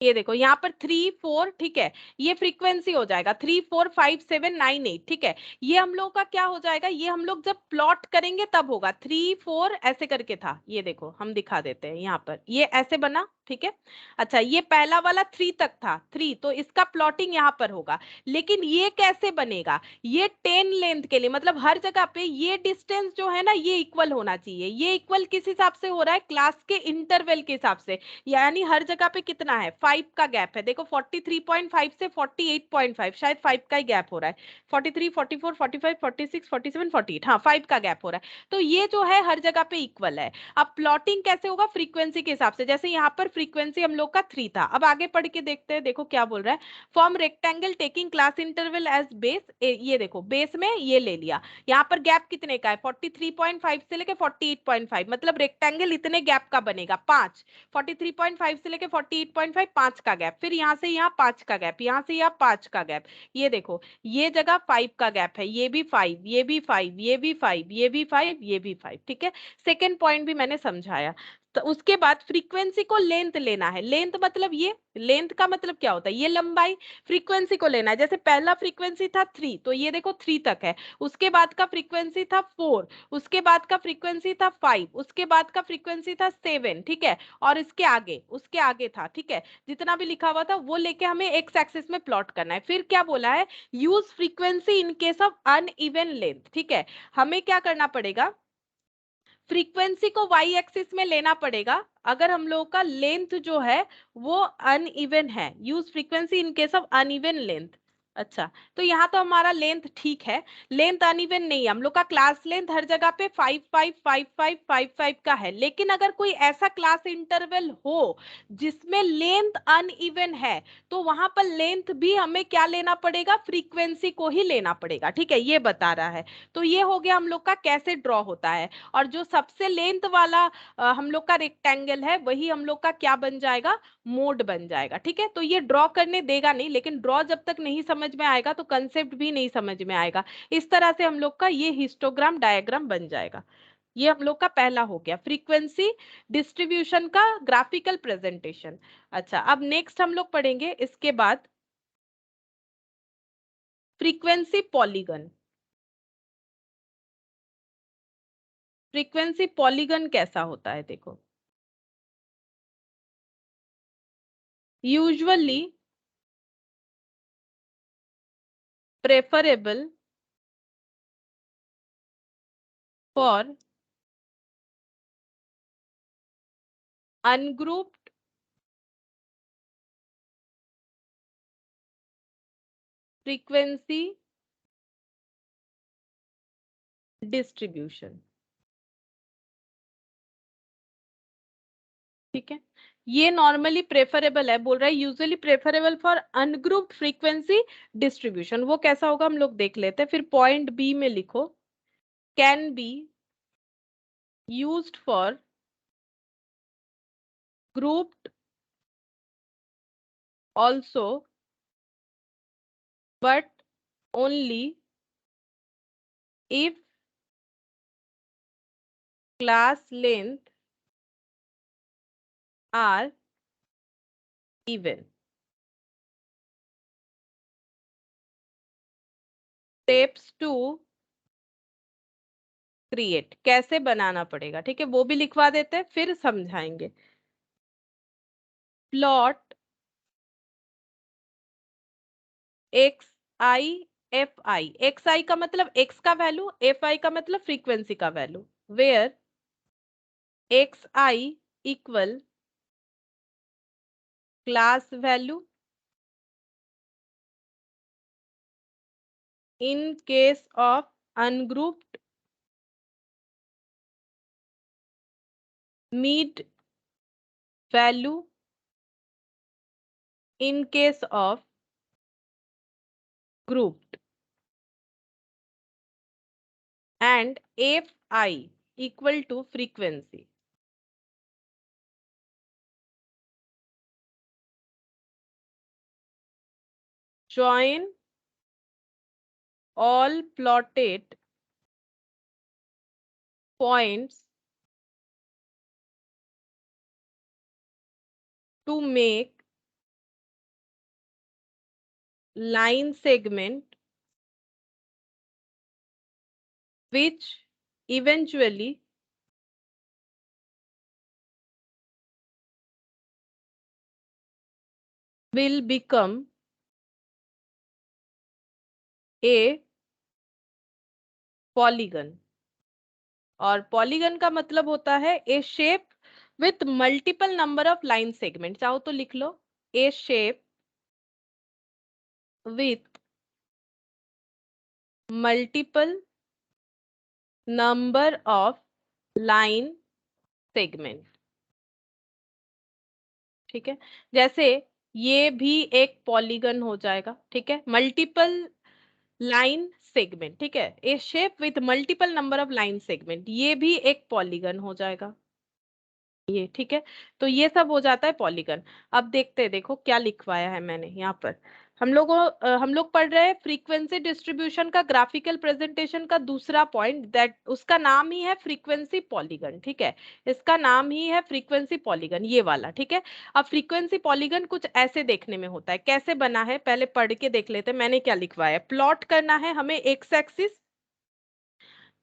ये देखो यहाँ पर 3 4, ठीक है, ये फ्रीक्वेंसी हो जाएगा 3 4 5 7 9 8, ठीक है। ये हम लोग का क्या हो जाएगा, ये हम लोग जब प्लॉट करेंगे तब होगा, 3 4 ऐसे करके था, ये देखो हम दिखा देते हैं यहाँ पर, ये ऐसे बना, ठीक है। अच्छा ये पहला वाला 3 तक था, 3, तो इसका प्लॉटिंग यहाँ पर होगा। लेकिन ये कैसे बनेगा, ये 10 लेंथ के लिए, मतलब हर जगह पे ये डिस्टेंस जो है ना ये इक्वल होना चाहिए। ये इक्वल किस हिसाब से हो रहा है, क्लास के इंटरवल के हिसाब से, यानी हर जगह पे कितना है, 5 का गैप है। देखो 43.5 से 48.5, शायद 5 का ही गैप हो रहा है, 43 44 45 46 47 48, हाँ 5 का गैप हो रहा है। तो ये जो है हर जगह पे इक्वल है। अब प्लॉटिंग कैसे होगा, फ्रीक्वेंसी के हिसाब से, जैसे यहाँ पर फ्रीक्वेंसी हम लोग का 3 था। अब आगे पढ़ के देखते हैं, देखो क्या बोल रहा है, form rectangle taking class interval as base, ये देखो बेस में ये ले लिया, यहाँ पर गैप कितने का है 43.5 से लेके 48.5, मतलब रेक्टेंगल इतने गैप का बनेगा 5, 43.5 से लेके 48.5 5 का गैप, फिर यहाँ से यहाँ 5 का गैप, यहाँ से यहाँ 5 का गैप, ये देखो ये जगह 5 का गैप है, ये भी 5, ये भी 5, ये भी 5, ये भी 5, ये भी 5, ठीक है। सेकेंड पॉइंट भी मैंने समझाया। उसके बाद फ्रीक्वेंसी को लेंथ लेना है। लेंथ मतलब ये, लेंथ का मतलब क्या होता है, ये लंबाई। फ्रीक्वेंसी को लेना है, जैसे पहला फ्रीक्वेंसी था 3, तो ये देखो 3 तक है। उसके बाद का फ्रीक्वेंसी था 4, उसके बाद का फ्रीक्वेंसी था 5, उसके बाद का फ्रीक्वेंसी था 7, ठीक है, और इसके आगे उसके आगे था, ठीक है। जितना भी लिखा हुआ था वो लेके हमें एक्स एक्सिस में प्लॉट करना है। फिर क्या बोला है, use frequency in case of uneven length, ठीक है। हमें क्या करना पड़ेगा, फ्रीक्वेंसी को वाई एक्सिस में लेना पड़ेगा अगर हम लोगों का लेंथ जो है वो अनइवन है। Use frequency in case of uneven length. अच्छा, तो यहाँ तो हमारा लेंथ ठीक है, लेंथ अनइवन नहीं है। हम लोग का क्लास लेंथ हर जगह पे 5 5 5 5 5 5 का है। लेकिन अगर कोई ऐसा क्लास इंटरवल हो जिसमें लेंथ अनइवन है, तो वहां पर लेंथ भी हमें क्या लेना पड़ेगा, फ्रीक्वेंसी को ही लेना पड़ेगा, ठीक है, ये बता रहा है। तो ये हो गया हम लोग का कैसे ड्रॉ होता है। और जो सबसे लेंथ वाला हम लोग का रेक्टेंगल है, वही हम लोग का क्या बन जाएगा, मोड बन जाएगा, ठीक है। तो ये ड्रॉ करने देगा नहीं, लेकिन ड्रॉ जब तक नहीं समझ में आएगा तो कंसेप्ट भी नहीं समझ में आएगा। इस तरह से हम लोग का ये हिस्टोग्राम डायग्राम बन जाएगा। ये हम लोग का पहला हो गया, फ्रीक्वेंसी डिस्ट्रीब्यूशन का ग्राफिकल प्रेजेंटेशन। अच्छा, अब नेक्स्ट हम लोग पढ़ेंगे इसके बाद फ्रीक्वेंसी पॉलीगन। फ्रीक्वेंसी पॉलीगन कैसा होता है, देखो। Usually preferable for ungrouped frequency distribution, ठीक है। ये नॉर्मली प्रेफरेबल है, बोल रहा है usually preferable for ungrouped frequency distribution. वो कैसा होगा हम लोग देख लेते हैं। फिर पॉइंट बी में लिखो, can be used for grouped also but only if class length are even. Steps to create, कैसे बनाना पड़ेगा, ठीक है, वो भी लिखवा देते हैं, फिर समझाएंगे। Plot x i f i, x i का मतलब एक्स का वैल्यू, एफ आई का मतलब फ्रीक्वेंसी का value, where X I equal class value in case of ungrouped mid value in case of grouped, and fi equal to frequency. Join all plotted points to make line segment which eventually will become a polygon. और polygon का मतलब होता है a shape with multiple number of line segment. चाहो तो लिख लो, a shape with multiple number of line segment, ठीक है। जैसे ये भी एक पॉलीगन हो जाएगा, ठीक है, मल्टीपल लाइन सेगमेंट, ठीक है, a shape with multiple number of line segment, ये भी एक पॉलीगन हो जाएगा, ये, ठीक है। तो ये सब हो जाता है पॉलीगन। अब देखते हैं, देखो क्या लिखवाया है मैंने यहाँ पर। हम लोग पढ़ रहे हैं फ्रीक्वेंसी डिस्ट्रीब्यूशन का ग्राफिकल प्रेजेंटेशन का दूसरा पॉइंट, दैट उसका नाम ही है फ्रीक्वेंसी पॉलीगन। ठीक है, इसका नाम ही है फ्रीक्वेंसी पॉलीगन, ये वाला। ठीक है, अब फ्रीक्वेंसी पॉलीगन कुछ ऐसे देखने में होता है। कैसे बना है पहले पढ़ के देख लेते हैं। मैंने क्या लिखवाया है, प्लॉट करना है हमें एक्स एक्सिस,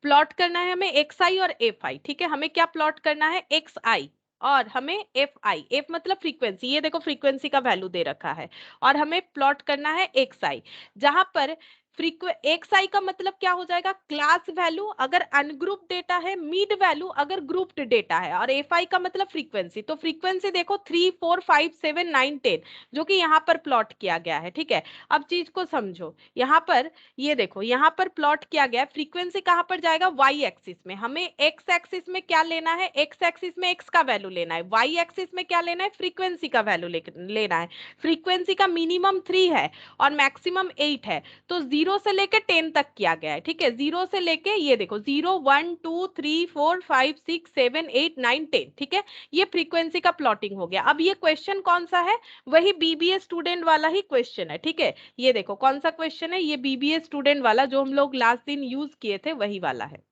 प्लॉट करना है हमें एक्स आई और एफ आई। ठीक है, हमें क्या प्लॉट करना है, एक्स आई, और हमें एफ आई, एफ मतलब फ्रीक्वेंसी, ये देखो फ्रीक्वेंसी का वैल्यू दे रखा है, और हमें प्लॉट करना है एक्स आई, जहां पर एक्स आई का मतलब क्या हो जाएगा, क्लास वैल्यू अगर अनग्रुप डेटा है, मीड वैल्यू अगर ग्रुप्ड डेटा है, और एफ आई का मतलब फ्रीक्वेंसी। तो फ्रीक्वेंसी देखो 3 4 5 7 9 10 जो कि यहाँ पर प्लॉट किया गया है। ठीक है, अब चीज को समझो, यहाँ पर ये देखो, यहाँ पर प्लॉट किया गया फ्रीक्वेंसी कहाँ पर जाएगा, वाई एक्सिस में। हमें एक्स एक्सिस में क्या लेना है, एक्स एक्सिस में एक्स का वैल्यू लेना है, वाई एक्सिस में क्या लेना है, फ्रीक्वेंसी का वैल्यू लेना है। फ्रीक्वेंसी का मिनिमम 3 है और मैक्सिमम 8 है, तो 0 से लेके 10 तक किया गया है। ठीक है, 0 से लेके ये देखो 0 1 2 3 4 5 6 7 8 9 10। ठीक है, ये फ्रीक्वेंसी का प्लॉटिंग हो गया। अब ये क्वेश्चन कौन सा है, वही बीबीए स्टूडेंट वाला ही क्वेश्चन है। ठीक है, ये देखो कौन सा क्वेश्चन है, ये बीबीए स्टूडेंट वाला जो हम लोग लास्ट दिन यूज किए थे वही वाला है।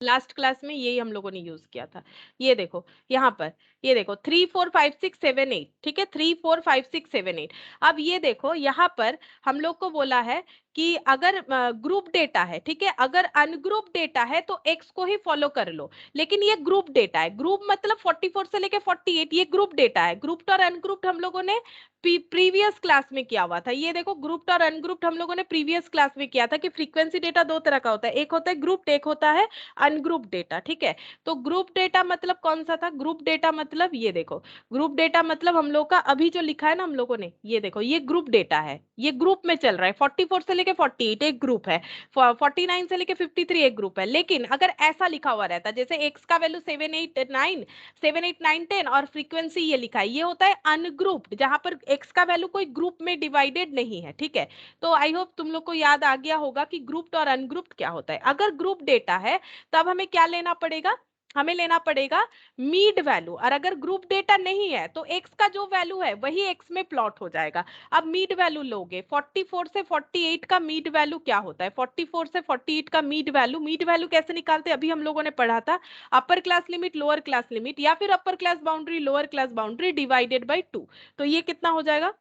लास्ट क्लास में यही हम लोगों ने यूज किया था। ये देखो यहाँ पर, ये देखो 3 4 5 6 7 8। ठीक है, 3 4 5 6 7 8। अब ये देखो यहाँ पर हम लोग को बोला है कि अगर ग्रुप डेटा है, ठीक है, अगर अनग्रुप डेटा है तो एक्स को ही फॉलो कर लो, लेकिन ये ग्रुप डेटा है। ग्रुप मतलब 44 से लेके 48, ये ग्रुप डेटा है। ग्रुप्ड और अनग्रुप्ड हम लोगों ने प्रीवियस क्लास में किया हुआ था। ये देखो ग्रुप्ड और अनग्रुप्ड हम लोगों ने प्रीवियस क्लास में किया था कि फ्रीक्वेंसी डेटा दो तरह का होता है, एक होता है ग्रुप्ड, एक होता है अनग्रुप डेटा। ठीक है, तो ग्रुप डेटा मतलब कौन सा था, ग्रुप डेटा मतलब ये देखो, ग्रुप डेटा मतलब हम लोग का अभी जो लिखा है ना हम लोगों ने, ये देखो ये ग्रुप डेटा है, ये ग्रुप में चल रहा है। 44 से लेके 48 एक ग्रुप है, 49 से लेके 53 एक ग्रुप है। लेकिन अगर ऐसा लिखा हुआ रहता जैसे एक्स का वैल्यू 7 8 9 7 8 9 10 और फ्रीक्वेंसी ये लिखा है, ये होता है अनग्रुप्ड, जहां पर एक्स का वैल्यू कोई ग्रुप में डिवाइडेड नहीं है। ठीक है, तो आई होप तुम लोग को याद आ गया होगा कि ग्रुप्ड और अनग्रुप्ड क्या होता है। अगर ग्रुप डेटा है तब हमें क्या लेना पड़ेगा, हमें लेना पड़ेगा मीड वैल्यू, और अगर ग्रुप डेटा नहीं है तो एक्स का जो वैल्यू है वही एक्स में प्लॉट हो जाएगा। अब मीड वैल्यू लोगे, 44 से 48 का मीड वैल्यू क्या होता है, 44 से 48 का मीड वैल्यू कैसे निकालते हैं, अभी हम लोगों ने पढ़ा था, अपर class limit lower class limit, या फिर अपर class boundary lower class boundary divided by 2। तो ये कितना हो जाएगा,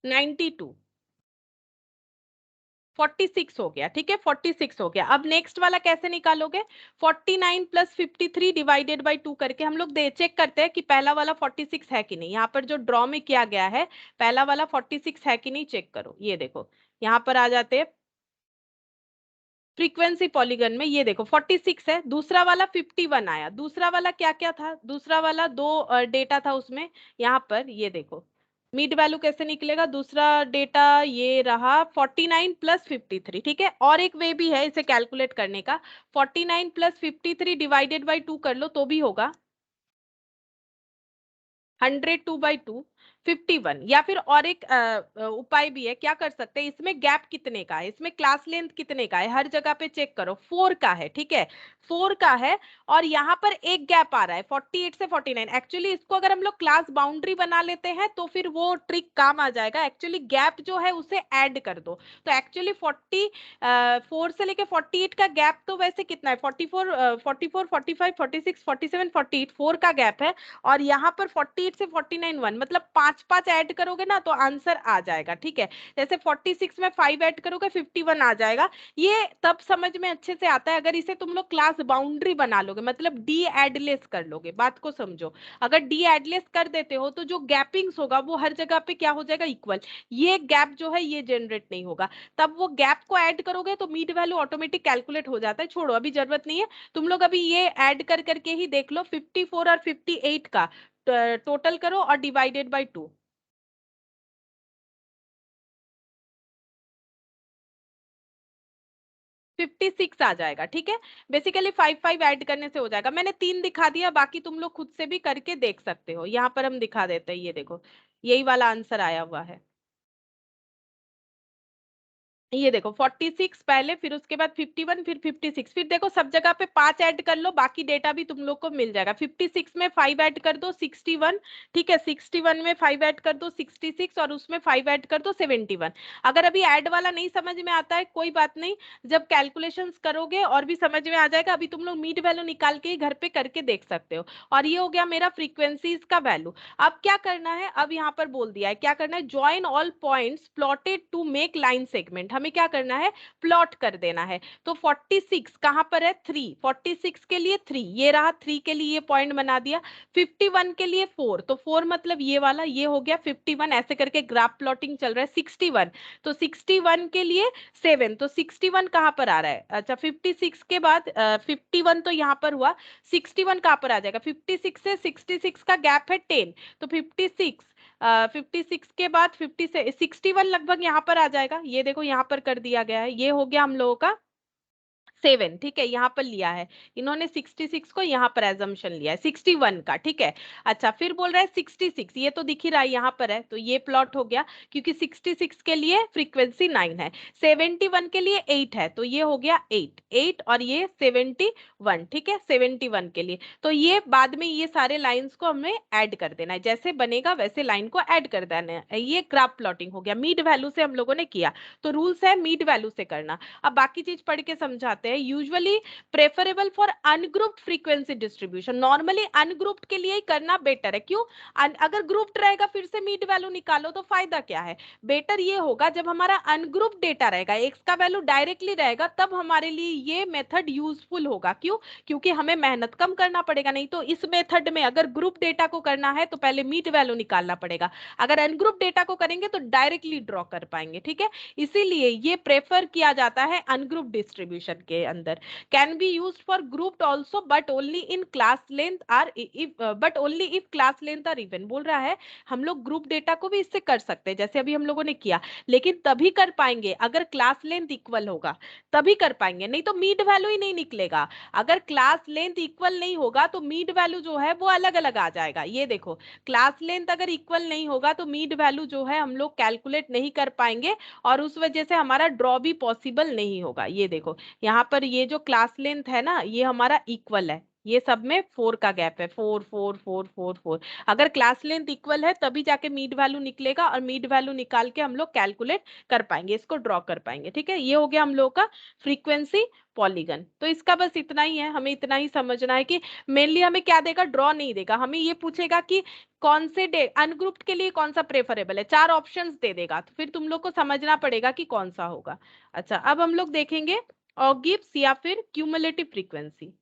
92, 46 हो गया। ठीक है, 46 हो गया। अब नेक्स्ट वाला कैसे निकालोगे, 49 प्लस 53 डिवाइडेड बाई 2 करके हम लोग दे चेक करते हैं कि पहला वाला 46 है कि नहीं। यहाँ पर जो ड्रॉ में किया गया है पहला वाला 46 है कि नहीं, चेक करो। ये देखो यहाँ पर आ जाते हैं फ्रीक्वेंसी पॉलीगन में, ये देखो 46 है, दूसरा वाला 51 आया। दूसरा वाला क्या क्या था, दूसरा वाला दो डेटा था उसमें, यहाँ पर ये देखो मिड वैल्यू कैसे निकलेगा, दूसरा डेटा ये रहा 49 प्लस 53। ठीक है, और एक वे भी है इसे कैलकुलेट करने का, 49 प्लस 53 डिवाइडेड बाई 2 कर लो तो भी होगा 102/2 51। या फिर और एक उपाय भी है, क्या कर सकते हैं, इसमें गैप कितने का है, इसमें क्लास लेंथ कितने का है, हर जगह पे चेक करो 4 का है। ठीक है, 4 का है, और यहाँ पर एक गैप आ रहा है 48 से 49। एक्चुअली इसको अगर हम लोग क्लास बाउंड्री बना लेते हैं तो फिर वो ट्रिक काम आ जाएगा। एक्चुअली गैप जो है उसे ऐड कर दो, तो एक्चुअली 4 से लेके 48 का गैप तो वैसे कितना है, 44 44 45 46 47 48, 4 का गैप है, और यहाँ पर 48 से 49 1, मतलब 5 5 ऐड करोगे ना तो आंसर आ जाएगा। ठीक है, जैसे 46 में 5 ऐड करोगे 51 आ जाएगा। ये तब समझ में अच्छे से आता है अगर इसे तुम लोग क्लास बाउंड्री बना लोगे, मतलब डी एडलेस कर लोगे। बात को समझो, अगर डी एडलेस कर देते हो तो जो गैपिंग्स होगा वो हर जगह पे क्या हो जाएगा, इक्वल। ये गैप जो है ये जनरेट नहीं होगा, तब वो गैप को ऐड करोगे तो मीड वैल्यू ऑटोमेटिक कैलकुलेट हो जाता है। छोड़ो अभी जरूरत नहीं है, तुम लोग अभी ये ऐड कर करके ही देख लो 54 और 58 का टोटल करो और डिवाइडेड बाय 2, 56 आ जाएगा। ठीक है, बेसिकली 5 5 ऐड करने से हो जाएगा। मैंने 3 दिखा दिया, बाकी तुम लोग खुद से भी करके देख सकते हो। यहाँ पर हम दिखा देते हैं, ये देखो यही वाला आंसर आया हुआ है। ये देखो 46 पहले, फिर उसके बाद 51, फिर 56, फिर देखो सब जगह पे 5 ऐड कर लो, बाकी डेटा भी तुम लोग को मिल जाएगा। 56 में 5 ऐड कर दो 61, ठीक है, 61 में 5 ऐड कर दो 66, और उसमें 5 ऐड कर दो 71। अगर अभी ऐड वाला नहीं समझ में आता है कोई बात नहीं, जब कैलकुलेशंस करोगे और भी समझ में आ जाएगा। अभी तुम लोग मीड वैल्यू निकाल के ही घर पे करके देख सकते हो। और ये हो गया मेरा फ्रीक्वेंसीज का वैल्यू। अब क्या करना है, अब यहाँ पर बोल दिया है क्या करना है, join all points plotted to make line segment. हमें क्या करना है, प्लॉट कर देना है। तो 46 कहां पर है, 3, 46 के लिए 3, ये रहा 3 के लिए ये पॉइंट बना दिया। 51 के लिए 4, तो 4 मतलब ये वाला, ये हो गया 51, ऐसे करके ग्राफ प्लॉटिंग चल रहा है। 61, तो 61 के लिए 7, तो 61 कहां पर आ रहा है, अच्छा 56 के बाद 51 तो यहां पर हुआ, 61 कहां पर आ जाएगा, 56 से 66 का गैप है 10, तो 56 56 के बाद 50 से 61 लगभग यहाँ पर आ जाएगा। ये देखो यहाँ पर कर दिया गया है, ये हो गया हम लोगों का 7, ठीक है, यहाँ पर लिया है इन्होंने 66 को, यहाँ पर एजम्पशन लिया है 61 का, ठीक है। अच्छा फिर बोल रहा है 66, ये तो दिख ही रहा है यहाँ पर है, तो ये प्लॉट हो गया, क्योंकि 66 के लिए फ्रीक्वेंसी 9 है, 71 के लिए 8 है, तो ये हो गया 8 8, और ये 71, ठीक है, 71 के लिए। तो ये बाद में ये सारे लाइंस को हमें ऐड कर देना है, जैसे बनेगा वैसे लाइन को ऐड कर देना है। ये ग्राफ प्लॉटिंग हो गया, मीड वैल्यू से हम लोगों ने किया, तो रूल्स है मीड वैल्यू से करना। अब बाकी चीज पढ़ के समझाते हैं। Usually preferable for ungrouped frequency distribution, normally ungrouped के लिए ही करना बेटर है। क्यों, अगर ग्रुप्ड रहेगा फिर से मीड वैल्यू निकालो तो फायदा क्या है। बेटर ये होगा जब हमारा अनग्रुप्ड डेटा रहेगा, एक्स का वैल्यू डायरेक्टली रहेगा, तब हमारे लिए ये मेथड यूजफुल होगा। क्यों, क्योंकि हमें मेहनत कम करना पड़ेगा। नहीं तो इस मेथड में अगर ग्रुप डेटा को करना है तो पहले मीड वैल्यू निकालना पड़ेगा, अगर अनग्रुप डेटा को करेंगे तो डायरेक्टली ड्रॉ कर पाएंगे, ठीक है। इसीलिए ये प्रेफर किया जाता है अनग्रुप डिस्ट्रीब्यूशन के अंदर। Can be used for grouped also but only in class length are if but only if class length are even. बोल रहा है हम लोग ग्रुप डेटा को भी इससे कर सकते हैं, जैसे अभी हम लोगों ने किया, लेकिन तभी कर पाएंगे अगर क्लास लेंथ इक्वल होगा, तभी कर पाएंगे, नहीं तो मीड वैल्यू ही नहीं निकलेगा। अगर क्लास लेंथ इक्वल नहीं होगा तो मीड वैल्यू जो है वो अलग अलग आ जाएगा। ये देखो क्लास लेंथ अगर इक्वल नहीं होगा तो मीड वैल्यू जो है हम लोग कैलकुलेट नहीं कर पाएंगे, और उस वजह से हमारा ड्रॉ भी पॉसिबल नहीं होगा। ये देखो यहाँ पर ये जो क्लास लेंथ है ना, ये हमारा इक्वल है, ये सब में 4 का गैप है, 4 4 4 4 4। अगर क्लास लेंथ इक्वल है तभी जाके मीड वैल्यू निकलेगा, और मीड वैल्यू निकाल के हम लोग कैलकुलेट कर पाएंगे, इसको ड्रॉ कर पाएंगे, ठीक है। ये हो गया हम लोग का फ्रीक्वेंसी पॉलीगन। तो इसका बस इतना ही है, हमें इतना ही समझना है कि मेनली हमें क्या देगा, ड्रॉ नहीं देगा, हमें ये पूछेगा कि कौन से डे अनग्रुप्ड के लिए कौन सा प्रेफरेबल है, 4 ऑप्शंस दे देगा, तो फिर तुम लोग को समझना पड़ेगा कि कौन सा होगा। अच्छा अब हम लोग देखेंगे ऑगिव्स या फिर cumulative frequency.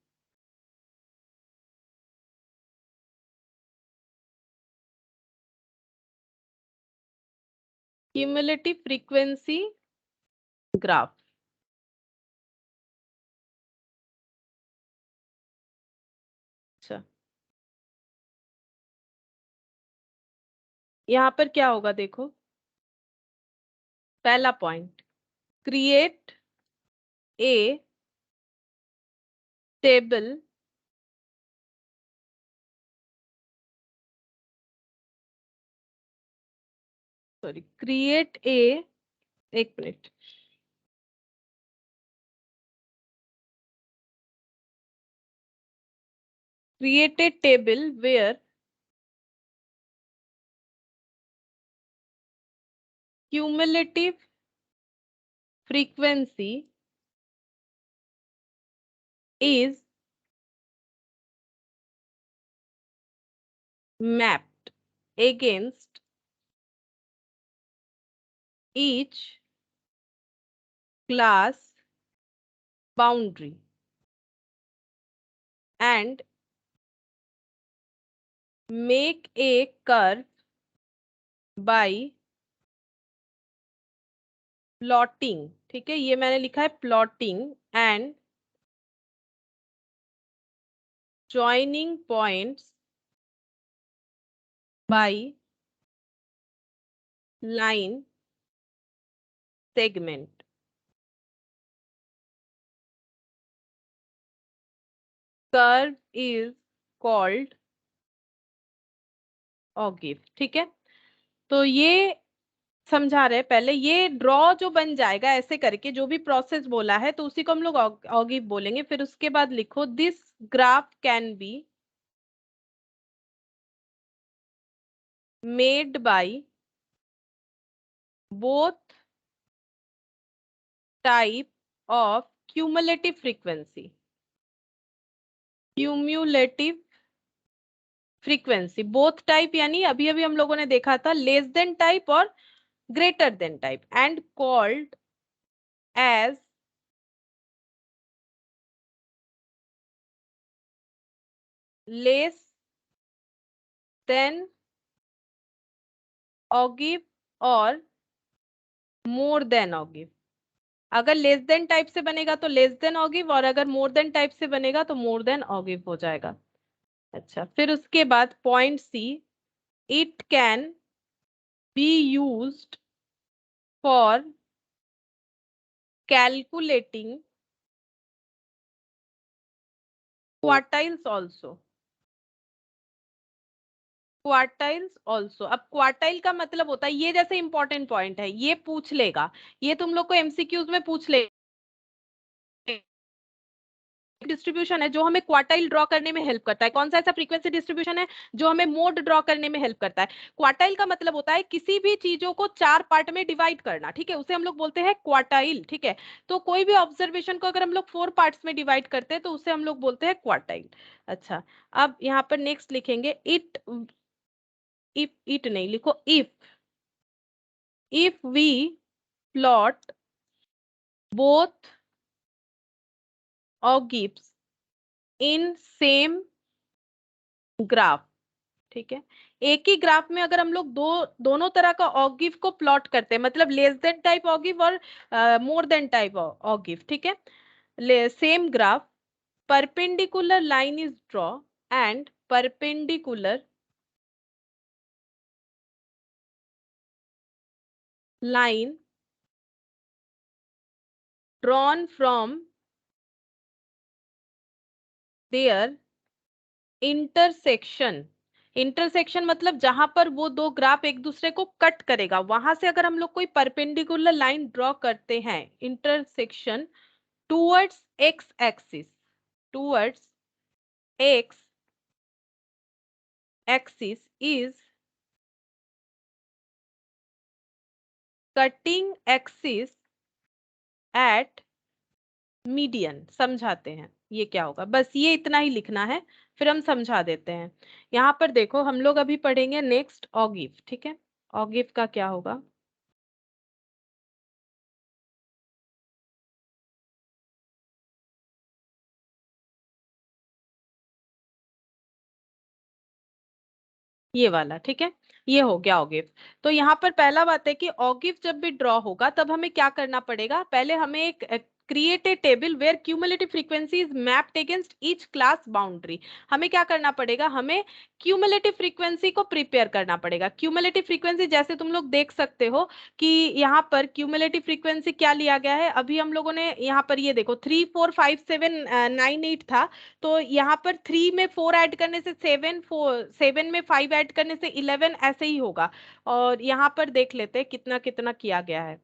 Cumulative frequency graph. अच्छा यहाँ पर क्या होगा देखो, पहला point, create a table sorry create a, एक minute, create a table where cumulative frequency is mapped against each class boundary and make a curve by plotting, ठीक है, ये मैंने लिखा है plotting and joining points by line segment. Curve is called ogive, ठीक है। तो ये समझा रहे हैं पहले, ये ड्रॉ जो बन जाएगा ऐसे करके, जो भी प्रोसेस बोला है तो उसी को हम लोग ऑगिव बोलेंगे। फिर उसके बाद लिखो this graph can be made by both type of cumulative frequency. Cumulative frequency both type, यानी अभी अभी हम लोगों ने देखा था लेस देन टाइप और greater than type, and called as less than ogive और मोर देन ऑगिव। अगर लेस देन टाइप से बनेगा तो लेस देन ऑगिव, और अगर मोर देन टाइप से बनेगा तो मोर देन ऑगिव हो जाएगा। अच्छा, फिर उसके बाद point C, it can be used for calculating quartiles also. Quartiles also, अब क्वार्टाइल का मतलब होता है, ये जैसे इंपॉर्टेंट पॉइंट है, ये पूछ लेगा, ये तुम लोग को एमसीक्यूज में पूछ ले। डिस्ट्रीब्यूशन है जो हमें क्वार्टाइल ड्रॉ करने में हेल्प करता है। कौन सा ऐसा फ्रीक्वेंसी डिस्ट्रीब्यूशन है जो हमें मोड ड्रॉ करने में हेल्प करता है? क्वार्टाइल का मतलब होता है किसी भी चीजों को 4 पार्ट में डिवाइड करना, ठीक है, उसे हम लोग बोलते हैं क्वार्टाइल, ठीक है। तो कोई भी ऑब्जर्वेशन को अगर हम लोग 4 पार्ट्स में डिवाइड करते हैं तो उसे हम लोग बोलते हैं क्वार्टाइल। अच्छा, अब यहाँ पर नेक्स्ट लिखेंगे इट नहीं लिखो, if we plot both ogives in same graph, ठीक है, एक ही ग्राफ में अगर हम लोग दोनों तरह का ऑगिव को प्लॉट करते हैं, मतलब लेस देन टाइप ऑगिव और मोर देन टाइप ऑगिव, ठीक है, same graph, perpendicular line is draw and perpendicular line drawn from their intersection। Intersection मतलब जहां पर वो दो ग्राफ एक दूसरे को कट करेगा, वहां से अगर हम लोग कोई परपेंडिकुलर लाइन ड्रॉ करते हैं, intersection towards x axis, towards x axis is cutting axis at median. समझाते हैं ये क्या होगा, बस ये इतना ही लिखना है, फिर हम समझा देते हैं। यहाँ पर देखो, हम लोग अभी पढ़ेंगे नेक्स्ट ऑगिव, ठीक है। ऑगिव का क्या होगा, ये वाला, ठीक है, ये हो गया ऑगिव। तो यहाँ पर पहला बात है कि ऑगिव जब भी ड्रॉ होगा तब हमें क्या करना पड़ेगा, पहले हमें एक create a table where cumulative frequency is mapped against each class boundary. हमें क्या करना पड़ेगा, हमें क्यूमुलेटिव फ्रीक्वेंसी को प्रिपेयर करना पड़ेगा। क्यूमुलेटिव फ्रीक्वेंसी जैसे तुम लोग देख सकते हो कि यहाँ पर क्यूमुलेटिव फ्रीक्वेंसी क्या लिया गया है, अभी हम लोगों ने यहाँ पर ये देखो 3 4 5 7 9 8 था, तो यहाँ पर 3 में 4 ऐड करने से 7 में 5 ऐड करने से 11, ऐसे ही होगा। और यहाँ पर देख लेते हैं कितना कितना किया गया है,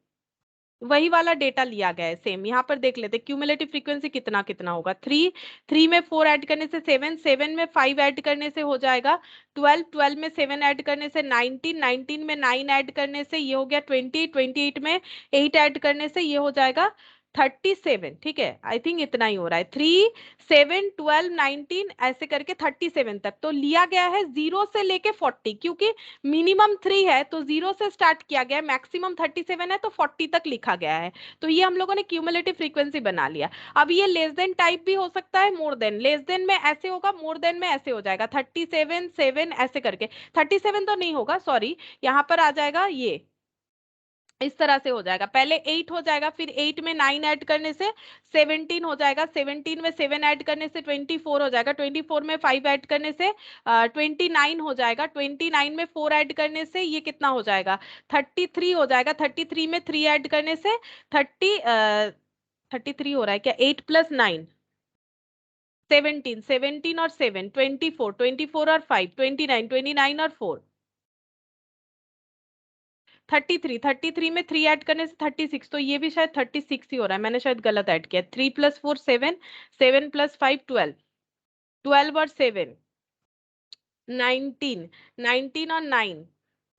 वही वाला डेटा लिया गया है सेम। यहाँ पर देख लेते हैं क्यूमुलेटिव फ्रीक्वेंसी कितना कितना होगा, 3 में 4 ऐड करने से 7 में 5 ऐड करने से हो जाएगा 12 में 7 ऐड करने से 19 में 9 ऐड करने से ये हो गया 28 में 8 ऐड करने से ये हो जाएगा 37, ठीक है। आई थिंक इतना ही हो रहा है, 3 7 12 19 ऐसे करके 37 तक। तो लिया गया है 0 से लेके 40, क्योंकि मिनिमम 3 है तो 0 से स्टार्ट किया गया है, मैक्सिमम 37 है तो 40 तक लिखा गया है। तो ये हम लोगों ने क्यूमुलेटिव फ्रीक्वेंसी बना लिया। अब ये लेस देन टाइप भी हो सकता है, मोर देन, लेस देन में ऐसे होगा, मोर देन में ऐसे हो जाएगा, 37 7 ऐसे करके। 37 तो नहीं होगा, सॉरी, यहाँ पर आ जाएगा ये इस तरह से हो जाएगा, पहले 8 हो जाएगा, फिर 8 में 9 ऐड करने से 17 हो जाएगा, 17 में 7 ऐड करने से 24 हो जाएगा, 24 में 5 ऐड करने से 29 हो जाएगा, 29 में 4 ऐड करने से ये कितना हो जाएगा 33 हो जाएगा, 33 में 3 ऐड करने से 33 हो रहा है क्या, 8 + 9 17, 17 और 7 24, 24 और 5 29, 29 और 4 33 में 3 ऐड करने से 36, तो ये भी शायद 36 ही हो रहा है, मैंने शायद गलत ऐड किया। 3 + 4 7, 7 + 5 12, 12 और 7 19, 19 और 9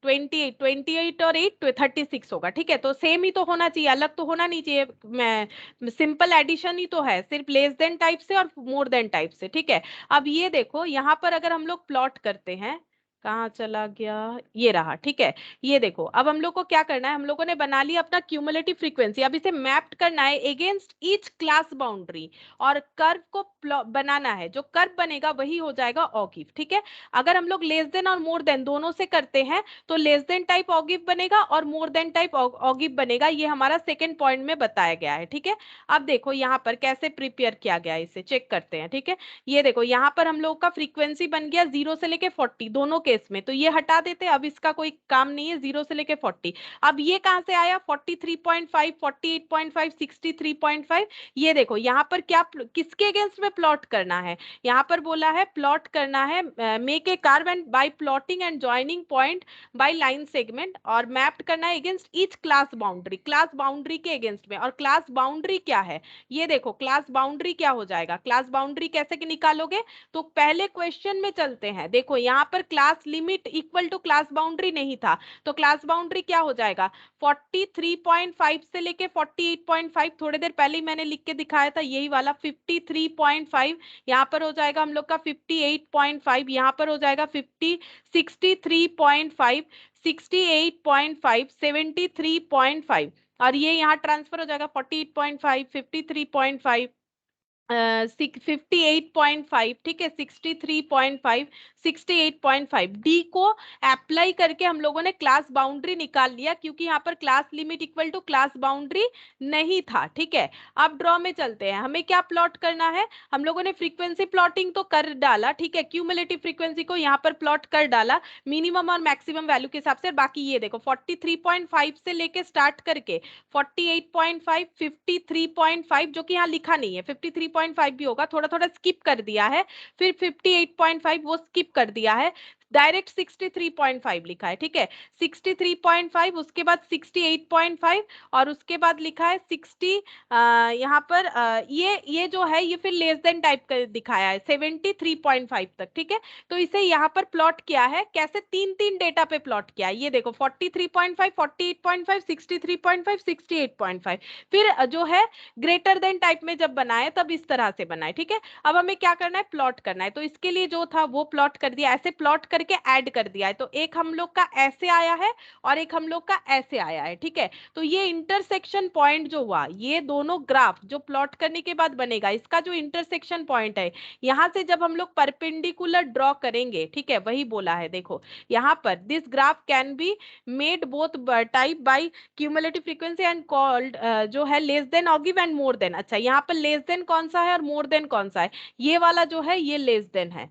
28, 28 और 8 36 होगा। ठीक है, तो सेम ही तो होना चाहिए, अलग तो होना नहीं चाहिए। मैं सिंपल एडिशन ही तो है, सिर्फ लेस देन टाइप से और मोर देन टाइप से। ठीक है, अब ये देखो यहाँ पर अगर हम लोग प्लॉट करते हैं, कहाँ चला गया, ये रहा। ठीक है, ये देखो अब हम लोग को क्या करना है, हम लोगों ने बना लिया अपना क्यूमुलेटिव फ्रीक्वेंसी। अब इसे मैप्ड करना है अगेंस्ट ईच क्लास बाउंड्री, और कर्व को बनाना है, जो कर्व बनेगा वही हो जाएगा ऑगिव। ठीक है, अगर हम लोग लेस देन और मोर देन दोनों से करते हैं तो लेस देन टाइप ऑगिव बनेगा और मोर देन टाइप ऑगिव बनेगा, ये हमारा सेकंड पॉइंट में बताया गया है। ठीक है, अब देखो यहाँ पर कैसे प्रिपेयर किया गया है, इसे चेक करते हैं। ठीक है, ये देखो यहाँ पर हम लोग का फ्रीक्वेंसी बन गया 0 से लेके 40 दोनों केस में, तो ये हटा देते, अब इसका कोई काम नहीं है, 0 से लेके 40। अब ये कहां से आया, 43.5, 48.5, 63.5। ये देखो यहाँ पर क्या किसके अगेंस्ट में प्लॉट करना है, यहाँ पर बोला है प्लॉट करना है make a curve and bye plotting and joining point by line segment, और मैप्ड करना है against each class boundary, class boundary के अगेंस्ट में। और क्लास बाउंड्री क्या है, ये देखो क्लास बाउंड्री क्या हो जाएगा, क्लास बाउंड्री कैसे कि निकालोगे, तो पहले क्वेश्चन में चलते हैं। देखो यहाँ पर class limit equal to class boundary नहीं था, तो क्लास बाउंड्री क्या हो जाएगा, 43.5 से लेके 48.5, थोड़ी देर पहले ही मैंने लिख के दिखाया था यही वाला 53.5, यहाँ पर हो जाएगा हम लोग का 58.5, यहाँ पर हो जाएगा 63.5, 68.5, 73.5, और ये यहाँ ट्रांसफर हो जाएगा 48.5, 53.5, 58.5। ठीक है, 63.5, 68.5। डी को अप्लाई करके हम लोगों ने क्लास बाउंड्री निकाल लिया, क्योंकि यहाँ पर class limit equal to class boundary नहीं था। ठीक है, अब ड्रॉ में चलते हैं, हमें क्या प्लॉट करना है, हम लोगों ने फ्रीक्वेंसी प्लॉटिंग तो कर डाला। ठीक है, क्यूमुलेटिव फ्रीक्वेंसी को यहाँ पर प्लॉट कर डाला मिनिमम और मैक्सिमम वैल्यू के हिसाब से। बाकी ये देखो 43.5 से लेके स्टार्ट करके 48.5, 53.5, जो कि यहाँ लिखा नहीं है, 53.5 भी होगा, थोड़ा थोड़ा स्किप कर दिया है, फिर 58.5 वो स्किप कर दिया है, डायरेक्ट 63.5 लिखा है। ठीक है, 63.5, उसके बाद 68.5, और उसके बाद लिखा है 60, यहाँ पर ये जो है ये फिर लेस देन टाइप का दिखाया है 73.5 तक। ठीक है, तो इसे यहाँ पर प्लॉट किया है कैसे, तीन तीन डेटा पे प्लॉट किया है। ये देखो 43.5, 48.5, 63.5, 68.5, फिर जो है ग्रेटर देन टाइप में जब बनाए तब इस तरह से बनाए। ठीक है, अब हमें क्या करना है, प्लॉट करना है, तो इसके लिए जो था वो प्लॉट कर दिया, ऐसे प्लॉट करके ऐड कर दिया है, तो एक हम लोग का ऐसे आया है और एक हम लोग का ऐसे आया है। ठीक है, तो ये इंटरसेक्शन पॉइंट जो हुआ, ये दोनों ग्राफ जो प्लॉट करने के बाद बनेगा, इसका जो इंटरसेक्शन पॉइंट है, यहां से जब हम लोग परपेंडिकुलर ड्रॉ करेंगे, ठीक है, वही बोला है। देखो यहां पर this graph can be made both type by cumulative frequency and called जो है less than ogive and more than. अच्छा, यहाँ पर लेस देन कौन सा है और मोर देन कौन सा है, ये वाला जो है ये लेस देन है,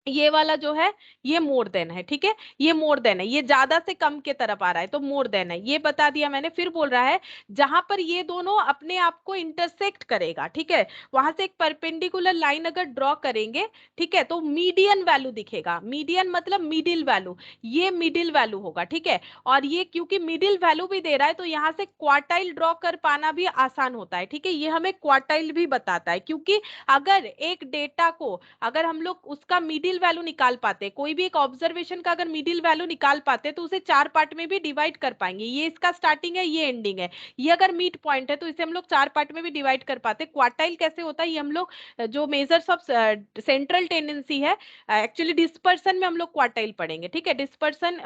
ये वाला जो है ये मोर देन है। ठीक है, ये मोर देन है, ये ज्यादा से कम के तरफ आ रहा है तो मोर देन है, ये बता दिया मैंने। फिर बोल रहा है जहां पर ये दोनों अपने आप को इंटरसेक्ट करेगा, ठीक है, वहां से एक परपेंडिकुलर लाइन अगर ड्रॉ करेंगे, ठीक है, तो मीडियन वैल्यू दिखेगा, मीडियन मतलब मिडिल वैल्यू, ये मिडिल वैल्यू होगा। ठीक है, और ये क्योंकि मिडिल वैल्यू भी दे रहा है तो यहाँ से क्वार्टाइल ड्रॉ कर पाना भी आसान होता है। ठीक है, ये हमें क्वार्टाइल भी बताता है, क्योंकि अगर एक डेटा को अगर हम लोग उसका मिडिल वैल्यू निकाल पाते, कोई भी एक ऑब्जर्वेशन का अगर मिडिल वैल्यू निकाल पाते तो उसे 4 पार्ट में भी डिवाइड कर पाएंगे, ये इसका स्टार्टिंग है, ये एंडिंग है, ये अगर मिड पॉइंट है तो इसे हम लोग 4 पार्ट में भी डिवाइड कर पाते। क्वार्टाइल कैसे होता है, ये हम लोग जो मेजर्स ऑफ सेंट्रल टेंडेंसी है, एक्चुअली डिस्पर्सन में हम लोग क्वार्टाइल पढ़ेंगे। ठीक है, डिस्पर्सन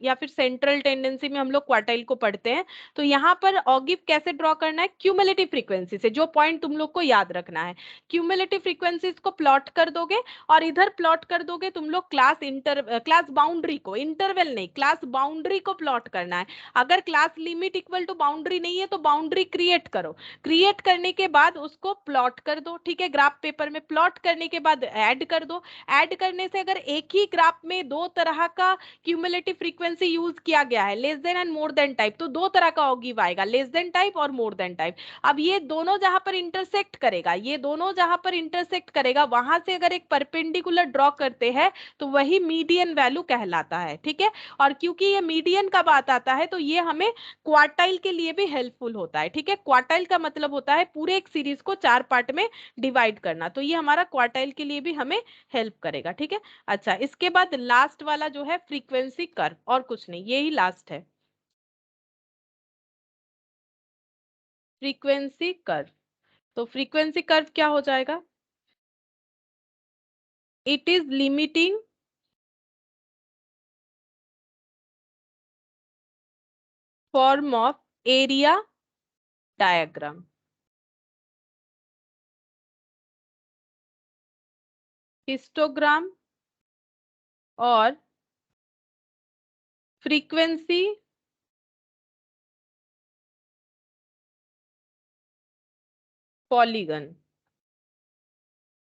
या फिर सेंट्रल टेंडेंसी में हम लोग क्वार्टाइल को पढ़ते हैं। तो यहाँ पर ऑगिव कैसे ड्रॉ करना है, क्यूमुलेटिव फ्रीक्वेंसी से, जो पॉइंट तुम लोग को याद रखना है, क्यूमुलेटिव फ्रीक्वेंसीज को प्लॉट कर दोगे और इधर प्लॉट कर दोगे तुम लोग क्लास बाउंड्री को, इंटरवल नहीं, क्लास बाउंड्री को प्लॉट करना है। अगर class limit equal to boundary नहीं है तो बाउंड्री क्रिएट करो, क्रिएट करने के बाद उसको प्लॉट कर दो। ठीक है, ग्राफ पेपर में प्लॉट करने के बाद ऐड कर दो, ऐड करने से अगर एक ही ग्राफ में दो तरह का क्यूमुलेटिव फ्रीक्वेंसी यूज किया गया है, less then and more then type, तो दो तरह का ऑगिव आएगा, लेस देन टाइप और मोर देन टाइप। अब ये दोनों जहां पर इंटरसेक्ट करेगा, ये दोनों जहां पर इंटरसेक्ट करेगा वहां से अगर एक परपेंडिकुलर ड्रॉ कर करते हैं तो वही मीडियन वैल्यू कहलाता है, ठीक है। और क्योंकि ये मीडियन का बात आता है तो ये हमें क्वार्टाइल के लिए भी हेल्पफुल होता है, ठीक है। क्वार्टाइल का मतलब होता है पूरे एक सीरीज को 4 पार्ट में डिवाइड करना, तो ये हमारा क्वार्टाइल के लिए भी हमें हेल्प करेगा, ठीक है। अच्छा, इसके बाद लास्ट वाला जो है फ्रीक्वेंसी कर्व, और कुछ नहीं, ये ही लास्ट है, फ्रीक्वेंसी कर्व। तो फ्रीक्वेंसी कर्व क्या हो जाएगा? It is limiting form of area diagram. Histogram और फ्रीक्वेंसी पॉलीगन,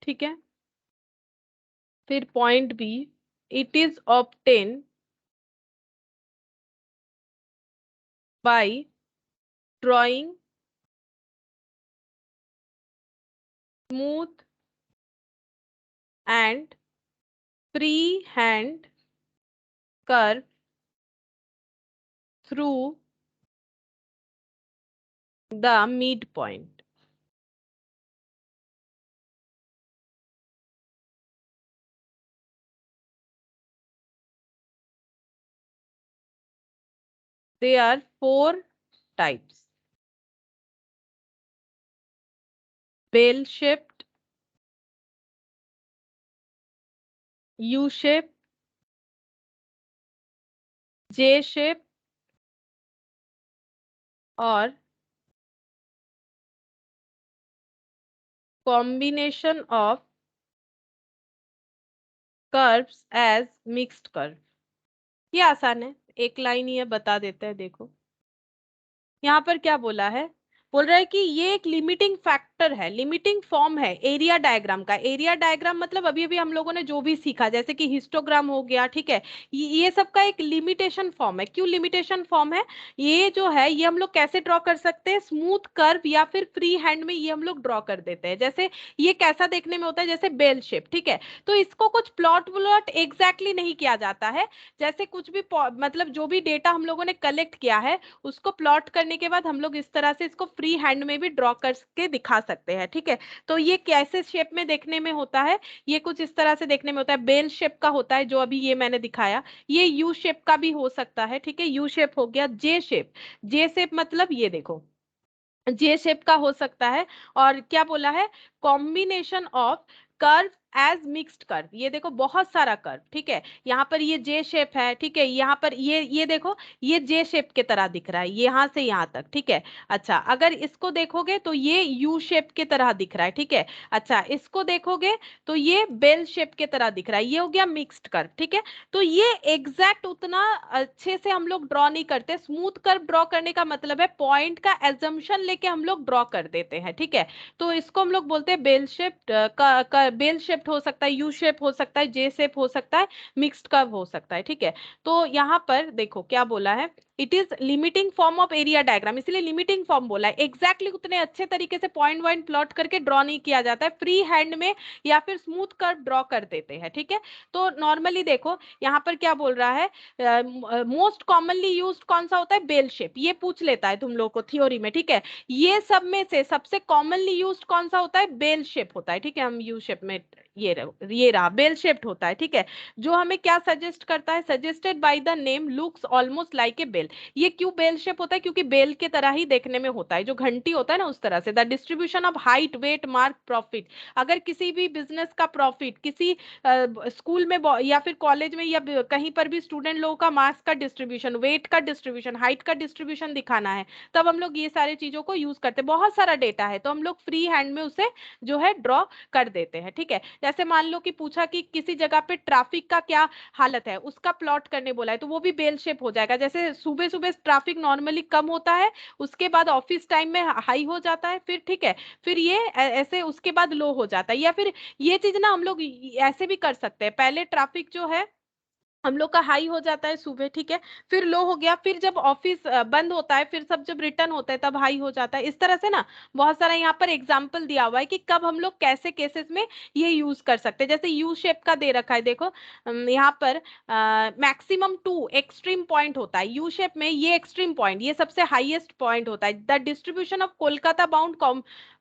ठीक है। फिर point B, it is obtain by drawing smooth and free hand curve through the mid point. There are 4 types: bell shaped, U shape, J shape और combination of curves as mixed curve। ये आसान है, एक line ये बता देते हैं। देखो यहाँ पर क्या बोला है, बोल रहा है कि ये एक लिमिटिंग फैक्टर है, लिमिटिंग फॉर्म है एरिया डायग्राम का। एरिया डायग्राम मतलब अभी अभी हम लोगों ने जो भी सीखा, जैसे कि हिस्टोग्राम हो गया, ठीक है, ये सब का एक लिमिटेशन फॉर्म है। क्यों लिमिटेशन फॉर्म है? ये जो है ये हम लोग कैसे ड्रॉ कर सकते हैं? स्मूथ कर्व या फिर फ्री हैंड में ये हम लोग ड्रॉ कर देते हैं। जैसे ये कैसा देखने में होता है? जैसे बेल शेप, ठीक है। तो इसको कुछ प्लॉट व्लॉट एग्जैक्टली नहीं किया जाता है, जैसे कुछ भी मतलब जो भी डेटा हम लोगों ने कलेक्ट किया है उसको प्लॉट करने के बाद हम लोग इस तरह से इसको फ्री हैंड में भी ड्रॉ करके दिखा सकते हैं, ठीक है। तो ये कैसे शेप में देखने में होता है? ये कुछ इस तरह से देखने में होता है, बेल शेप का होता है जो अभी ये मैंने दिखाया। ये यू शेप का भी हो सकता है, ठीक है, यू शेप हो गया। जे शेप, जे शेप मतलब ये देखो, जे शेप का हो सकता है। और क्या बोला है? Combination of curve as mixed curve. ये देखो बहुत सारा कर्व, ठीक है। यहाँ पर ये जे शेप है, ठीक है। यहाँ पर ये देखो, ये जे शेप के तरह दिख रहा है यहाँ से यहाँ तक, ठीक है। अच्छा, अगर इसको देखोगे तो ये यू शेप के तरह दिख रहा है, ठीक है। अच्छा, इसको देखोगे तो ये बेल शेप के तरह दिख रहा है, ये हो गया मिक्स्ड कर्व, ठीक है। तो ये एग्जैक्ट उतना अच्छे से हम लोग ड्रॉ नहीं करते। स्मूथ कर्व ड्रॉ करने का मतलब है पॉइंट का एजम्पशन लेके हम लोग ड्रॉ कर देते हैं, ठीक है। तो इसको हम लोग बोलते हैं बेल शेप्ड। बेल शेप्ड हो सकता है, यू शेप हो सकता है, जे शेप हो सकता है, मिक्स्ड कर्व हो सकता है, ठीक है। तो यहाँ पर देखो क्या बोला है, it is limiting form of area diagram, इसलिए लिमिटिंग फॉर्म बोला है। एग्जैक्टली उतने अच्छे तरीके से पॉइंट वाइंट प्लॉट करके ड्रॉ नहीं किया जाता है, फ्री हैंड में या फिर स्मूथ कर्व ड्रॉ कर देते हैं, ठीक है। तो नॉर्मली देखो यहाँ पर क्या बोल रहा है, मोस्ट कॉमनली यूज्ड कौन सा होता है? Bell shape. ये पूछ लेता है तुम लोग को थ्योरी में, ठीक है। ये सब में से सबसे कॉमनली यूज्ड कौन सा होता है? बेल शेप होता है, ठीक है। हम यू शेप में, ये रहा बेल शेप्ड होता है, ठीक है। जो हमें क्या सजेस्ट करता है? Suggested by the name looks almost like a bell. ये क्यों बेल शेप होता है? क्योंकि बेल के तरह ही देखने में होता है, जो घंटी होता है ना उस तरह से। The distribution of height, weight, mark, profit. अगर किसी भी बिजनेस का प्रॉफिट किसी स्कूल में या फिर कॉलेज में या कहीं पर भी स्टूडेंट लोगों का मार्क्स का डिस्ट्रीब्यूशन, वेट का डिस्ट्रीब्यूशन, हाइट का डिस्ट्रीब्यूशन दिखाना है, तब हम लोग ये सारे चीजों को यूज करते हैं। बहुत सारा डेटा है तो हम लोग फ्री हैंड में उसे जो है ड्रॉ कर देते हैं, ठीक है। जैसे मान लो कि पूछा कि किसी जगह पे ट्रैफिक का क्या हालत है, उसका प्लॉट करने बोला है, तो वो भी बेल शेप हो जाएगा। जैसे सुबह सुबह ट्रैफिक नॉर्मली कम होता है, उसके बाद ऑफिस टाइम में हाई हो जाता है, फिर ठीक है, फिर ये ऐसे उसके बाद लो हो जाता है। या फिर ये चीज ना हम लोग ऐसे भी कर सकते हैं, पहले ट्रैफिक जो है हम लोग का हाई हो जाता है सुबह, ठीक है, फिर लो हो गया, फिर जब ऑफिस बंद होता है, फिर सब जब रिटर्न होता है तब हाई हो जाता है। इस तरह से ना बहुत सारा यहाँ पर एग्जाम्पल दिया हुआ है कि कब हम लोग कैसे केसेस में ये यूज कर सकते हैं। जैसे यू शेप का दे रखा है, देखो यहाँ पर मैक्सिमम 2 एक्सट्रीम पॉइंट होता है यू शेप में, ये एक्सट्रीम पॉइंट ये सबसे हाईएस्ट पॉइंट होता है। The distribution of Kolkata bound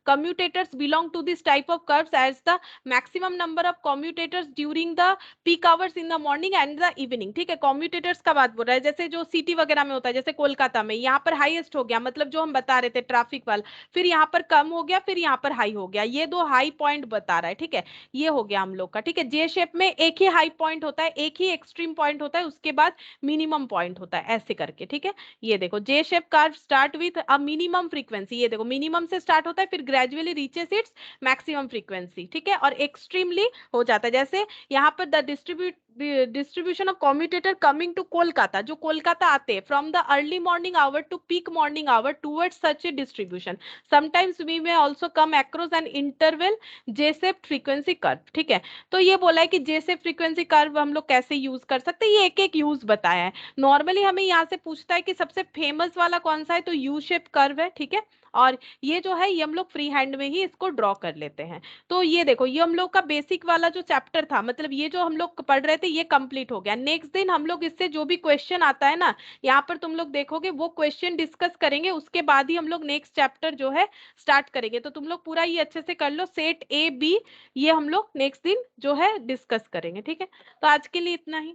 commuters belong to this type of curves as the maximum number of commuters during the peak hours in the morning and the evening, ठीक है। Commutators का बात बोल रहा है, जैसे जो सिटी वगैरह में होता है, जैसे कोलकाता में यहाँ पर हाईएस्ट हो गया, मतलब जो हम बता रहे थे ट्रैफिक वाला, फिर यहाँ पर कम हो गया, फिर यहाँ पर हाई हो गया, ये दो हाई पॉइंट बता रहा है, ठीक है। ये हो गया हम लोग का, ठीक है। जे शेप में एक ही हाई पॉइंट होता है, एक ही एक्सट्रीम पॉइंट होता है, उसके बाद मिनिमम पॉइंट होता है, ऐसे करके, ठीक है। ये देखो जे shape curve start with a minimum frequency, ये देखो मिनिमम से स्टार्ट होता है, फिर gradually reaches its maximum frequency, ठीक है, और एक्सट्रीमली हो जाता है। जैसे यहाँ पर the distribution of commutator coming to Kolkata, जो कोलकाता आते हैं from the early morning hour to peak morning hour towards such a distribution, sometimes we may also come across an interval J-shaped frequency curve, ठीक है। तो ये बोला है कि J-shaped frequency curve हम लोग कैसे यूज कर सकते हैं, ये एक एक यूज बताया है। नॉर्मली हमें यहाँ से पूछता है कि सबसे फेमस वाला कौन सा है, तो यू शेप कर्व है, ठीक है। और ये जो है ये हम लोग फ्री हैंड में ही इसको ड्रॉ कर लेते हैं। तो ये देखो ये हम लोग का बेसिक वाला जो चैप्टर था, मतलब ये जो हम लोग पढ़ रहे थे ये कंप्लीट हो गया। नेक्स्ट दिन हम लोग इससे जो भी क्वेश्चन आता है ना, यहाँ पर तुम लोग देखोगे वो क्वेश्चन डिस्कस करेंगे, उसके बाद ही हम लोग नेक्स्ट चैप्टर जो है स्टार्ट करेंगे। तो तुम लोग पूरा ये अच्छे से कर लो, सेट ए बी, ये हम लोग नेक्स्ट दिन जो है डिस्कस करेंगे, ठीक है। तो आज के लिए इतना ही।